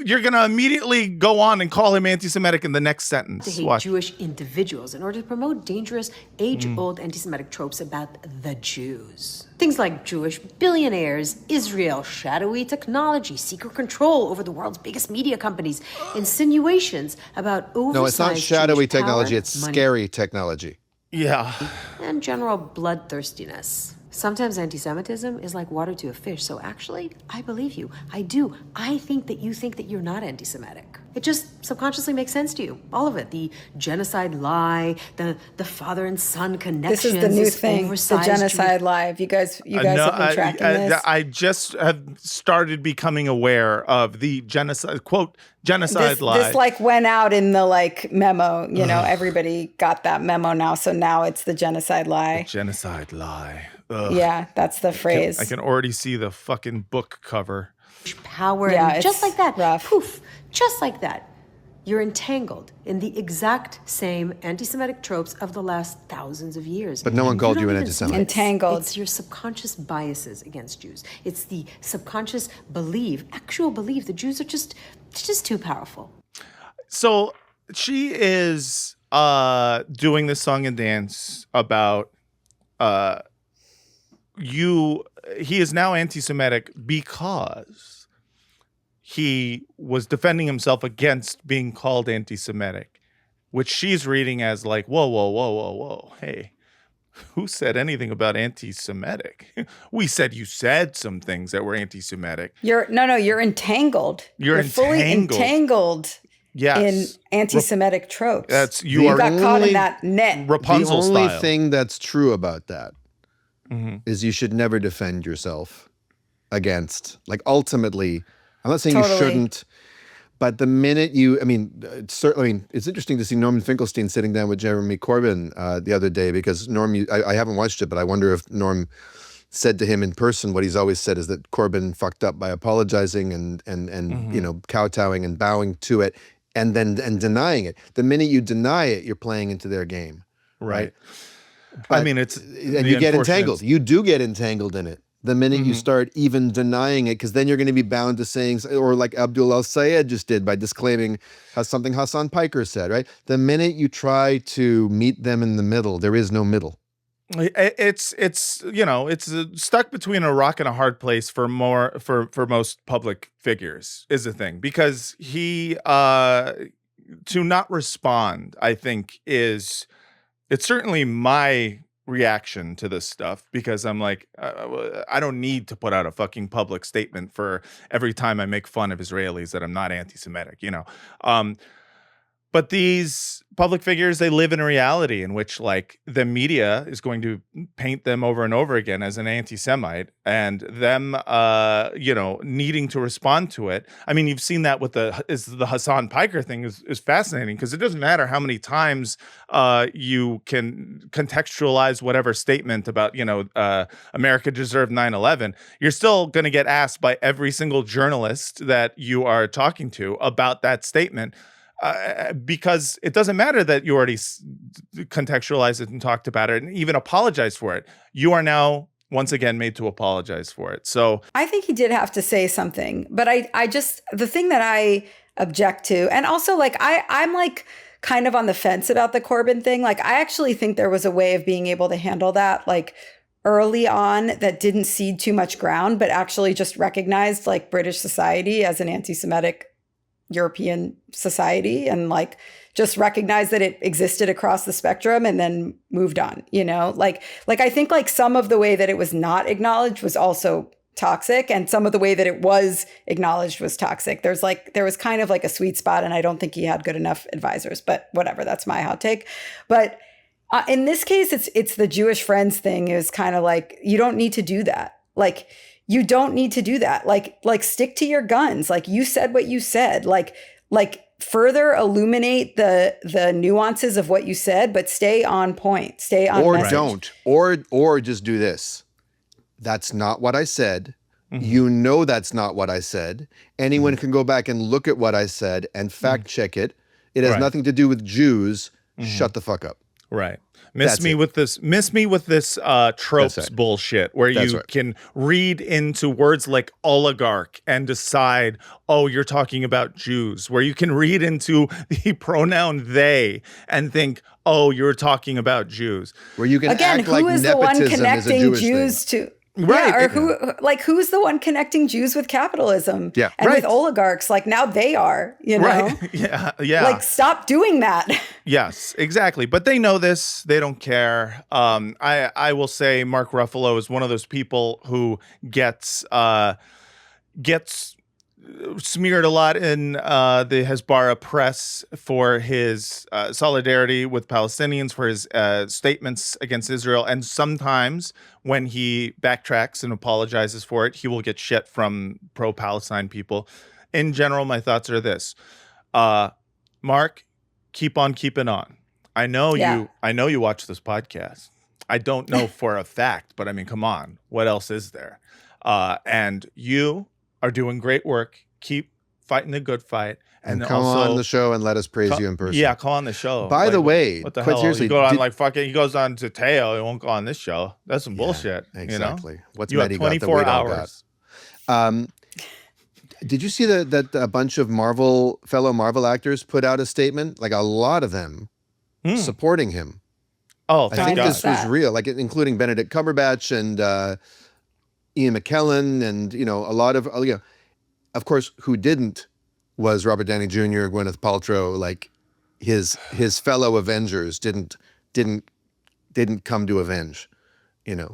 you're going to immediately go on and call him anti-Semitic in the next sentence. to hate Watch. Jewish individuals in order to promote dangerous, age-old anti-Semitic tropes about the Jews. Things like Jewish billionaires, Israel, shadowy technology, secret control over the world's biggest media companies, insinuations about oversized No, it's not shadowy Jewish technology. power, It's money, scary technology. Yeah. and general bloodthirstiness. Sometimes anti-Semitism is like water to a fish, so actually, I believe you. I do. I think that you're not anti-Semitic. It just subconsciously makes sense to you. All of it. The genocide lie, the father and son This connections. is the new this thing, the oversized genocide lie. Have you guys have been tracking this? I just have started becoming aware of the genocide, quote, genocide lie. This like went out in the like memo, you know, everybody got that memo now. So now it's the genocide lie. Genocide lie. Ugh. Yeah, that's the phrase. I can already see the fucking book cover. power. Yeah, and just it's like that, rough. poof, just like that. You're entangled in the exact same anti-Semitic tropes of the last thousands of years. But no one And called don't you an even anti-Semite. see it. Entangled. It's your subconscious biases against Jews. It's the subconscious actual belief that Jews are just too powerful. So she is doing this song and dance about he is now anti-Semitic because he was defending himself against being called anti-Semitic, which she's reading as like, whoa. Hey, who said anything about anti-Semitic? We said you said some things that were anti-Semitic. You're entangled. You're fully entangled Yes. in anti-Semitic tropes. That's you are got caught only- in that net. Rapunzel The only style. thing that's true about that is you should never defend yourself against. Like, ultimately, I'm not saying Totally. you shouldn't, but the minute it's interesting to see Norman Finkelstein sitting down with Jeremy Corbyn the other day, because Norm, I haven't watched it, but I wonder if Norm said to him in person what he's always said is that Corbyn fucked up by apologizing and kowtowing and bowing to it and denying it. The minute you deny it, you're playing into their game. Right. But- I mean, it's and the you get unfortunate- entangled. You do get entangled in it. The minute you start even denying it, because then you're going to be bound to saying, or like Abdul al-Sayed just did by disclaiming something Hassan Piker said, right? The minute you try to meet them in the middle, there is no middle. It's stuck between a rock and a hard place for most public figures is the thing, because he to not respond, I think it's certainly my reaction to this stuff, because I'm like, I don't need to put out a fucking public statement for every time I make fun of Israelis that I'm not anti-Semitic, but these public figures, they live in a reality in which, like, the media is going to paint them over and over again as an anti-Semite, and them, needing to respond to it. I mean, you've seen that with the Hassan Piker thing is fascinating, because it doesn't matter how many times you can contextualize whatever statement about, America deserved 9/11. You're still going to get asked by every single journalist that you are talking to about that statement. Because it doesn't matter that you already contextualized it and talked about it and even apologized for it. You are now once again made to apologize for it. So I think he did have to say something, but I just, the thing that I object to, and also like I'm like kind of on the fence about the Corbyn thing. Like, I actually think there was a way of being able to handle that, like, early on, that didn't cede too much ground, but actually just recognized like British society as an anti-Semitic European society, and like just recognized that it existed across the spectrum and then moved on, like I think like some of the way that it was not acknowledged was also toxic, and some of the way that it was acknowledged was toxic. There was kind of like a sweet spot, and I don't think he had good enough advisors, but whatever, that's my hot take. But in this case, it's the Jewish friends thing is kind of like, you don't need to do that. Like, you don't need to do that. Like stick to your guns. Like, you said what you said. Like further illuminate the nuances of what you said, but stay on point. Stay on or message. don't, or just do this. That's not what I said. Mm-hmm. That's not what I said. Anyone can go back and look at what I said and fact check it. It has nothing to do with Jews. Shut the fuck up. Right. Miss me with this tropes bullshit where you can read into words like oligarch and decide, oh, you're talking about Jews, where you can read into the pronoun they and think, oh, you're talking about Jews. Where you can Again, act who like is the one nepotism is a connecting Jewish Jews thing. to Right. Yeah, or who's the one connecting Jews with capitalism? Yeah. And Right. with oligarchs, like now they are, Right. Yeah. Like, stop doing that. Yes, exactly. But they know this. They don't care. I will say Mark Ruffalo is one of those people who gets smeared a lot in the Hezbollah press for his solidarity with Palestinians, for his statements against Israel. And sometimes when he backtracks and apologizes for it, he will get shit from pro-Palestine people. In general, my thoughts are this. Mark, keep on keeping on. I know you watch this podcast. I don't know for a fact, but I mean, come on. What else is there? And you are doing great work. Keep fighting the good fight. And And come also, on the show and let us praise you in person. Yeah, come on the show. By the way, what the quite hell? seriously, You go on he goes on to Teo. He won't go on this show. That's some bullshit. Exactly. You know? What's you have Maddie got that 24 we don't hours. got? Did you see that a bunch of fellow Marvel actors put out a statement? Like, a lot of them supporting him. Oh, I thank think God. this was real, like including Benedict Cumberbatch and Ian McKellen, and a lot of of course, who didn't was Robert Downey Jr., Gwyneth Paltrow. Like his fellow Avengers didn't come to avenge,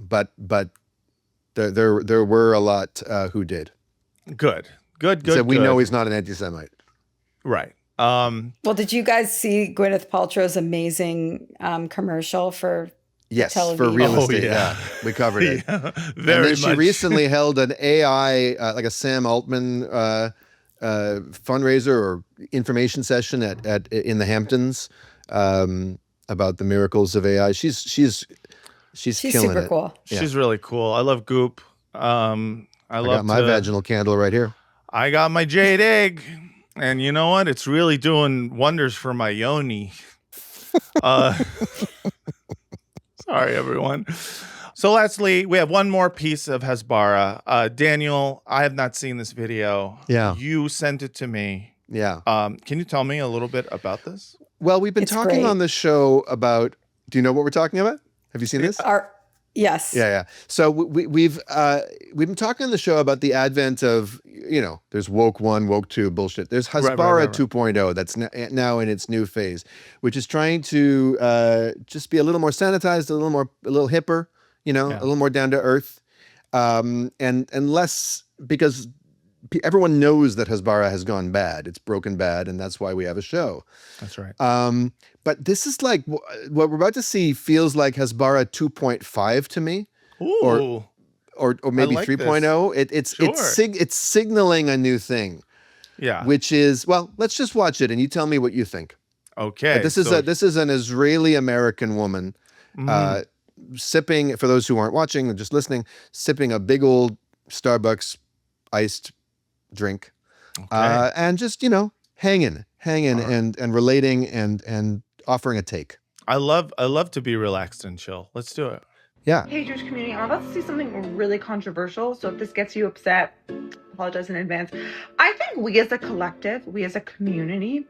But there were a lot who did. Good. So we know he's not an anti-Semite. Right. Well, did you guys see Gwyneth Paltrow's amazing commercial for Yes, television? for real Oh, estate. yeah. Yeah, we covered it. Yeah, And very then she much. recently held an AI, like a Sam Altman fundraiser or information session in the Hamptons about the miracles of AI. She's She's killing super it. cool. Yeah. She's really cool. I love Goop. I got my vaginal candle right here. I got my jade egg, and you know what? It's really doing wonders for my yoni. Sorry, everyone. So lastly, we have one more piece of Hasbara. Daniel, I have not seen this video. Yeah. You sent it to me. Yeah. Can you tell me a little bit about this? Well, we've been It's talking great. on the show about. Do you know what we're talking about? Have you seen this? Yes. Yeah. So we've been talking on the show about the advent of, there's woke 1, woke 2 bullshit. There's Hasbara right. 2.0 that's now in its new phase, which is trying to just be a little more sanitized, a little hipper, a little more down to earth, and less, because everyone knows that Hasbara has gone bad. It's broken bad, and that's why we have a show. That's right. But this is like what we're about to see feels like Hasbara 2.5 to me, Ooh. or maybe like 3.0. It's signaling a new thing, Yeah. which is, well, let's just watch it and you tell me what you think. Okay. This is an Israeli American woman sipping, for those who aren't watching or just listening, sipping a big old Starbucks iced drink, and just hanging and relating and offering a take. I love to be relaxed and chill. Let's do it. Yeah. Hey, Jewish community, I'm about to say something really controversial, so if this gets you upset, apologize in advance. I think we as a collective, we as a community,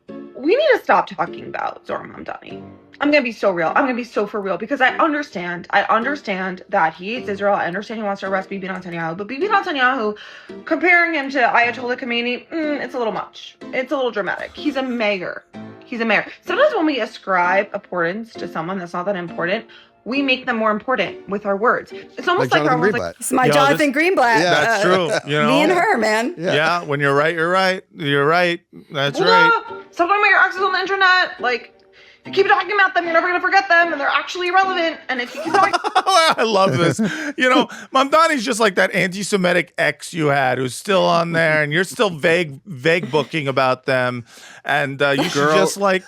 we need to stop talking about Zohar Mamdani. I'm going to be so real. I'm going to be so for real, because I understand that he hates Israel. I understand he wants to arrest Bibi Netanyahu, but Bibi Netanyahu, comparing him to Ayatollah Khomeini, it's a little much. It's a little dramatic. He's a mayor. Sometimes when we ascribe importance to someone that's not that important, we make them more important with our words. It's almost like Jonathan our words, Greenblatt. It's my Jonathan Greenblatt. Yeah. That's true. Me and her, man. Yeah. When you're right, you're right. You're right. That's Well, right. sometimes when your exes on the internet, like, if you keep talking about them, you're never going to forget them, and they're actually irrelevant. And if you keep talking... I love this. Mamdani's just like that anti-Semitic ex you had who's still on there, and you're still vague booking about them. And you should Girl. just like...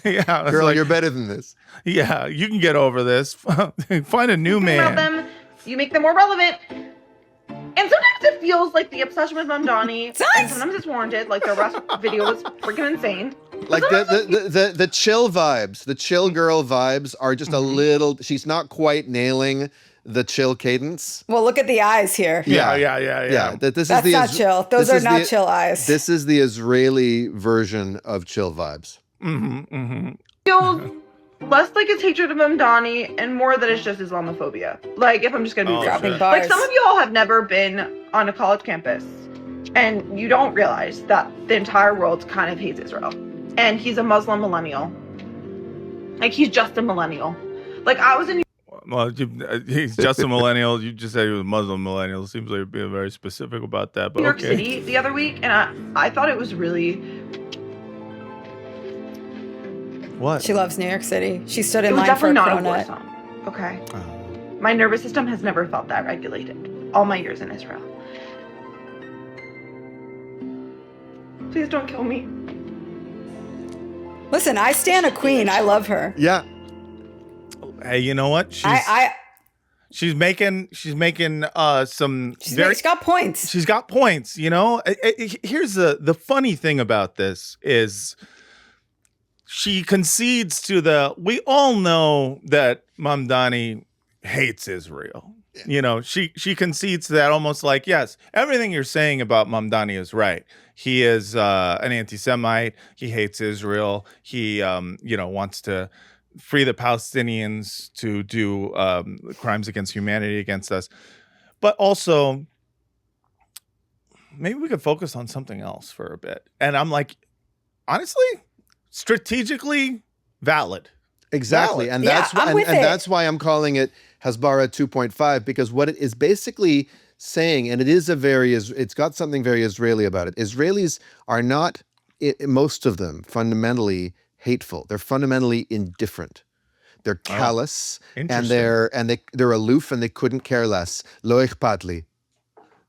Yeah, it's Girl, like, you're better than this. yeah, you can get over this. Find a new about man. them, you make them more relevant. And sometimes it feels like the obsession with Mamdani, and sometimes it's warranted, like the rest video was freaking insane. Like the chill vibes, the chill girl vibes are just a little, she's not quite nailing the chill cadence. Well, look at the eyes here. Yeah. This That's is not chill. Those are not chill eyes. This is the Israeli version of chill vibes. Feels less like it's hatred of Mamdani and more that it's just Islamophobia. Like, if I'm just gonna be dropping sure. bars. like, some of y'all have never been on a college campus, and you don't realize that the entire world kind of hates Israel. And he's a Muslim millennial. Like, he's just a millennial. Like, I was in Well, he's just a millennial. You just said he was a Muslim millennial. Seems like you're being very specific about that. But New York okay. City the other week, and I thought it was really... What? She loves New York City. She stood It in was line for definitely a not a war cronut. zone. Okay. My nervous system has never felt that regulated. All my years in Israel. Please don't kill me. Listen, I stand a queen. I love her. Yeah. Hey, you know what? She's making some She's got points. She's got points, Here's the funny thing about this is she concedes to we all know that Mamdani hates Israel. She concedes to that, almost like, yes, everything you're saying about Mamdani is right. He is an anti-Semite. He hates Israel. He wants to free the Palestinians to do crimes against humanity against us. But also, maybe we could focus on something else for a bit. And I'm like, honestly, strategically valid. Exactly. Valid. And Yeah, that's I'm and, with and it. that's why I'm calling it Hasbara 2.5, because what it is basically saying, and it's got something very Israeli about it. Israelis are not, most of them, fundamentally hateful. They're fundamentally indifferent. They're callous, and they're aloof, and they couldn't care less. Lo ichpat li.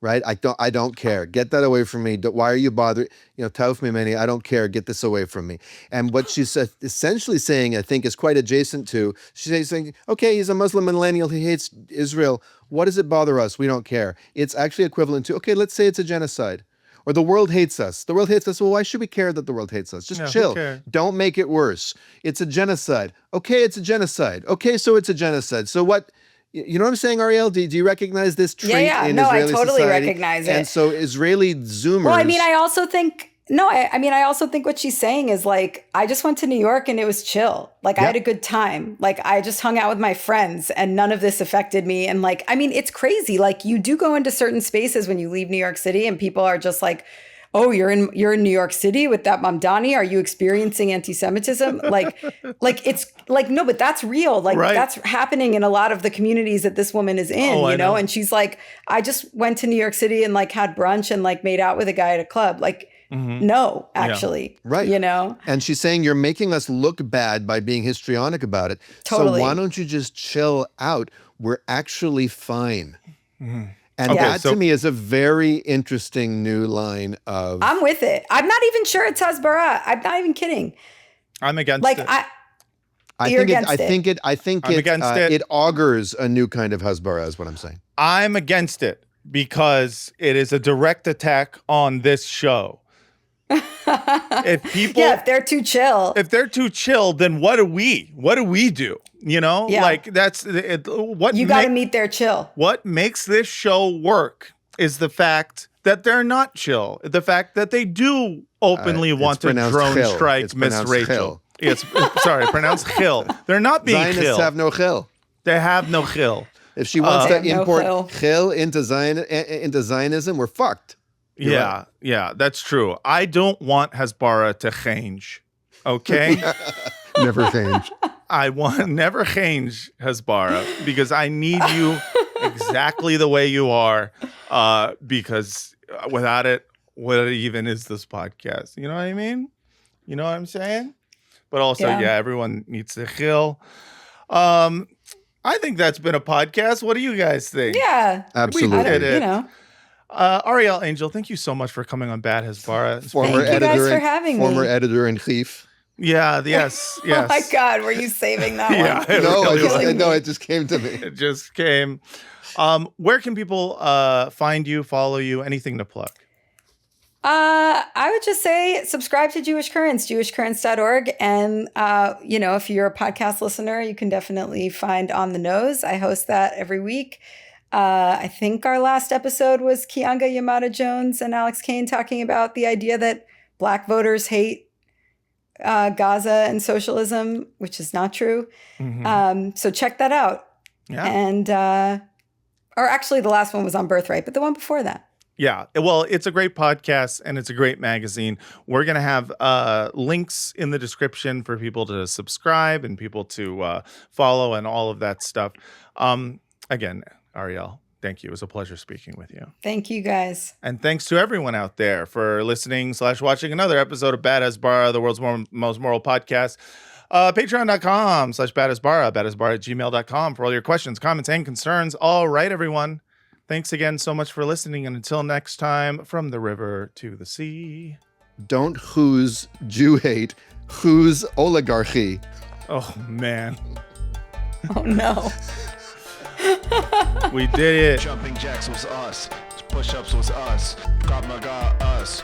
Right? I don't care. Get that away from me. Why are you bothering? Tauf mimeni, I don't care. Get this away from me. And what she's essentially saying, I think, is quite adjacent to, she's saying, okay, he's a Muslim millennial. He hates Israel. What does it bother us? We don't care. It's actually equivalent to, okay, let's say it's a genocide. Or the world hates us. The world hates us. Well, why should we care that the world hates us? Just Yeah, who chill. cares? Don't make it worse. It's a genocide. Okay, it's a genocide. Okay, so it's a genocide. So what? You know what I'm saying, Arielle? Do you recognize this trait in No, Israeli I totally society? recognize it. And so Israeli Zoomers. Well, I mean, I also think I also think what she's saying is like, I just went to New York and it was chill. Like I had a good time. Like I just hung out with my friends and none of this affected me. And like, I mean, it's crazy. Like you do go into certain spaces when you leave New York City and people are just like, oh, you're in New York City with that Mamdani? Are you experiencing anti-Semitism? Like it's like, no, but that's real. Like that's happening in a lot of the communities that this woman is in, you know? And she's like, I just went to New York City and like had brunch and like made out with a guy at a club. Like, no, actually. Right. You know? And she's saying you're making us look bad by being histrionic about it. Totally. So why don't you just chill out? We're actually fine. And that to me is a very interesting new line of... I'm with it. I'm not even sure it's Hasbara. I'm not even kidding. I'm against like, it. I think it augurs a new kind of Hasbara is what I'm saying. I'm against it because it is a direct attack on this show. If they're too chill, then what do we do? You know, like that's what you got to meet their chill. What makes this show work is the fact that they're not chill. The fact that they do openly want to drone strike Miss Rachel. It's pronounced Chil. They're not being Zionists Chil. have no Chil. They have no Chil. If she wants to import Chil into Zionism, we're fucked. Yeah, that's true. I don't want Hasbara to change. Okay? Never change. I want never change Hasbara because I need you exactly the way you are. Because without it, what even is this podcast? You know what I mean? You know what I'm saying? But also, everyone needs to chill. I think that's been a podcast. What do you guys think? Yeah, absolutely. We did it. You know. Arielle Angel, thank you so much for coming on Bad Hasbara. Thank you guys for having me. Former editor in chief. Yeah, yes. Oh my God, were you saving that one? No, it just came to me. It just came. Where can people find you, follow you, anything to plug? I would just say subscribe to Jewish Currents, jewishcurrents.org. And, if you're a podcast listener, you can definitely find On the Nose. I host that every week. I think our last episode was Kianga Yamada Jones and Alex Kane talking about the idea that Black voters hate Gaza and socialism, which is not true. Mm-hmm. So check that out. Yeah. And, or actually the last one was on Birthright, but the one before that. Yeah, well, it's a great podcast and it's a great magazine. We're going to have links in the description for people to subscribe and people to follow and all of that stuff. Again, Arielle, thank you. It was a pleasure speaking with you. Thank you, guys. And thanks to everyone out there for listening / watching another episode of Bad Hasbara, the world's most moral podcast. Patreon.com / Bad Hasbara, badhasbara@gmail.com for all your questions, comments, and concerns. All right, everyone. Thanks again so much for listening. And until next time, from the river to the sea. Don't who's Jew hate, who's oligarchy. Oh, man. Oh, no. We did it. Jumping jacks was us. Push-ups was us. Krav Maga us.